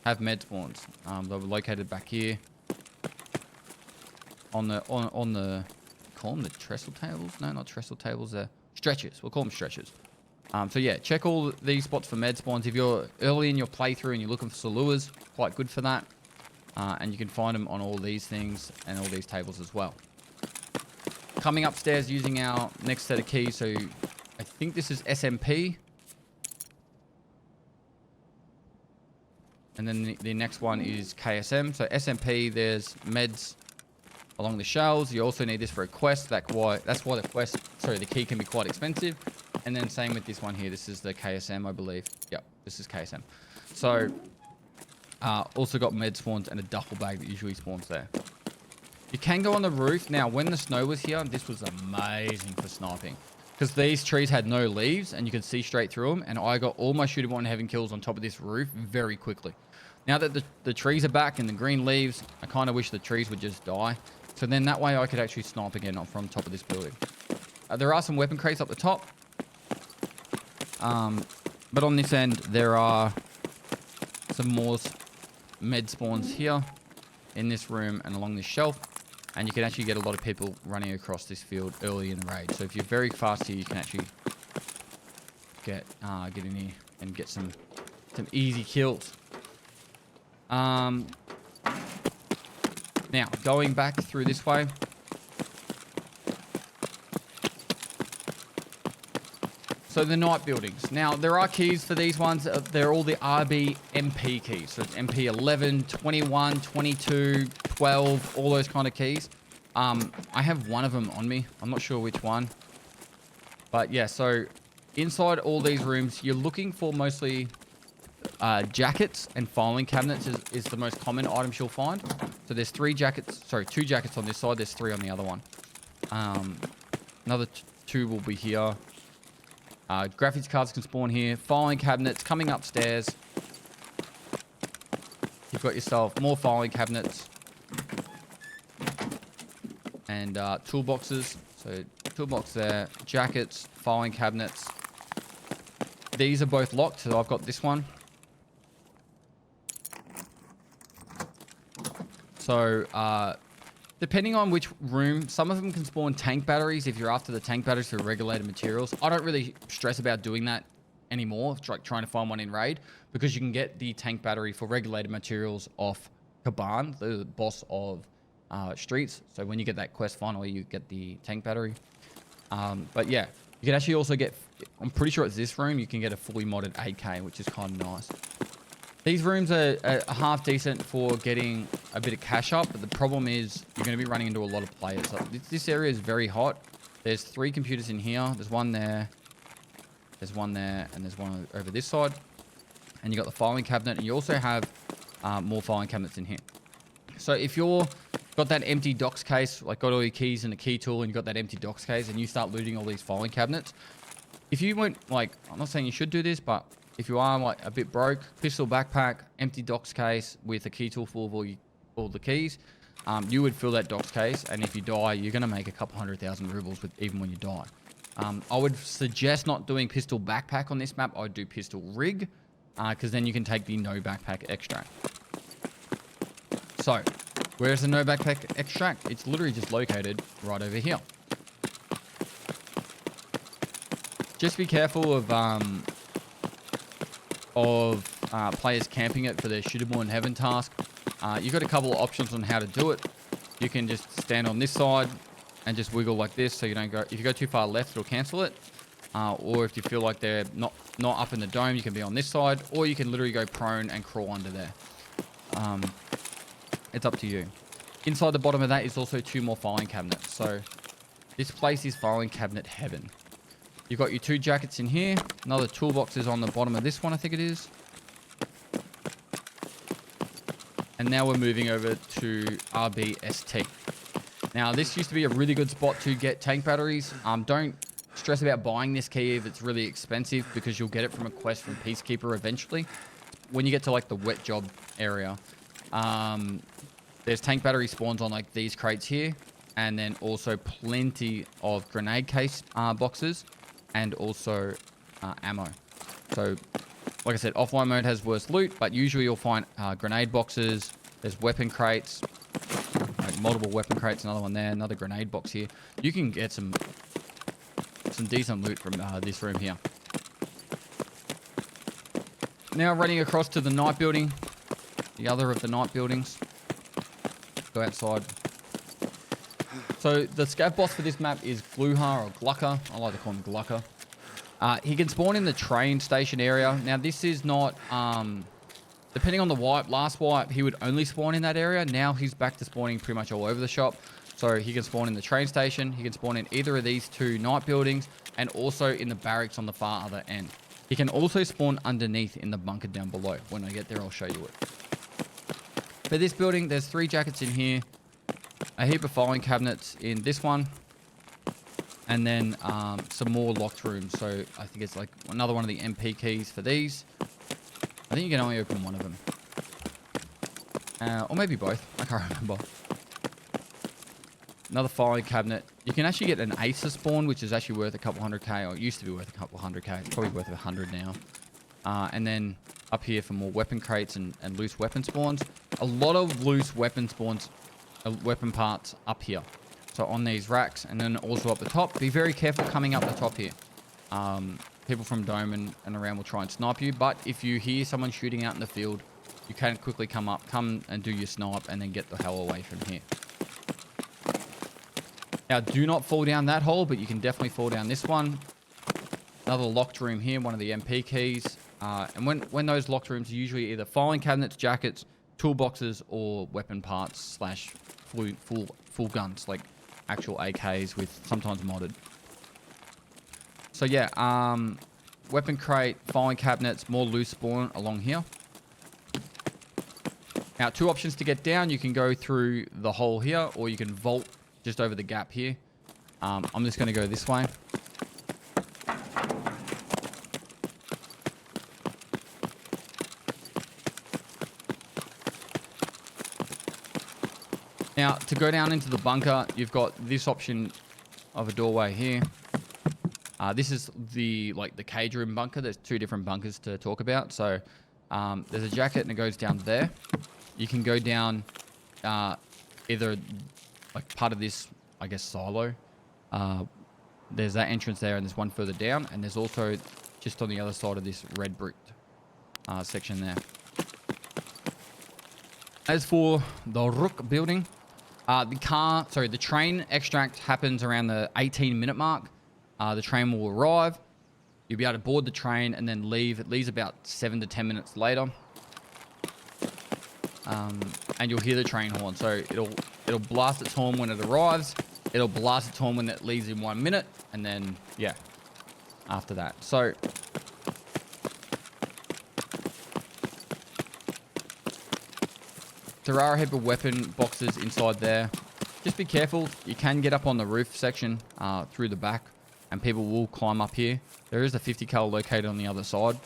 have med spawns. They were located back here on the call them the trestle tables? No, not trestle tables. They're stretchers. We'll call them stretchers. So yeah, check all these spots for med spawns. If you're early in your playthrough and you're looking for saloons, quite good for that. And you can find them on all these things and all these tables as well. Coming upstairs using our next set of keys. So I think this is SMP. And then the next one is KSM. So SMP, there's meds along the shelves. You also need this for a quest. That's why the key can be quite expensive. And then same with this one here. This is the KSM, I believe. Yep, this is KSM. So also got med spawns and a duffel bag that usually spawns there. You can go on the roof. Now, when the snow was here, this was amazing for sniping. Because these trees had no leaves and you could see straight through them. And I got all my shootable and heaven kills on top of this roof very quickly. Now that the trees are back and the green leaves, I kind of wish the trees would just die. So then that way I could actually snipe again from top of this building. There are some weapon crates up the top. But on this end, there are some more med spawns here in this room and along this shelf. And you can actually get a lot of people running across this field early in the raid. So if you're very fast here, you can actually get in here and get some easy kills. Now, going back through this way. So the night buildings. Now, there are keys for these ones. They're all the RB MP keys. So it's MP 11, 21, 22, 12, all those kind of keys. I have one of them on me. I'm not sure which one. But yeah, so inside all these rooms, you're looking for mostly jackets and filing cabinets is the most common items you'll find. So there's two jackets on this side. There's 3 on the other one. Another 2 will be here. Graphics cards can spawn here. Filing cabinets coming upstairs. You've got yourself more filing cabinets. And toolboxes. So toolbox there. Jackets. Filing cabinets. These are both locked. So I've got this one. So depending on which room, some of them can spawn tank batteries if you're after the tank batteries for regulated materials. I don't really stress about doing that anymore, like trying to find one in raid, because you can get the tank battery for regulated materials off Kaban, the boss of Streets. So when you get that quest finally, you get the tank battery. But yeah, you can actually also get, I'm pretty sure it's this room, you can get a fully modded AK, which is kind of nice. These rooms are half decent for getting a bit of cash up, but the problem is you're going to be running into a lot of players. Like, this area is very hot. There's 3 computers in here. There's one there. There's one there, and there's one over this side. And you got the filing cabinet, and you also have more filing cabinets in here. So if you're got that empty docs case, like got all your keys and a key tool, and you got that empty docs case, and you start looting all these filing cabinets, if you went like, I'm not saying you should do this, but if you are like a bit broke, pistol backpack, empty docs case with a key tool full of all the keys, you would fill that docs case, and if you die, you're gonna make a couple 100,000 rubles with even when you die. I would suggest not doing pistol backpack on this map. I would do pistol rig, because then you can take the no backpack extract. So, where's the no backpack extract? It's literally just located right over here. Just be careful of players camping it for their shootable in heaven task. You've got a couple of options on how to do it. You can just stand on this side and just wiggle like this, so you don't go. If you go too far left, it'll cancel it. Or if you feel like they're not up in the dome, you can be on this side, or you can literally go prone and crawl under there. It's up to you. Inside the bottom of that is also 2 more filing cabinets. So this place is filing cabinet heaven. You've got your 2 jackets in here. Another toolbox is on the bottom of this one, I think it is. And now we're moving over to RBST. Now, this used to be a really good spot to get tank batteries. Don't stress about buying this key if it's really expensive, because you'll get it from a quest from Peacekeeper eventually. When you get to like the wet job area, there's tank battery spawns on like these crates here, and then also plenty of grenade case boxes, and also ammo. So, like I said, offline mode has worse loot, but usually you'll find grenade boxes. There's weapon crates. Like multiple weapon crates, another one there, another grenade box here. You can get some decent loot from this room here. Now running across to the night building, the other of the night buildings. Go outside. So the scav boss for this map is Gluha or Glucker. I like to call him Glucker. He can spawn in the train station area. Now this is not... depending on the wipe, last wipe, he would only spawn in that area. Now he's back to spawning pretty much all over the shop. So he can spawn in the train station. He can spawn in either of these 2 night buildings, and also in the barracks on the far other end. He can also spawn underneath in the bunker down below. When I get there, I'll show you it. For this building, there's 3 jackets in here. A heap of filing cabinets in this one. And then some more locked rooms. So I think it's like another one of the MP keys for these. I think you can only open one of them. Or maybe both. I can't remember. Another filing cabinet. You can actually get an Acer spawn, which is actually worth a couple 100k. Or it used to be worth a couple 100k. It's probably worth 100 now. And then up here for more weapon crates and loose weapon spawns. A lot of loose weapon spawns, weapon parts up here. So on these racks, and then also up the top. Be very careful coming up the top here. People from Dome and around will try and snipe you. But if you hear someone shooting out in the field, you can quickly come and do your snipe, and then get the hell away from here. Now, do not fall down that hole, but you can definitely fall down this one. Another locked room here, one of the MP keys. And when those locked rooms are usually either filing cabinets, jackets, toolboxes, or weapon parts slash full guns, like actual AKs with sometimes modded. So yeah, weapon crate, filing cabinets, more loose spawn along here. Now, 2 options to get down. You can go through the hole here, or you can vault just over the gap here. I'm just going to go this way. Now, to go down into the bunker, you've got this option of a doorway here. This is the cage room bunker. There's 2 different bunkers to talk about. So there's a jacket and it goes down there. You can go down either like part of this, I guess, silo. There's that entrance there, and there's one further down, and there's also just on the other side of this red bricked section there. As for the Rook building, the train extract happens around the 18-minute mark. The train will arrive. You'll be able to board the train and then leave. It leaves about 7 to 10 minutes later. and you'll hear the train horn. So it'll blast its horn when it arrives. It'll blast its horn when it leaves in 1 minute, and then yeah, after that. So there are a heap of weapon boxes inside there. Just be careful. You can get up on the roof section through the back, and people will climb up here. There is a 50 cal located on the other side.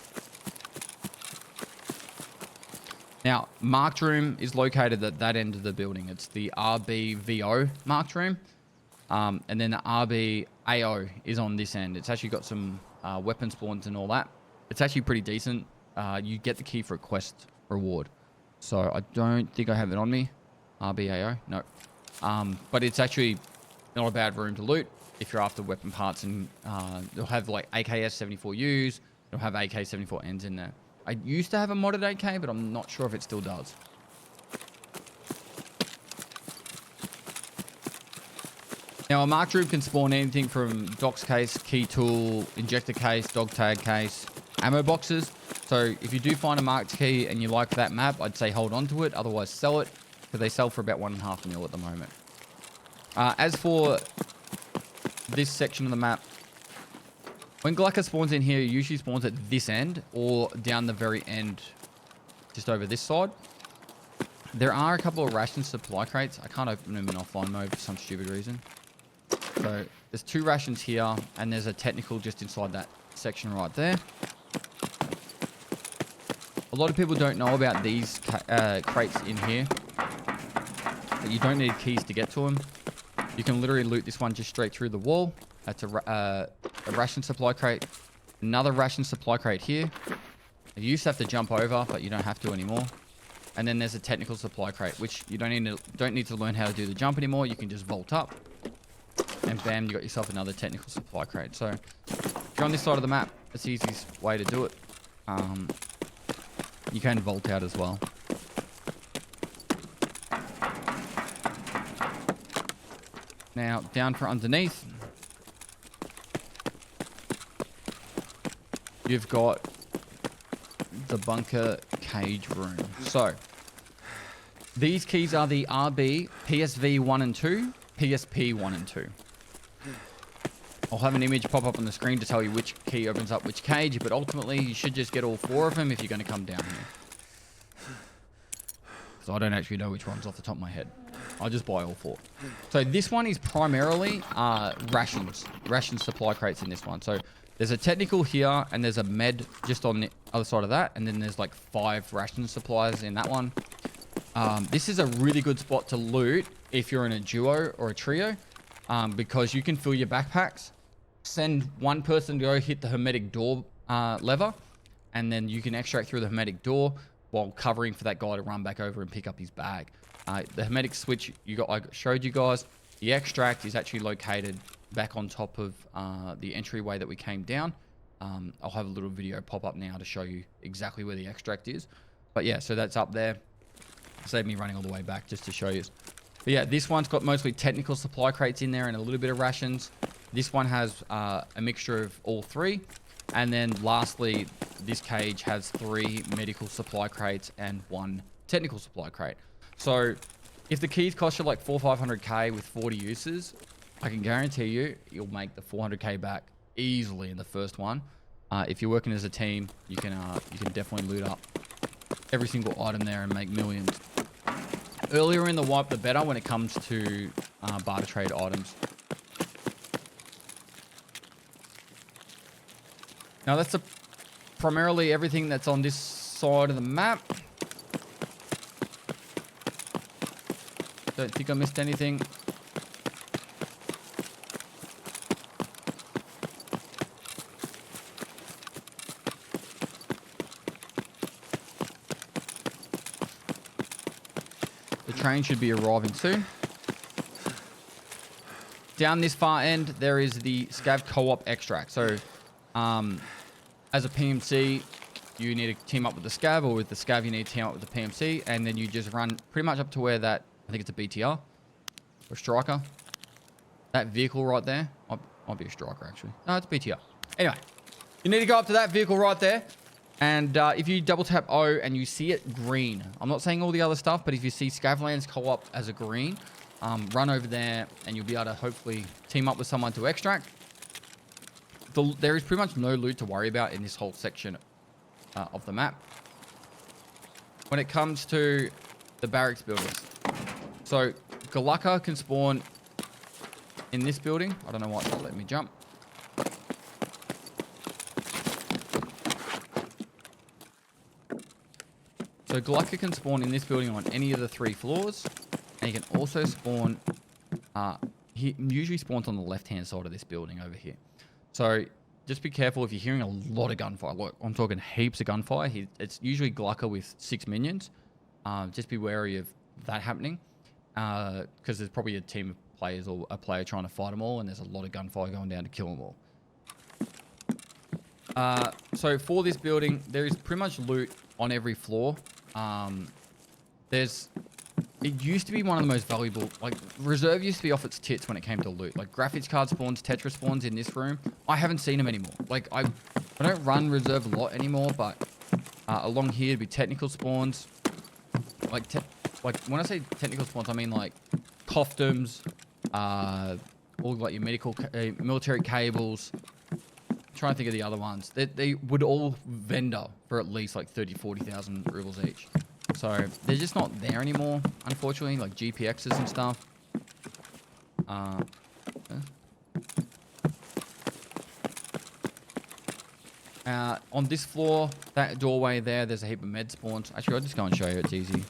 Now, marked room is located at that end of the building. It's the RBVO marked room. And then the RBAO is on this end. It's actually got some weapon spawns and all that. It's actually pretty decent. You get the key for a quest reward. So I don't think I have it on me. RBAO, no. But it's actually not a bad room to loot if you're after weapon parts, and it'll have like AKS 74Us. It'll have AK 74Ns in there. I used to have a modded AK, but I'm not sure if it still does. Now, a marked room can spawn anything from docs case, key tool, injector case, dog tag case, ammo boxes. So if you do find a marked key and you like that map, I'd say hold on to it. Otherwise, sell it, because they sell for about 1.5 mil at the moment. As for this section of the map, when Glucker spawns in here, it usually spawns at this end or down the very end, just over this side. There are a couple of ration supply crates. I can't open them in offline mode for some stupid reason. So there's 2 rations here, and there's a technical just inside that section right there. A lot of people don't know about these crates in here, but you don't need keys to get to them. You can literally loot this one just straight through the wall. That's a ration supply crate. Another ration supply crate here. You used to have to jump over, but you don't have to anymore. And then there's a technical supply crate, which you don't need to learn how to do the jump anymore. You can just vault up, and bam, you got yourself another technical supply crate. So if you're on this side of the map, it's the easiest way to do it. You can vault out as well. Now, down for underneath, you've got the bunker cage room. So, these keys are the RB, PSV 1 and 2, PSP 1 and 2. I'll have an image pop up on the screen to tell you which key opens up which cage, but ultimately you should just get all 4 of them if you're going to come down here. So I don't actually know which ones off the top of my head. I'll just buy all 4. So this one is primarily ration supply crates in this one. So there's a technical here, and there's a med just on the other side of that, and then there's like 5 ration supplies in that one. This is a really good spot to loot if you're in a duo or a trio, because you can fill your backpacks, send one person to go hit the hermetic door lever, and then you can extract through the hermetic door while covering for that guy to run back over and pick up his bag. The hermetic switch I showed you guys, the extract is actually located back on top of the entryway that we came down. I'll have a little video pop up now to show you exactly where the extract is. But yeah, so that's up there. Save me running all the way back just to show you. But yeah, this one's got mostly technical supply crates in there and a little bit of rations. This one has a mixture of all 3. And then lastly, this cage has 3 medical supply crates and 1 technical supply crate. So if the keys cost you like 400-500k with 40 uses, I can guarantee you you'll make the 400k back easily in the first one. If you're working as a team, you can definitely loot up every single item there and make millions. Earlier in the wipe, the better when it comes to barter trade items. Now that's primarily everything that's on this side of the map. Don't think I missed anything. The train should be arriving soon. Down this far end, there is the Scav Co-op extract. So, as a PMC, you need to team up with the Scav, or with the Scav, you need to team up with the PMC, and then you just run pretty much up to where that, I think it's a BTR or striker. That vehicle right there, might be a striker actually. No, it's BTR. Anyway, you need to go up to that vehicle right there. And if you double tap O and you see it green, I'm not saying all the other stuff, but if you see Scavlands co-op as a green, run over there and you'll be able to hopefully team up with someone to extract. There is pretty much no loot to worry about in this whole section of the map. When it comes to the barracks buildings. So Galaka can spawn in this building. I don't know why it's not letting me jump. So Galaka can spawn in this building on any of the 3 floors. And he can also spawn... he usually spawns on the left-hand side of this building over here. So just be careful if you're hearing a lot of gunfire. Look, I'm talking heaps of gunfire. It's usually Galaka with 6 minions. Just be wary of that happening. Because there's probably a team of players or a player trying to fight them all. And there's a lot of gunfire going down to kill them all. So for this building, there is pretty much loot on every floor. It used to be one of the most valuable, like reserve used to be off its tits when it came to loot. Like graphics card spawns, Tetra spawns in this room. I haven't seen them anymore. Like I don't run reserve a lot anymore, but along here it'd be technical spawns. Like when I say technical spawns, I mean like costumes, all like your military cables. I'm trying to think of the other ones. They would all vendor for at least like 30,000-40,000 rubles each. So they're just not there anymore, unfortunately, like GPXs and stuff. On this floor, that doorway there's a heap of med spawns. Actually, I'll just go and show you. It's easy.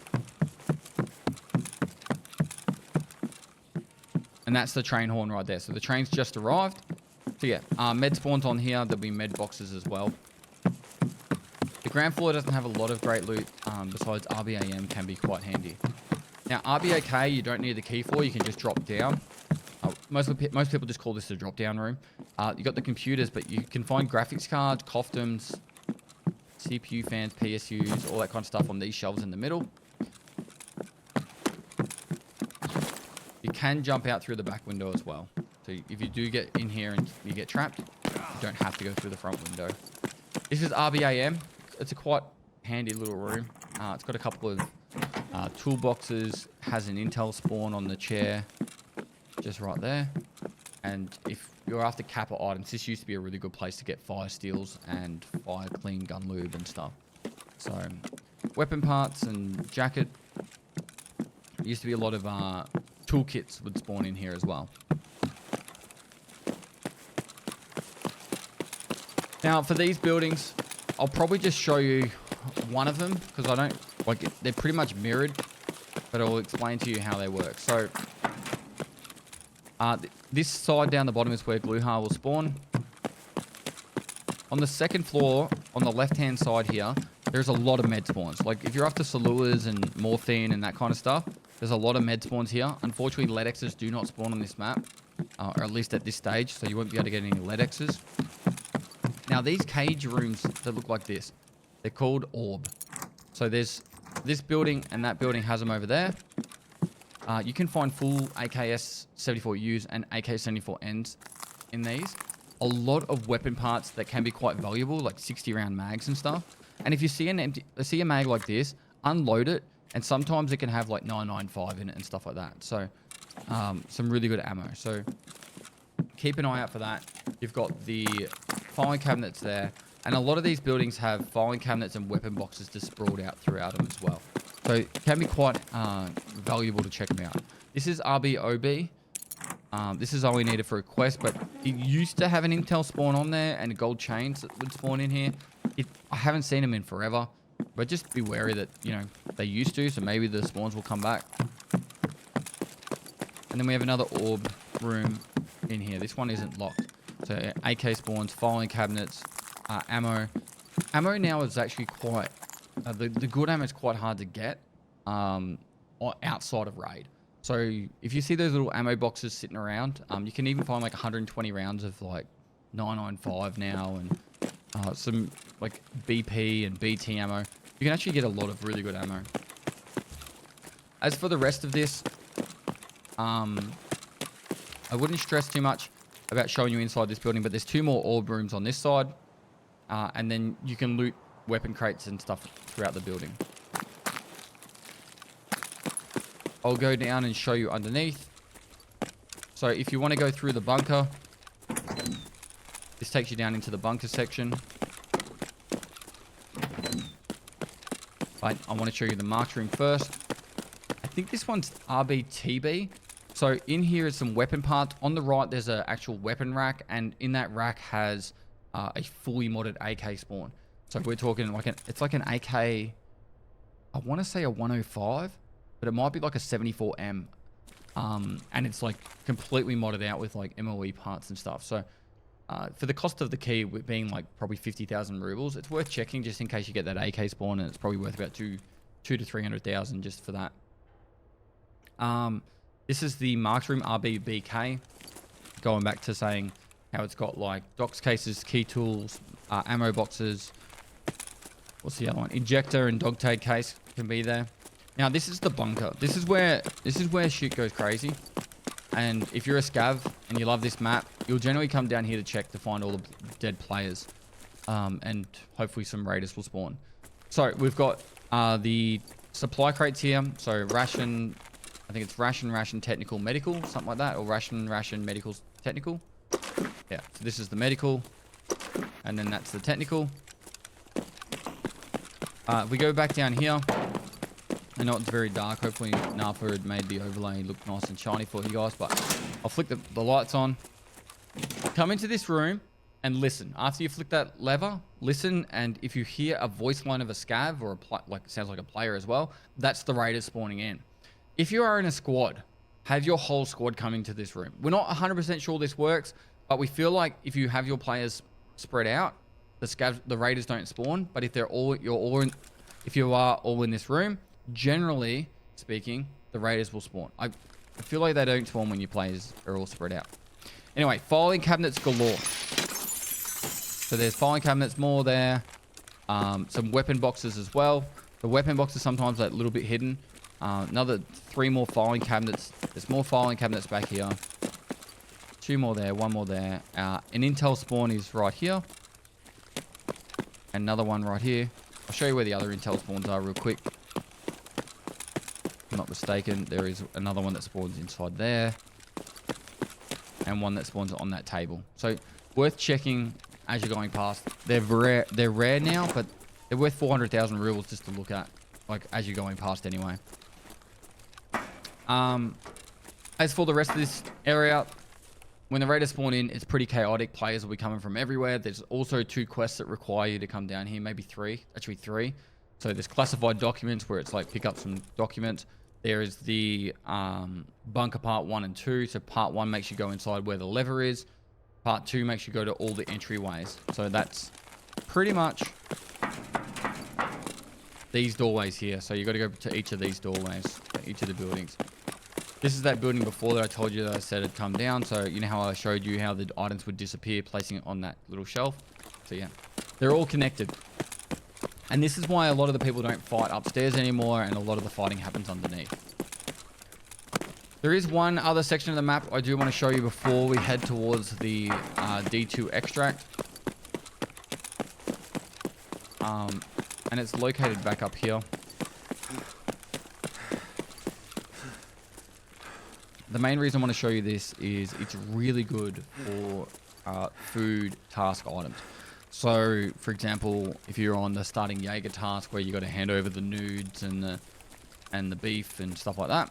And that's the train horn right there. So the train's just arrived. So yeah, med spawns on here. There'll be med boxes as well. The ground floor doesn't have a lot of great loot, besides RBAM can be quite handy. Now, RBAK, you don't need the key for. You can just drop down. Most people just call this the drop-down room. You got the computers, but you can find graphics cards, costumes, CPU fans, PSUs, all that kind of stuff on these shelves in the middle. You can jump out through the back window as well. So if you do get in here and you get trapped, you don't have to go through the front window. This is RBAM. It's a quite handy little room. It's got a couple of toolboxes, has an intel spawn on the chair, just right there. And if you're after kappa items, this used to be a really good place to get fire steels and fire clean gun lube and stuff. So weapon parts and jacket. There used to be a lot of toolkits would spawn in here as well. Now for these buildings, I'll probably just show you one of them because I don't like it. They're pretty much mirrored, but I'll explain to you how they work. So this side down the bottom is where Gluhar will spawn. On the second floor, on the left-hand side here, there's a lot of med spawns. Like if you're after Saluas and morphine and that kind of stuff, there's a lot of med spawns here. Unfortunately, LEDXs do not spawn on this map, or at least at this stage, so you won't be able to get any LEDXs. Now these cage rooms that look like this, they're called orb. So there's this building and that building has them over there. You can find full AKS-74Us and AK-74Ns in these. A lot of weapon parts that can be quite valuable, like 60-round mags and stuff. And if you see a mag like this, unload it, and sometimes it can have like 995 in it and stuff like that. So some really good ammo. So keep an eye out for that. You've got the filing cabinets there, and a lot of these buildings have filing cabinets and weapon boxes just sprawled out throughout them as well. So it can be quite valuable to check them out. This is RBOB. This is all we needed for a quest, but it used to have an intel spawn on there and gold chains that would spawn in here. I haven't seen them in forever, but just be wary that, you know, they used to, so maybe the spawns will come back. And then we have another orb room in here. This one isn't locked. So AK spawns, filing cabinets, ammo. Ammo now is actually quite... the good ammo is quite hard to get outside of raid. So if you see those little ammo boxes sitting around, you can even find like 120 rounds of like 995 now, and some like BP and BT ammo. You can actually get a lot of really good ammo. As for the rest of this, I wouldn't stress too much about showing you inside this building, but there's two more orb rooms on this side, and then you can loot weapon crates and stuff throughout the building. I'll go down and show you underneath. So if you want to go through the bunker, this takes you down into the bunker section. I want to show you the marked room first. I think this one's RBTB. So in here is some weapon parts. On the right, there's an actual weapon rack. And in that rack has a fully modded AK spawn. So we're talking like it's like an AK, I want to say a 105, but it might be like a 74M. And it's like completely modded out with like MOE parts and stuff. So for the cost of the key being like probably 50,000 rubles, it's worth checking just in case you get that AK spawn, and it's probably worth about 2 to 300,000 just for that. This is the marked room RBBK, going back to saying how it's got like docs cases, key tools, ammo boxes. What's the other one? Injector and dog tag case can be there. Now this is the bunker. This is where shit goes crazy. And if you're a scav and you love this map, you'll generally come down here to check to find all the dead players. And hopefully some raiders will spawn. So we've got the supply crates here. So ration, I think it's ration, technical, medical, something like that. Or ration, medical, technical. Yeah, so this is the medical. And then that's the technical. If we go back down here, I know it's very dark. Hopefully Napa had made the overlay look nice and shiny for you guys, but I'll flick the lights on. Come into this room and listen. After you flick that lever, listen, and if you hear a voice line of a scav or like it sounds like a player as well, that's the raiders spawning in. If you are in a squad, have your whole squad come into this room. We're not 100% sure this works, but we feel like if you have your players spread out, the raiders don't spawn. But if if you are all in this room, generally speaking, the raiders will spawn. I feel like they don't spawn when your players are all spread out. Anyway, filing cabinets galore. So there's filing cabinets more there. Some weapon boxes as well. The weapon boxes sometimes like a little bit hidden. Another 3 more filing cabinets. There's more filing cabinets back here. 2 more there, 1 more there. An intel spawn is right here. Another one right here. I'll show you where the other intel spawns are real quick. If I'm not mistaken, there is another one that spawns inside there. And one that spawns on that table. So worth checking as you're going past. They're rare now, but they're worth 400,000 rubles just to look at, like as you're going past anyway. As for the rest of this area, when the raiders spawn in, it's pretty chaotic. Players will be coming from everywhere. There's also 2 quests that require you to come down here, maybe 3, actually 3. So there's classified documents where it's like pick up some documents. There is the bunker part 1 and 2. So part 1 makes you go inside where the lever is. Part 2 makes you go to all the entryways. So that's pretty much these doorways here. So you got to go to each of these doorways, each of the buildings. This is that building before that I told you that I said had come down. So you know how I showed you how the items would disappear, placing it on that little shelf. So yeah, they're all connected. And this is why a lot of the people don't fight upstairs anymore, and a lot of the fighting happens underneath. There is one other section of the map I do want to show you before we head towards the D2 extract. And it's located back up here. The main reason I want to show you this is it's really good for food task items. So, for example, if you're on the starting Jaeger task where you got to hand over the nudes and the beef and stuff like that.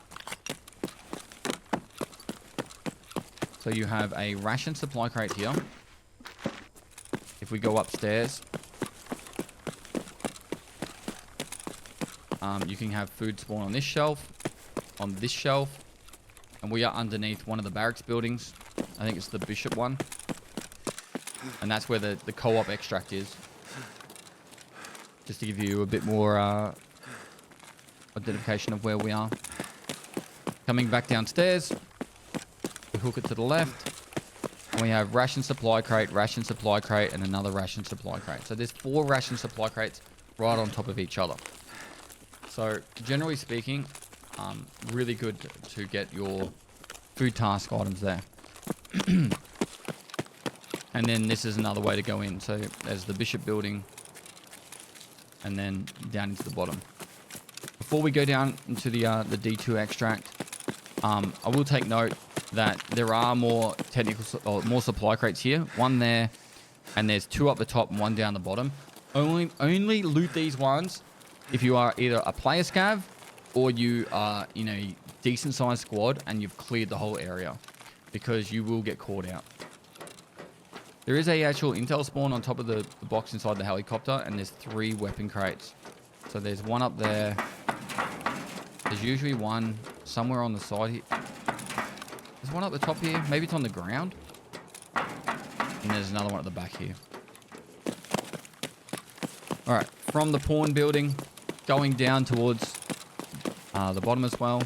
So you have a ration supply crate here. If we go upstairs, you can have food spawn on this shelf, and we are underneath one of the barracks buildings. I think it's the Bishop one. And that's where the co-op extract is. Just to give you a bit more identification of where we are. Coming back downstairs, we hook it to the left. And we have ration supply crate, and another ration supply crate. So there's 4 ration supply crates right on top of each other. So generally speaking, really good to get your food task items there. And then this is another way to go in. So there's the Bishop building. and then down into the bottom. Before we go down into the D2 extract, I will take note that there are more more supply crates here. One there, and there's 2 up the top and 1 down the bottom. Only loot these ones if you are either a player scav or you are in a decent sized squad and you've cleared the whole area, because you will get caught out. There is a actual intel spawn on top of the box inside the helicopter, and there's 3 weapon crates. So there's 1 up there. There's usually 1 somewhere on the side here. There's 1 up the top here. Maybe it's on the ground. And there's another 1 at the back here. Alright, from the pawn building, going down towards the bottom as well.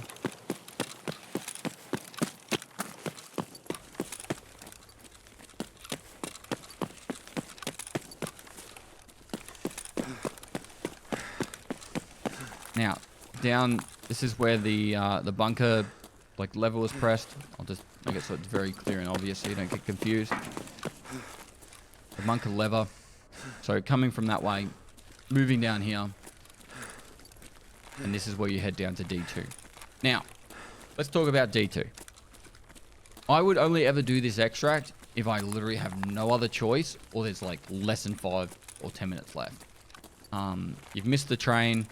Now, down, this is where the bunker level is pressed. I'll just make it so it's very clear and obvious so you don't get confused. The bunker lever. So coming from that way, moving down here, and this is where you head down to D2. Now, let's talk about D2. I would only ever do this extract if I literally have no other choice, or there's like less than 5 or 10 minutes left. You've missed the train,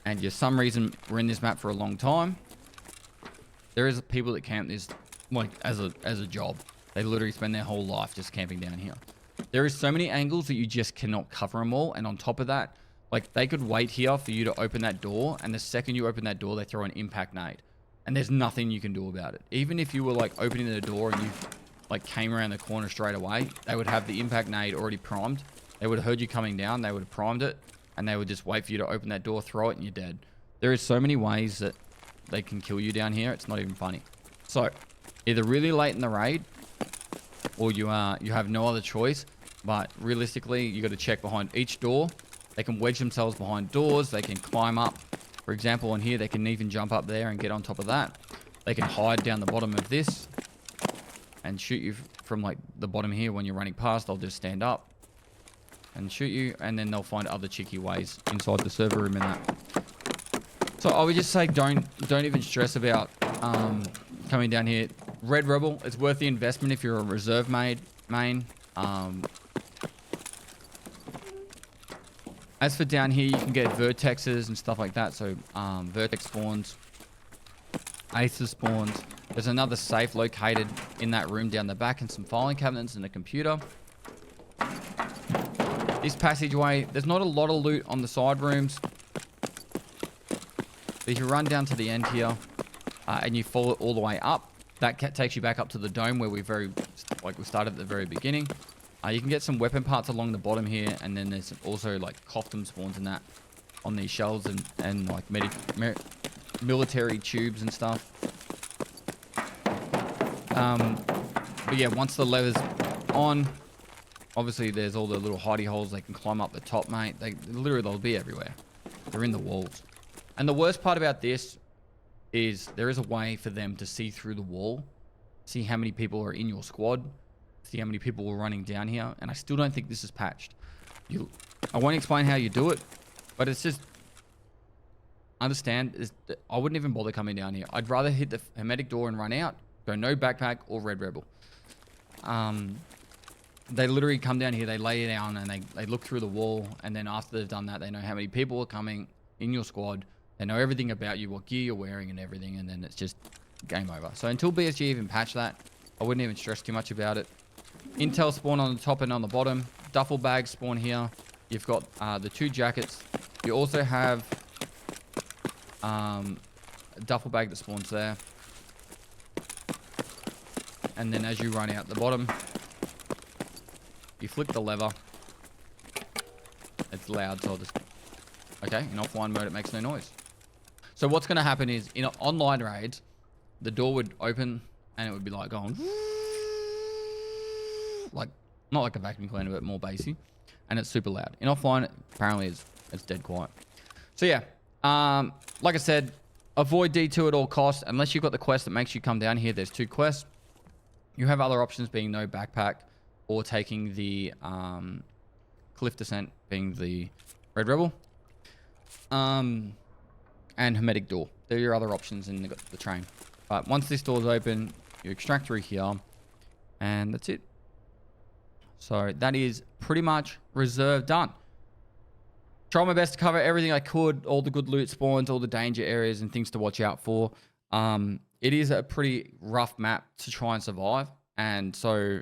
and for some reason we're in this map for a long time. There is people that camp this like as a job. They literally spend their whole life just camping down here. There is so many angles that you just cannot cover them all, and on top of that, like, they could wait here for you to open that door, and the second you open that door, they throw an impact nade, and there's nothing you can do about it. Even if you were like opening the door and you like came around the corner straight away, they would have the impact nade already primed. They would have heard you coming down, they would have primed it, and they would just wait for you to open that door, throw it, and you're dead. There is so many ways that they can kill you down here, it's not even funny. So either really late in the raid, or you have no other choice. But realistically, you got to check behind each door. They can wedge themselves behind doors. They can climb up. For example, on here, they can even jump up there and get on top of that. They can hide down the bottom of this and shoot you from like the bottom here. When you're running past, they'll just stand up and shoot you, and then they'll find other cheeky ways inside the server room and that. So I would just say don't even stress about coming down here. Red Rebel, it's worth the investment if you're a reserve main. As for down here, you can get vertexes and stuff like that. So vertex spawns, aces spawns. There's another safe located in that room down the back, and some filing cabinets and a computer. This passageway, there's not a lot of loot on the side rooms. But if you run down to the end here and you follow it all the way up, that takes you back up to the dome where we started at the very beginning. You can get some weapon parts along the bottom here, and then there's also like cofton spawns and that on these shelves, and like military tubes and stuff. But yeah, once the lever's on, obviously there's all the little hidey holes. They can climb up the top, mate. They'll be everywhere. They're in the walls. And the worst part about this is there is a way for them to see through the wall, see how many people are in your squad, see how many people were running down here, and I still don't think this is patched. I won't explain how you do it, but it's just, understand, I wouldn't even bother coming down here. I'd rather hit the hermetic door and run out, go no backpack or Red Rebel. They literally come down here, they lay it down, and they look through the wall, and then after they've done that, they know how many people are coming in your squad. They know everything about you, what gear you're wearing and everything, and then it's just game over. So until BSG even patch that, I wouldn't even stress too much about it. Intel spawn on the top and on the bottom. Duffel bags spawn here. You've got the 2 jackets. You also have a duffel bag that spawns there. And then as you run out the bottom, you flick the lever. It's loud, so I'll just... Okay, in offline mode, it makes no noise. So what's going to happen is, in online raids, the door would open and it would be like going... like, not like a vacuum cleaner, but more bassy. And it's super loud. In offline, apparently it's dead quiet. So yeah, like I said, avoid D2 at all costs. Unless you've got the quest that makes you come down here, there's 2 quests. You have other options being no backpack, or taking the cliff descent, being the Red Rebel. and hermetic door. They're your other options in the train. But once this door's open, you extract through here, and that's it. So that is pretty much reserve done. Try my best to cover everything I could, all the good loot spawns, all the danger areas and things to watch out for. It is a pretty rough map to try and survive. And so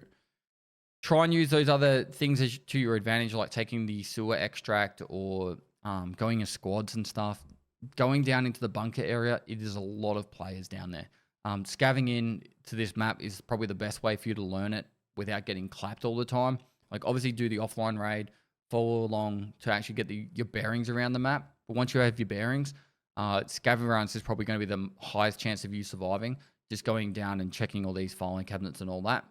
try and use those other things to your advantage, like taking the sewer extract or going in squads and stuff. Going down into the bunker area, it is a lot of players down there. Scavving in to this map is probably the best way for you to learn it without getting clapped all the time. Like, obviously do the offline raid, follow along to actually get your bearings around the map. But once you have your bearings, scavenging rounds is probably going to be the highest chance of you surviving. Just going down and checking all these filing cabinets and all that.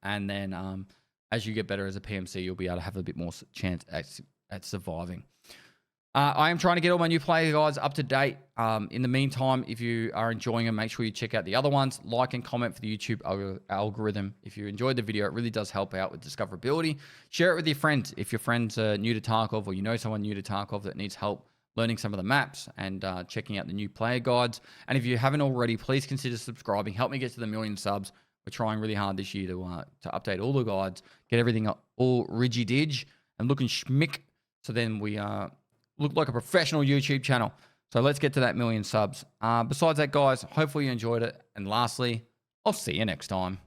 And then as you get better as a PMC, you'll be able to have a bit more chance at surviving. I am trying to get all my new player guides up to date. In the meantime, if you are enjoying them, make sure you check out the other ones. Like and comment for the YouTube algorithm. If you enjoyed the video, it really does help out with discoverability. Share it with your friends. If your friends are new to Tarkov or you know someone new to Tarkov that needs help learning some of the maps and checking out the new player guides. And if you haven't already, please consider subscribing. Help me get to the 1 million subs. We're trying really hard this year to update all the guides, get everything all ridgy-dig and looking schmick. So then we look like a professional YouTube channel. So let's get to that 1 million subs. Besides that, guys, hopefully you enjoyed it. And lastly, I'll see you next time.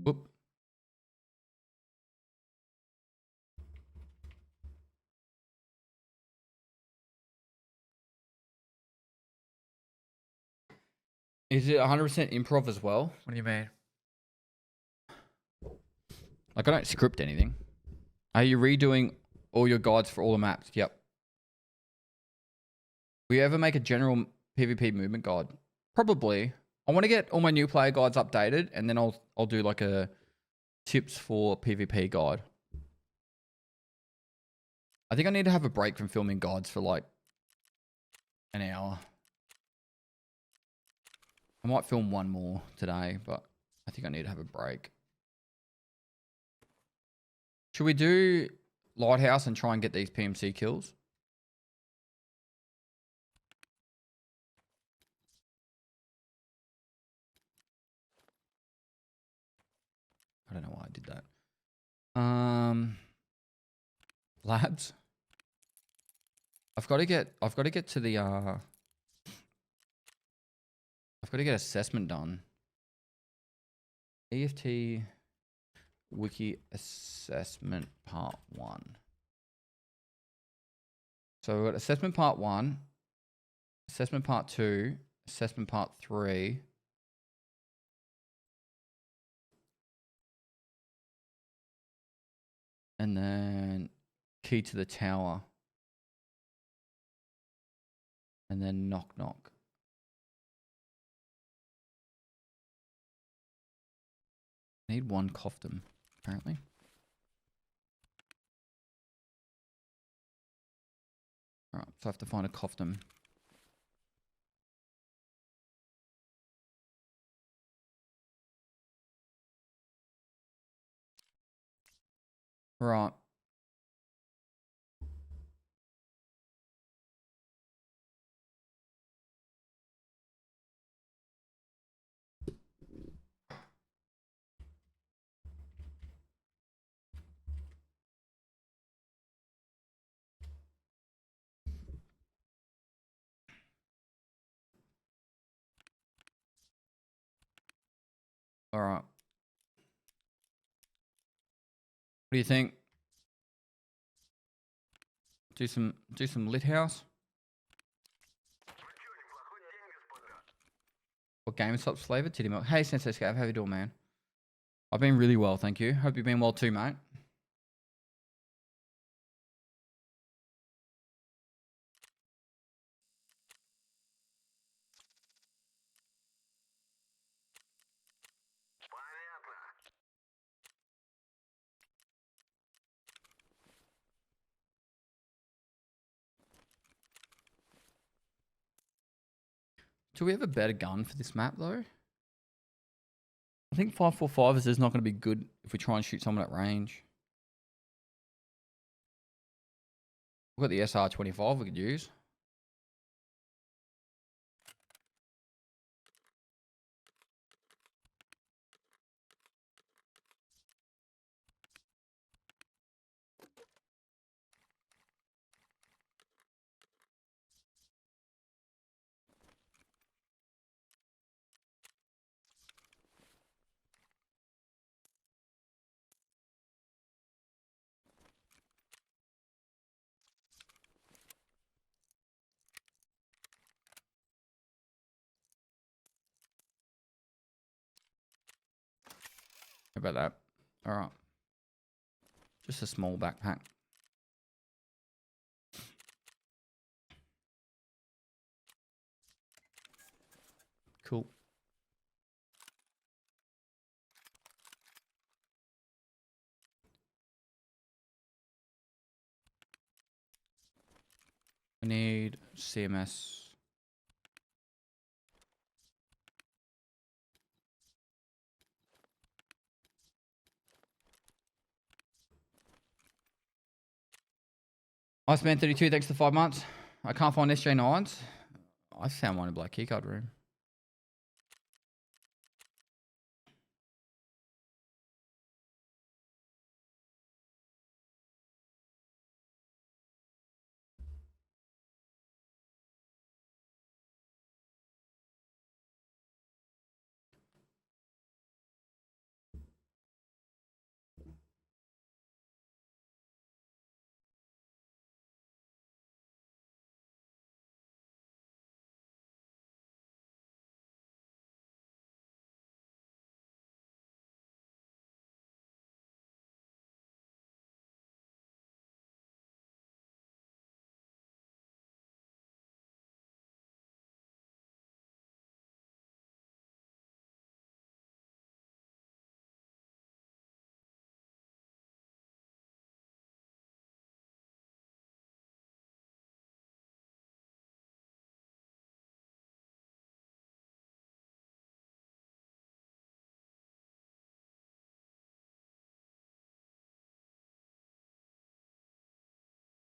Whoop. Is it 100% improv as well? What do you mean? Like, I don't script anything. Are you redoing all your guides for all the maps? Yep. Will you ever make a general PvP movement guide? Probably. I want to get all my new player guides updated, and then I'll do like a tips for PvP guide. I think I need to have a break from filming guides for like an hour. I might film one more today, but I think I need to have a break. Should we do Lighthouse and try and get these PMC kills? I don't know why I did that. Labs. I've got to get to the I've got to get assessment done. EFT Wiki Assessment Part 1. So we've got Assessment Part 1, Assessment Part 2, Assessment Part 3. And then Key to the Tower. And then Knock Knock. I need one Coftum, apparently. Alright, so I have to find a Coftum. Right. Alright. What do you think? Do some lit house? What GameStop's flavor? Titty milk. Hey Sensei Scav, how you doing, man? I've been really well, thank you. Hope you've been well too, mate. Do we have a better gun for this map though? I think 5.45 is not going to be good if we try and shoot someone at range. We've got the SR-25 we could use. How about that? All right. Just a small backpack. Cool. We need CMS. Iceman32, thanks for 5 months. I can't find SJ9s. I found one in Black Keycard room.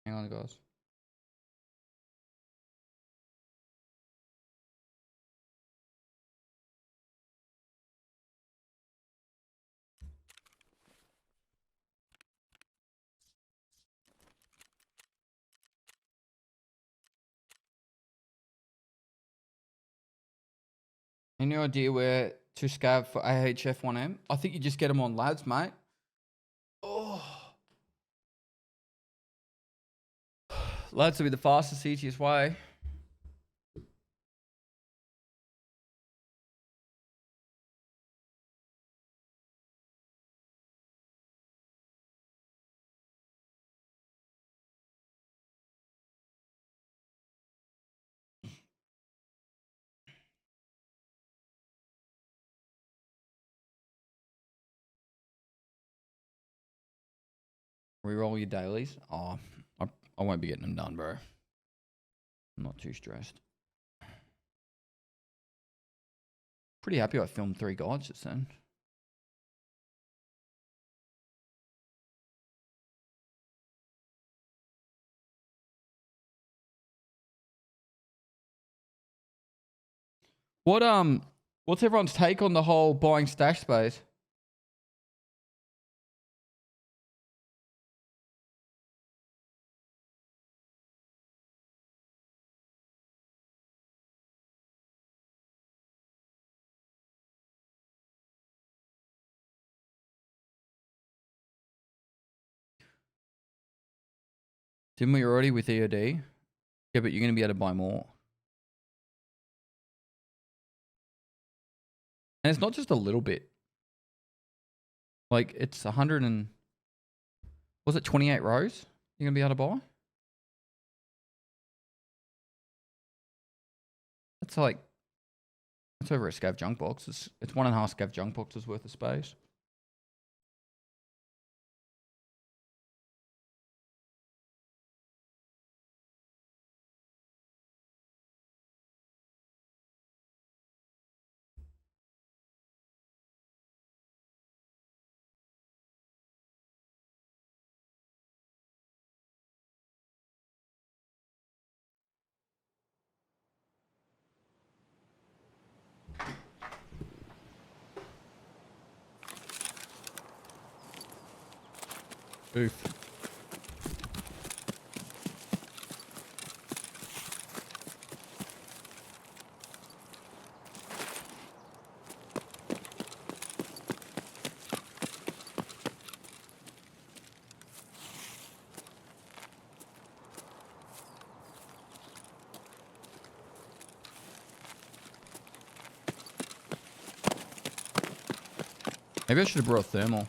Hang on, guys. Any idea where to scav for AHF1M? I think you just get them on lads, mate. Oh. Lads will be the fastest, easiest way. Reroll your dailies. Oh, I won't be getting them done, bro. I'm not too stressed. Pretty happy I filmed 3 guides just then. What's everyone's take on the whole buying stash space? Didn't we already with EOD? Yeah, but you're going to be able to buy more. And it's not just a little bit. Like, it's 100 and... Was it 28 rows you're going to be able to buy? That's like... That's over a scav junk box. It's 1.5 scav junk boxes worth of space. Oof. Maybe I should have brought thermal.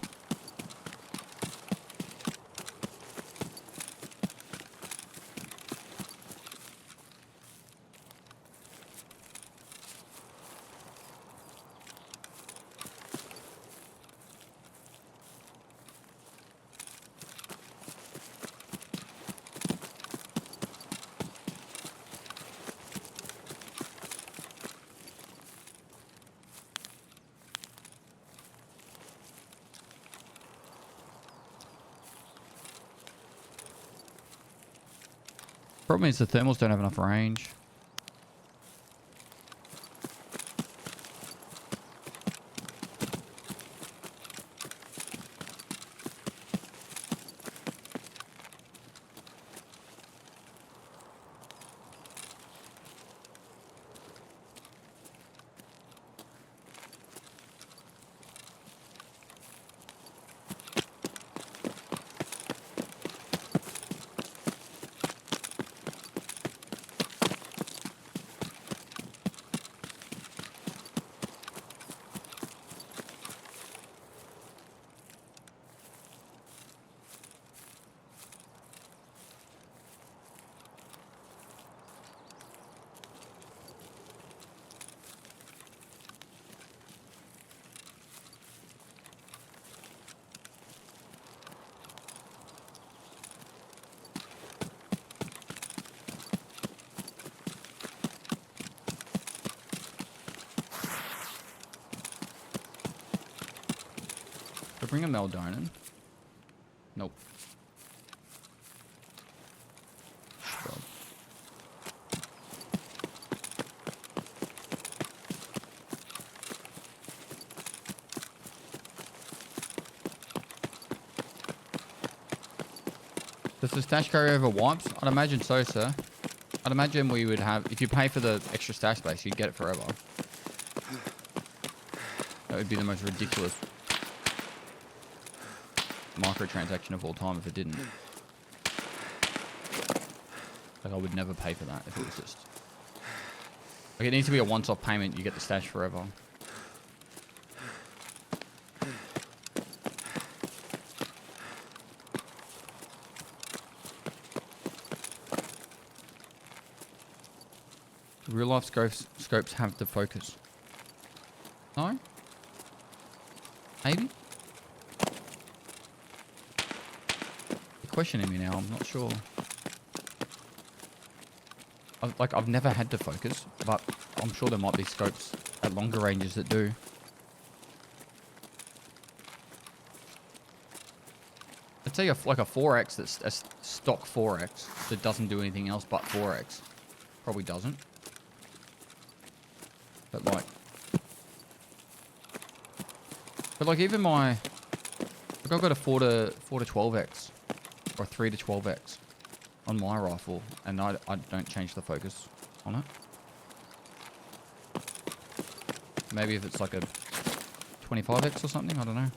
Problem is the thermals don't have enough range. Could I bring a Meldonin? Nope. Shrub. Does the stash carry over wipes? I'd imagine so, sir. I'd imagine we would have, if you pay for the extra stash space, you'd get it forever. That would be the most ridiculous microtransaction of all time if it didn't. Like, I would never pay for that if it was just... Like, it needs to be a once-off payment, you get the stash forever. Real life scopes have the focus. No? Maybe? You're questioning me now, I'm not sure. I've never had to focus, but I'm sure there might be scopes at longer ranges that do. I'd say like a 4x that's a stock 4x that doesn't do anything else but 4x. Probably doesn't. But like even my, like I've got a 4 to 12x or a 3 to 12x on my rifle, and I don't change the focus on it. Maybe if it's like a 25x or something, I don't know.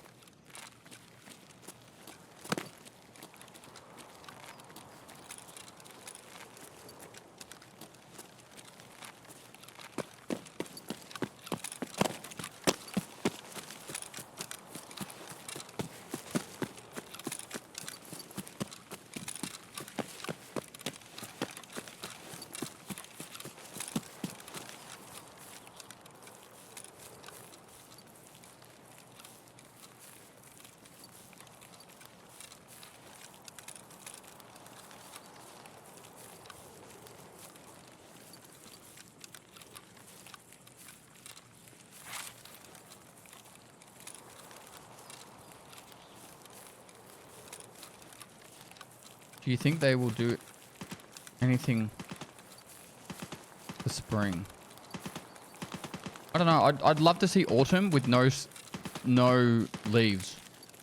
Do you think they will do anything for spring? I don't know. I'd love to see autumn with no leaves.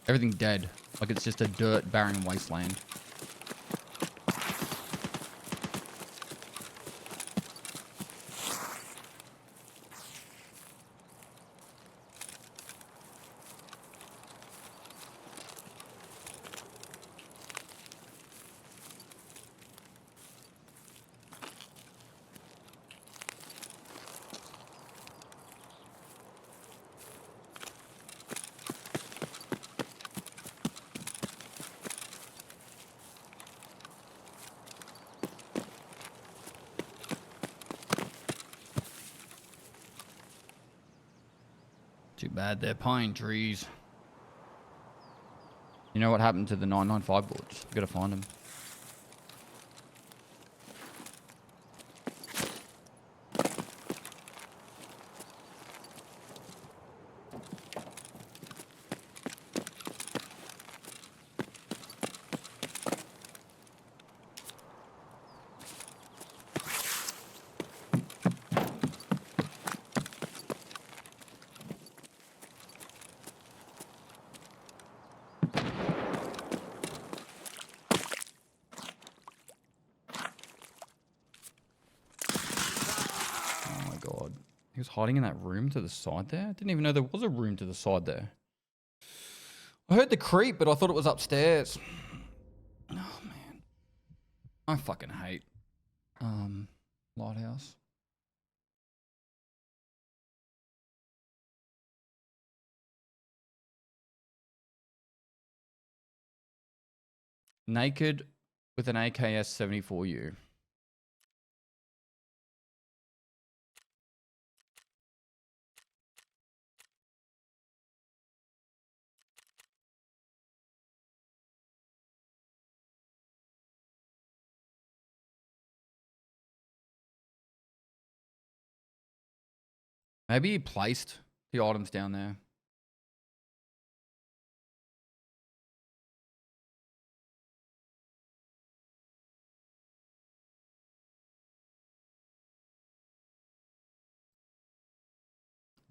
Everything dead. Like it's just a dirt barren wasteland. Too bad they're pine trees. You know what happened to the 995 boards? Gotta find them. Oh my god. He was hiding in that room to the side there? I didn't even know there was a room to the side there. I heard the creep, but I thought it was upstairs. Oh man. I fucking hate Lighthouse. Naked with an AKS 74U. Maybe he placed the items down there.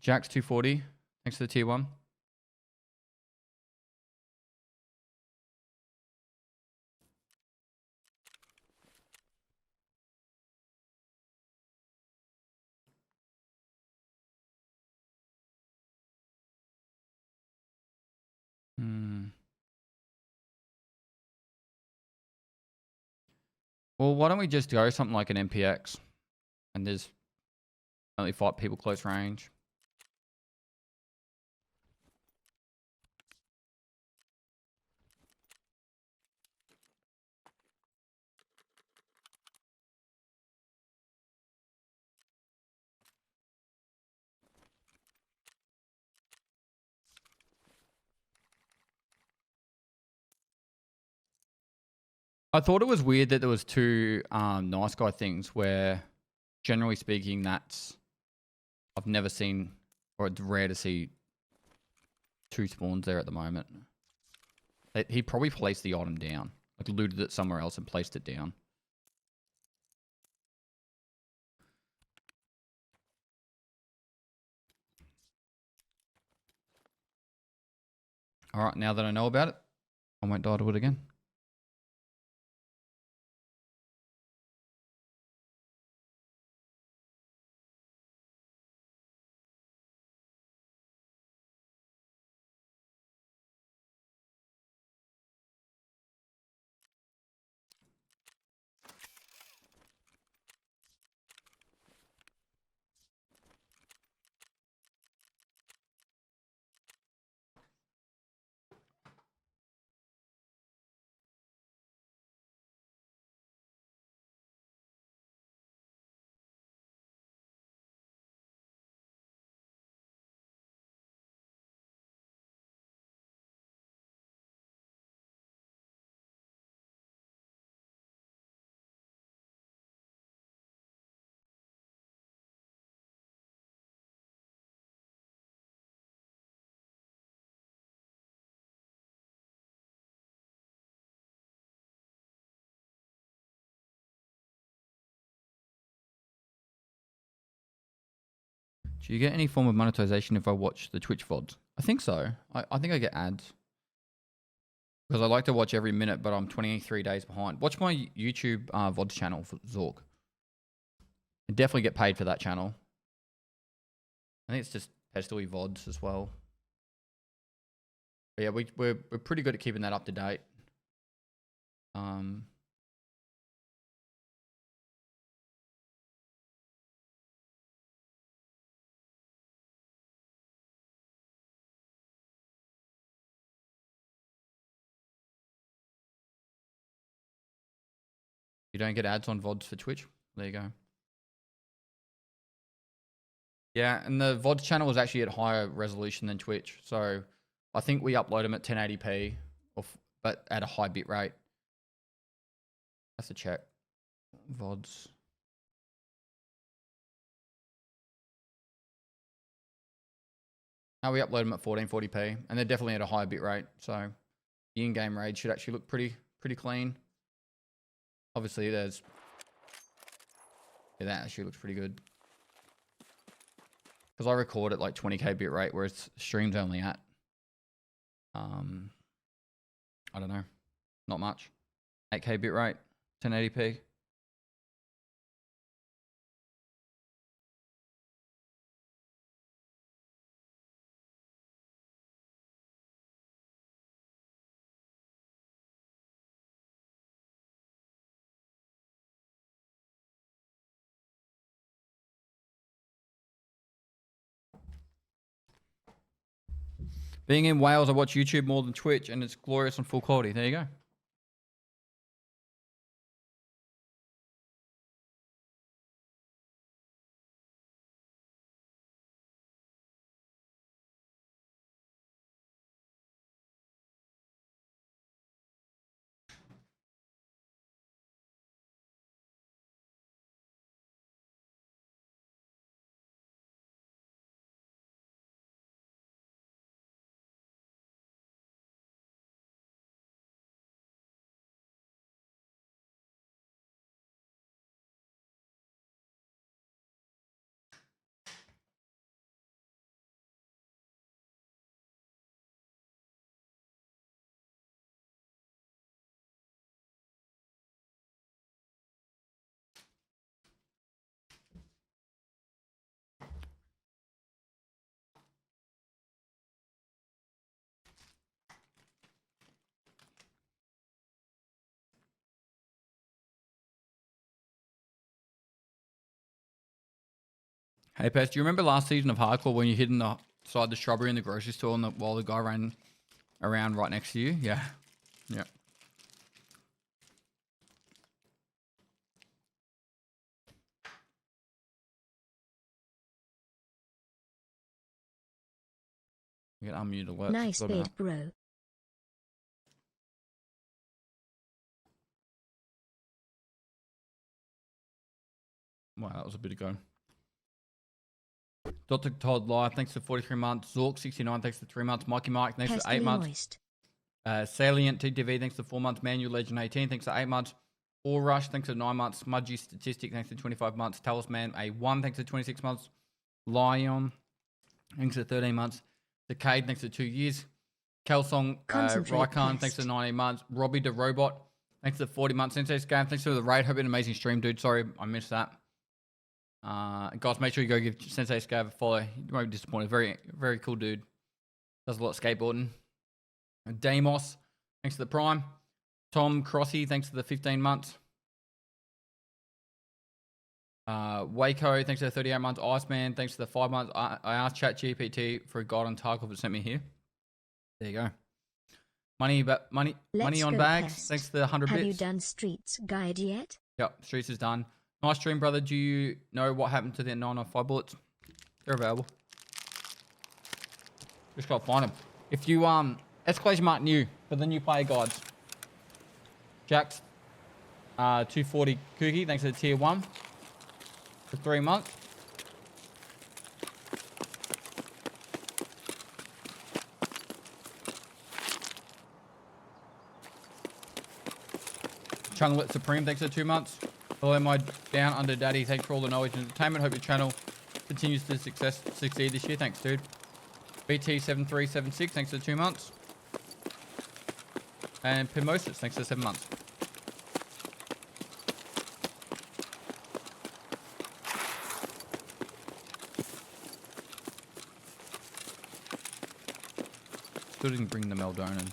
Jack's 240. Thanks for the tier 1. Well, why don't we just go something like an MPX? And there's only 5 people close range. I thought it was weird that there was 2 nice guy things where, generally speaking, that's... I've never seen, or it's rare to see 2 spawns there at the moment. He probably placed the item down. Like looted it somewhere else and placed it down. Alright, now that I know about it, I won't die to it again. Do you get any form of monetization if I watch the Twitch VODs? I think so. I think I get ads. Because I like to watch every minute, but I'm 23 days behind. Watch my YouTube VODs channel for Zork. I definitely get paid for that channel. I think it's just Pestily VODs as well. But yeah, we're pretty good at keeping that up to date. You don't get ads on VODs for Twitch? There you go. Yeah, and the VODs channel is actually at higher resolution than Twitch. So I think we upload them at 1080p, but at a high bit rate. I have to check. VODs. Now we upload them at 1440p, and they're definitely at a higher bit rate. So the in-game raid should actually look pretty clean. Obviously, there's... Yeah, that actually looks pretty good. Because I record at like 20k bit rate, whereas stream's only at... I don't know. Not much. 8k bit rate. 1080p. Being in Wales, I watch YouTube more than Twitch, and it's glorious on full quality. There you go. Hey, Pest, do you remember last season of Hardcore when you hid inside the strawberry in the grocery store while the guy ran around right next to you? Yeah. Yeah. You get unmute alerts. Nice bid, bro. Wow, that was a bit ago. Dr. Todd Live, thanks for 43 months. Zork 69, thanks for 3 months. Mikey Mike, thanks for 8 months. Salient TTV, thanks for 4 months. Manual Legend 18, thanks for 8 months. All Rush, thanks for 9 months. Smudgy Statistic, thanks for 25 months. Talisman A1, thanks for 26 months. Lion, thanks for 13 months. Decade, thanks for 2 years. Kelsong Raikhan, thanks for 19 months. Robbie the Robot, thanks for 40 months. Sensei Scam, thanks for the raid. Hope you had an amazing stream, dude. Sorry, I missed that. Guys, make sure you go give Sensei Scav a follow. You won't be disappointed. Very, very cool dude. Does a lot of skateboarding. Damos, thanks for the prime. Tom Crossy, thanks for the 15 months. Waco, thanks for the 38 months. Iceman, thanks for the 5 months. I asked ChatGPT for a guide on Tarkov and sent me here. There you go. Money on bags. Pest. Thanks for the 100 bits. Have you done Streets Guide yet? Yep, Streets is done. Nice stream, brother. Do you know what happened to the 905 bullets? They're available. Just gotta find them. If you exclamation mark new for the new player guides. Jax 240 Cookie, thanks for the tier 1 for 3 months. Channel Supreme, thanks for 2 months. Hello, my down under daddy. Thanks for all the knowledge and entertainment. Hope your channel continues to succeed this year. Thanks, dude. BT7376, thanks for 2 months. And Pimosas, thanks for 7 months. Still didn't bring the Meldonin.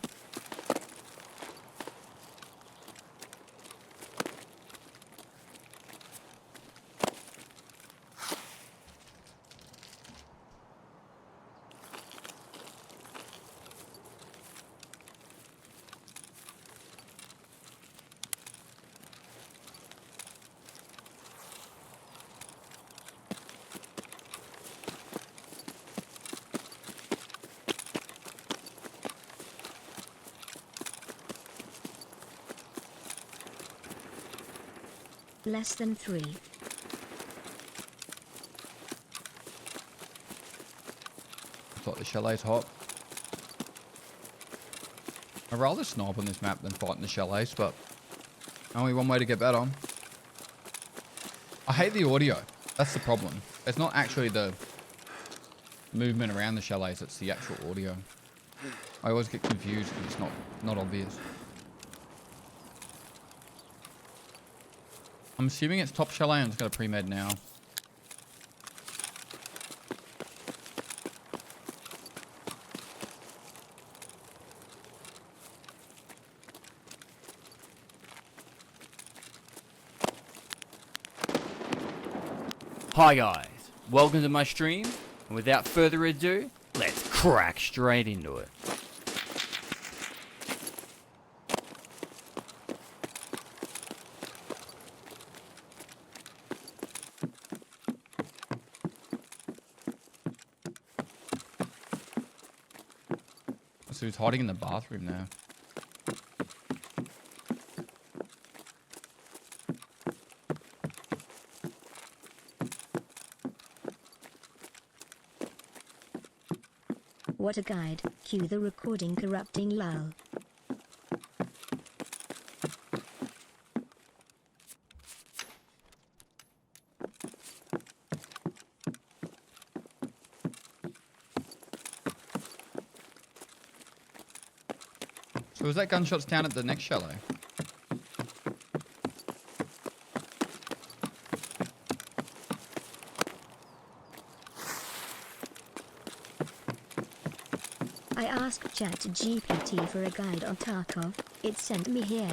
Less than 3. I thought the chalet's hot. I'd rather snipe on this map than fight in the chalets, but only one way to get better. I hate the audio. That's the problem. It's not actually the movement around the chalets, it's the actual audio. I always get confused because it's not obvious. I'm assuming it's top chalet and it's got a pre-med now. Hi guys, welcome to my stream, and without further ado, let's crack straight into it. So he's hiding in the bathroom now. What a guide. Cue the recording corrupting lull. So was that gunshots down at the next chalet? I asked ChatGPT for a guide on Tarkov. It sent me here.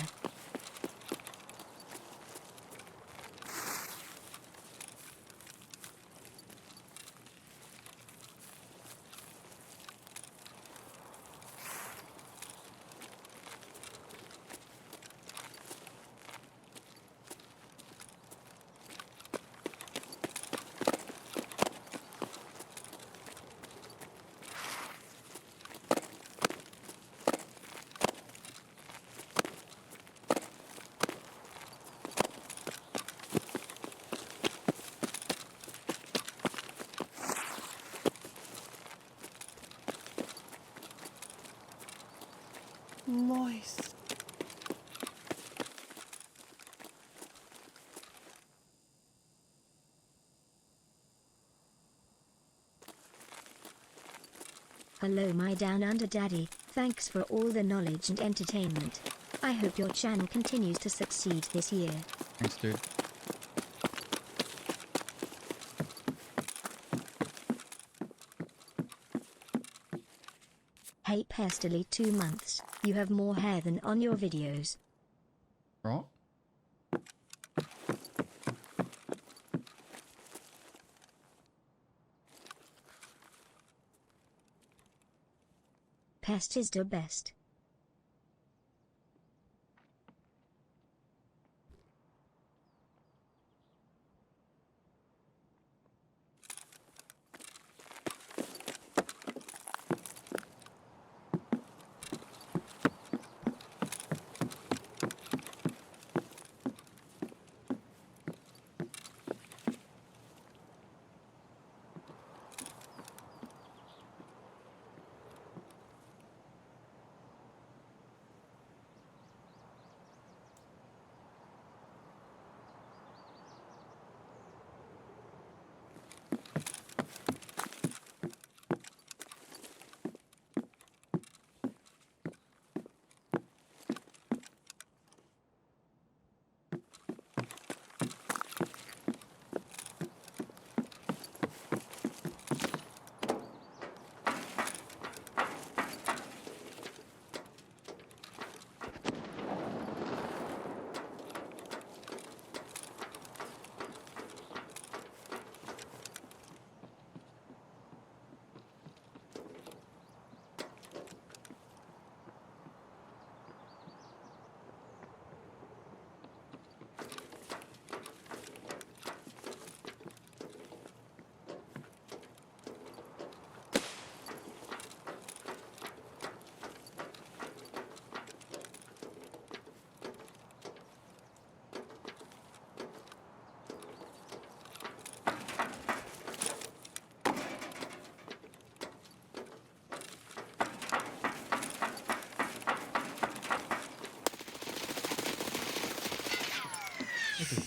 Moist. Hello my down under daddy, thanks for all the knowledge and entertainment. I hope your channel continues to succeed this year. Thanks, dude. Hey Pestily 2 months, you have more hair than on your videos. Right? Pest is the best.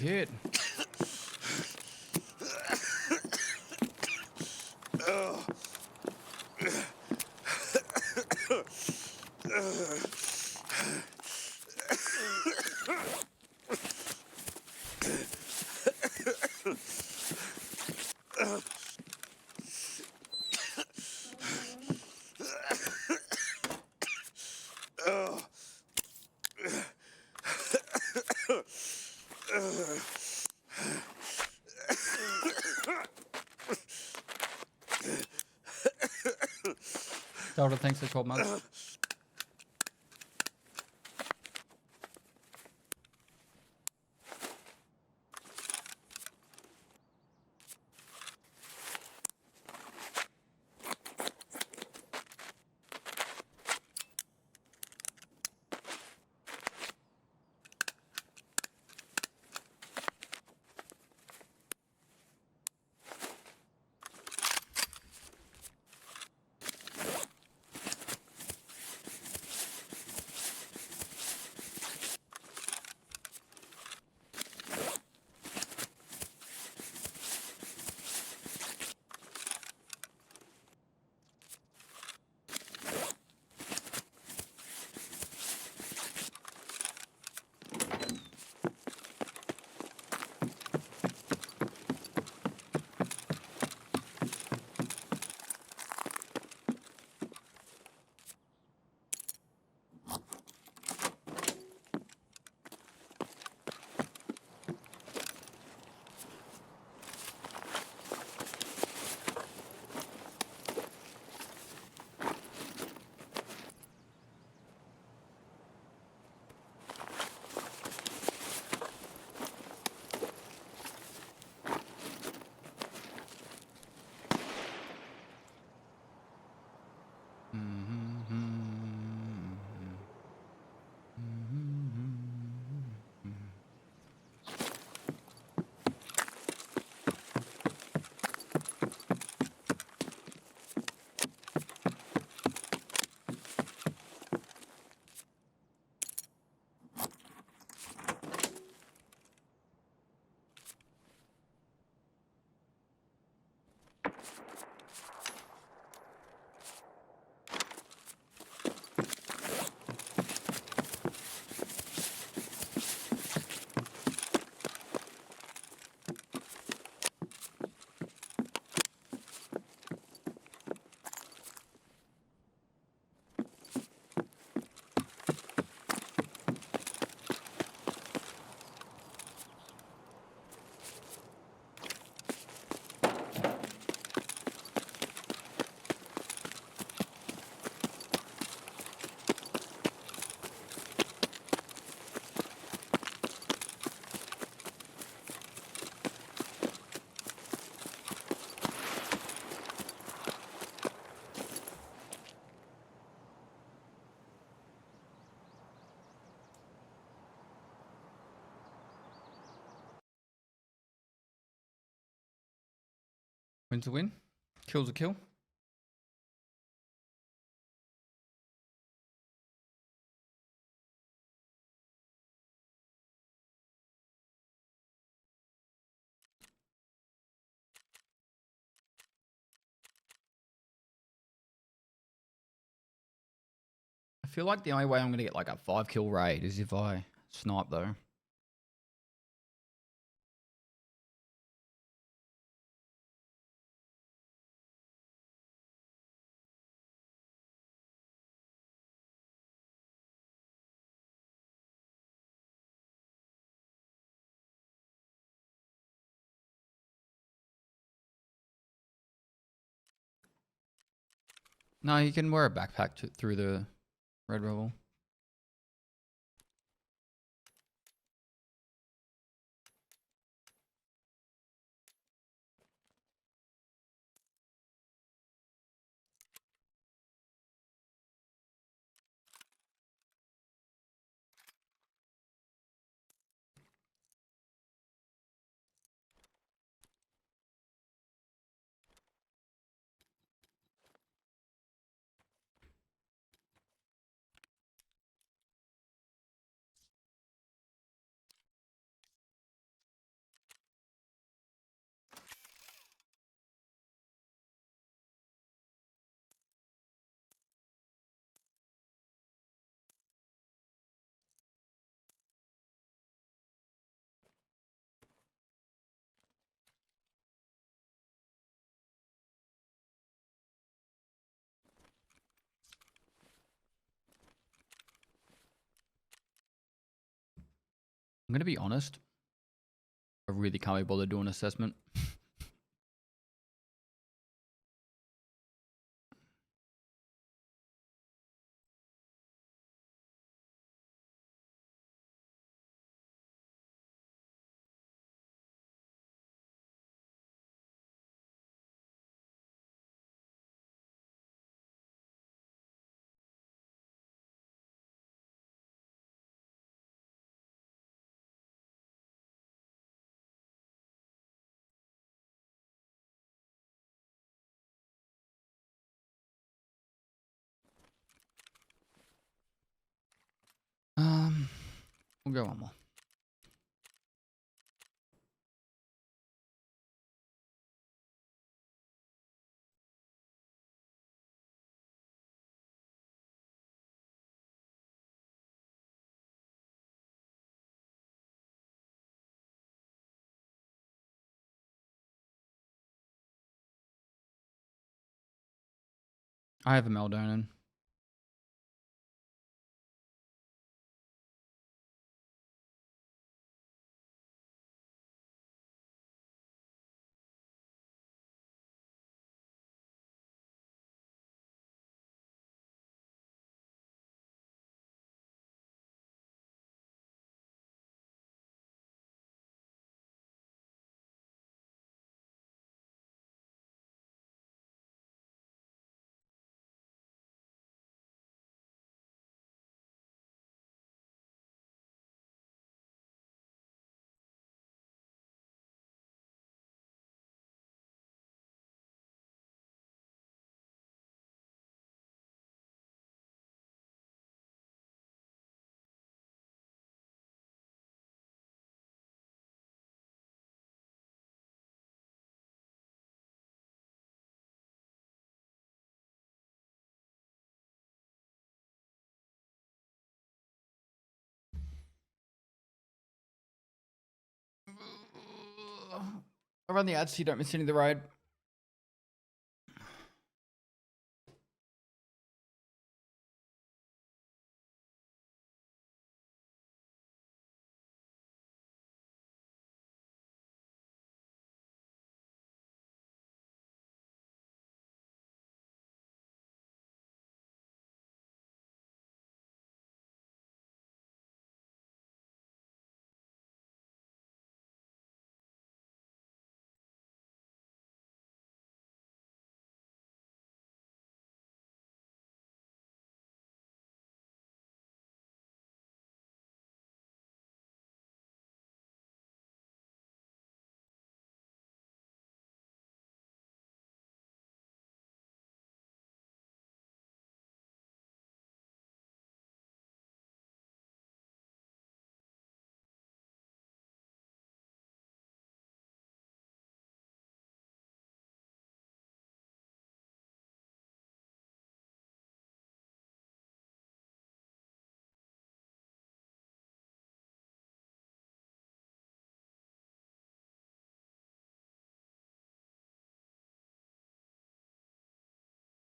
kid. Delta, thanks for 12 months. Win's a win. Kill's a kill. I feel like the only way I'm going to get like a 5-kill raid is if I snipe though. No, you can wear a backpack through the red rebel. I'm gonna be honest. I really can't be bothered doing assessment. We'll go one more. I have a melatonin. Around the ads so you don't miss any of the ride.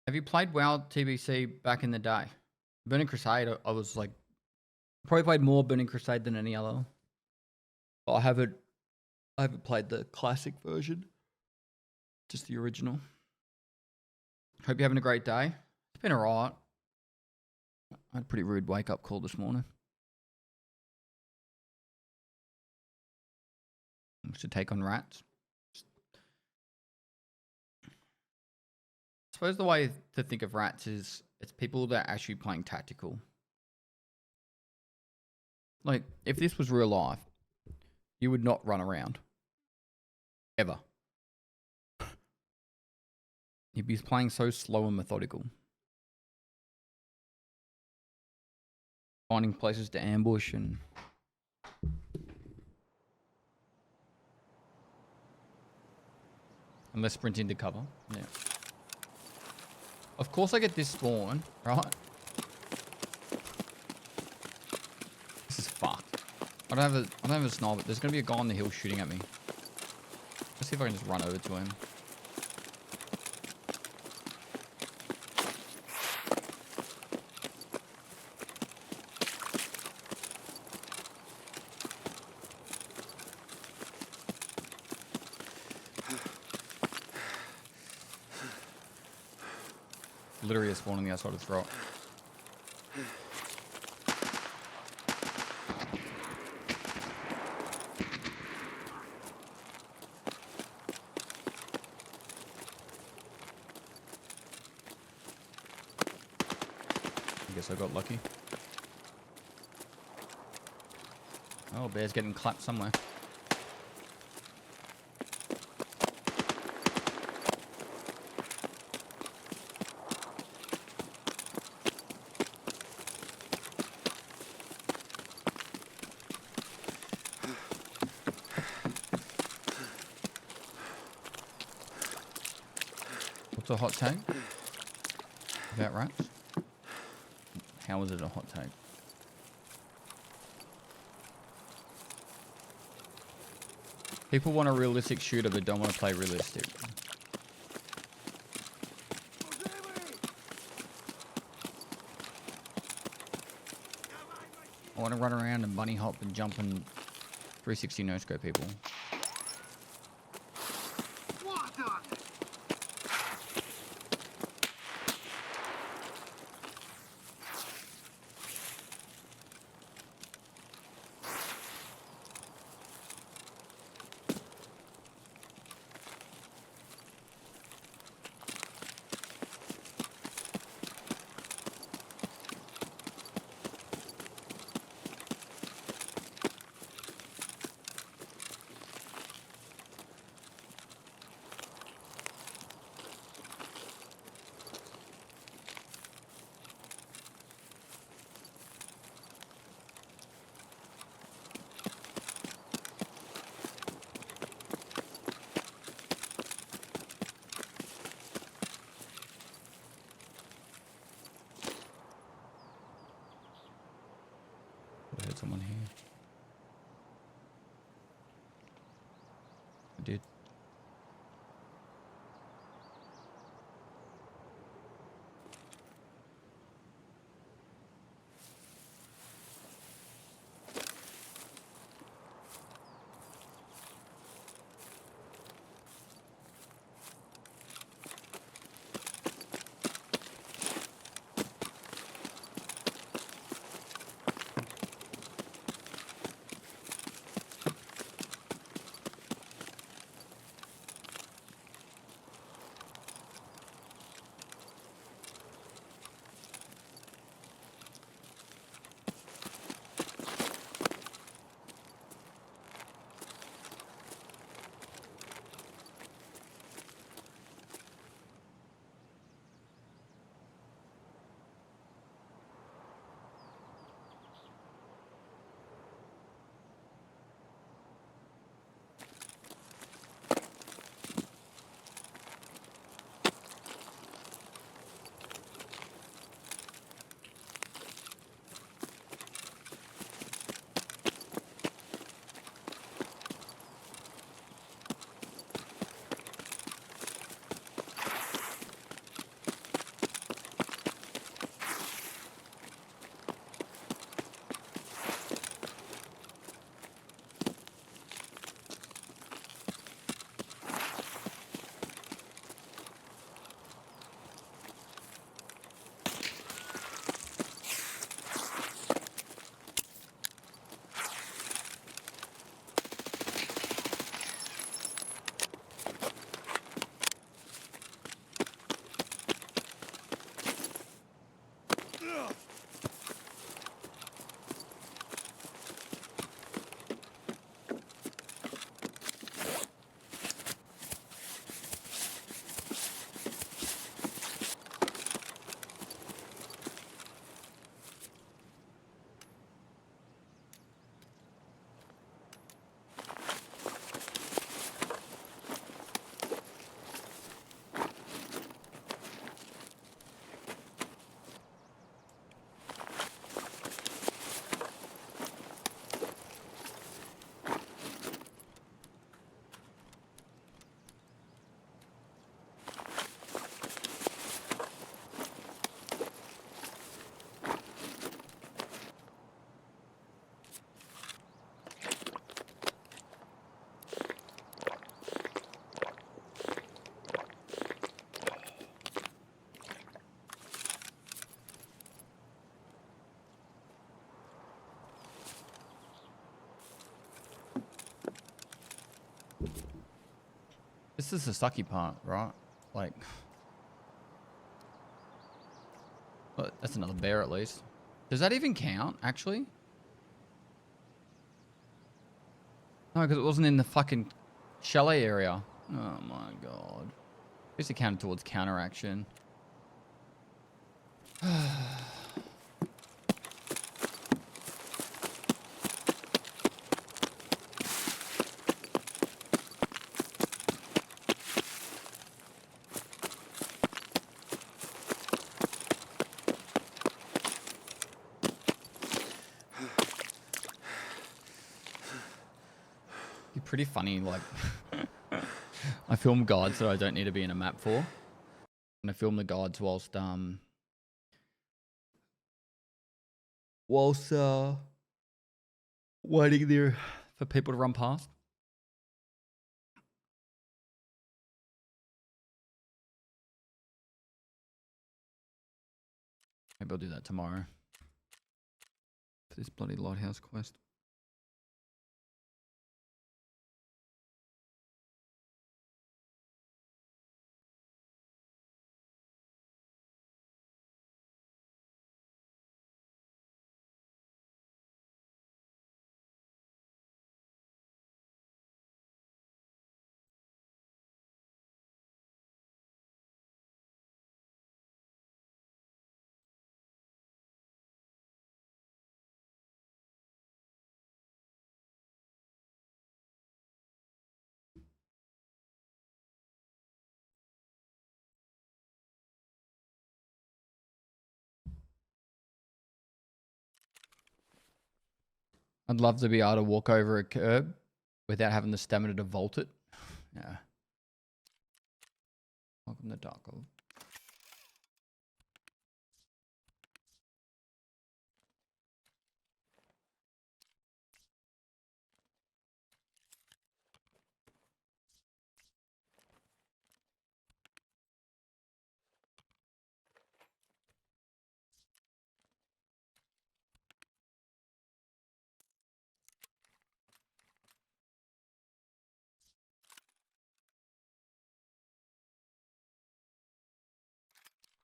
Have you played WoW TBC back in the day? Burning Crusade, I was like, probably played more Burning Crusade than any other. But I haven't played the classic version, just the original. Hope you're having a great day. It's been alright. I had a pretty rude wake up call this morning. I should take on rats. I suppose the way to think of rats is it's people that are actually playing tactical. Like, if this was real life, you would not run around. Ever. You'd be playing so slow and methodical. Finding places to ambush and... Unless sprint into cover. Yeah. Of course I get this spawn, right? This is fucked. I don't have a sniper, but there's gonna be a guy on the hill shooting at me. Let's see if I can just run over to him. Literally a spawn on the outside of this rock. I guess I got lucky. Oh, bear's getting clapped somewhere. What's a hot tag? About rats? How is it a hot tag? People want a realistic shooter but don't want to play realistic. I want to run around and bunny hop and jump and 360 no-scope people. I heard someone here. I did. This is the sucky part, right? Like, well, that's another bear at least. Does that even count, actually? No, because it wasn't in the fucking chalet area. Oh my god. This accounted towards counteraction. Be pretty funny, like I film guides that I don't need to be in a map for. And I film the guides whilst waiting there for people to run past. Maybe I'll do that tomorrow for this bloody lighthouse quest. I'd love to be able to walk over a curb without having the stamina to vault it. Yeah. Welcome to Tarkov.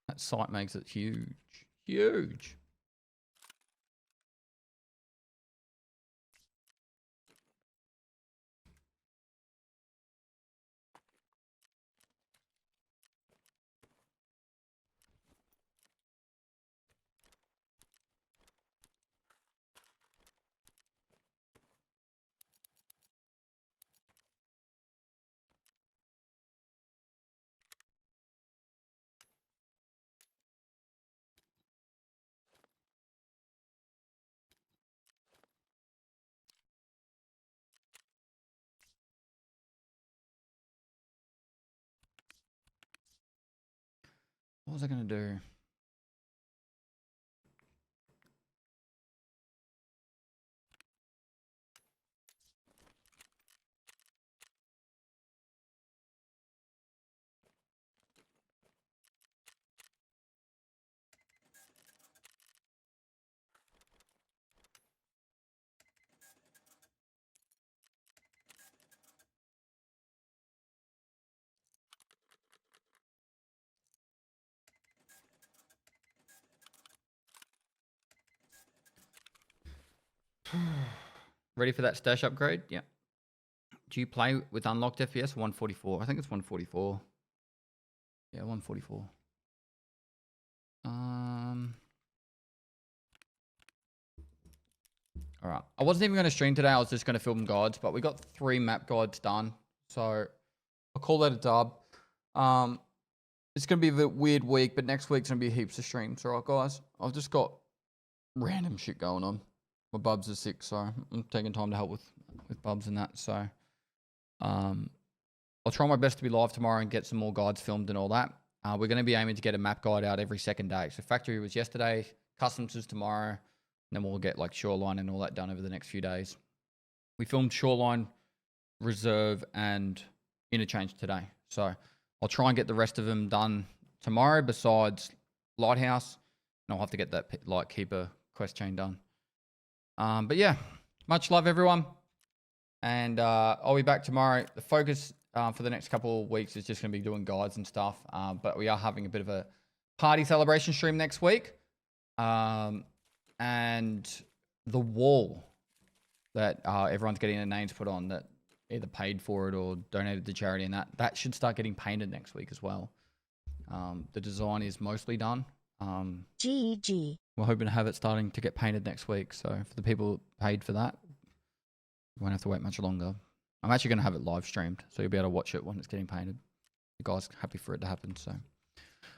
That site makes it huge. Huge. What was I going to do? Ready for that stash upgrade? Yeah. Do you play with unlocked FPS? 144. I think it's 144. Yeah, 144. All right. I wasn't even going to stream today. I was just going to film guides, but we got 3 map guides done. So I'll call that a dub. It's going to be a weird week, but next week's going to be heaps of streams. All right, guys? I've just got random shit going on. My bubs are sick, so I'm taking time to help with bubs and that. So I'll try my best to be live tomorrow and get some more guides filmed and all that. We're going to be aiming to get a map guide out every second day. So factory was yesterday, customs is tomorrow, and then we'll get like shoreline and all that done over the next few days. We filmed shoreline, reserve, and interchange today. So I'll try and get the rest of them done tomorrow besides lighthouse. And I'll have to get that lightkeeper quest chain done. But yeah, much love everyone. And I'll be back tomorrow. The focus for the next couple of weeks is just going to be doing guides and stuff. But we are having a bit of a party celebration stream next week. And the wall that everyone's getting their names put on that either paid for it or donated to charity, and that should start getting painted next week as well. The design is mostly done. GG. We're hoping to have it starting to get painted next week. So for the people who paid for that, you won't have to wait much longer. I'm actually going to have it live streamed, so you'll be able to watch it when it's getting painted. You guys happy for it to happen. So,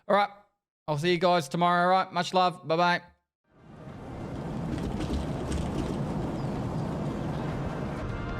all right. I'll see you guys tomorrow. All right. Much love. Bye-bye.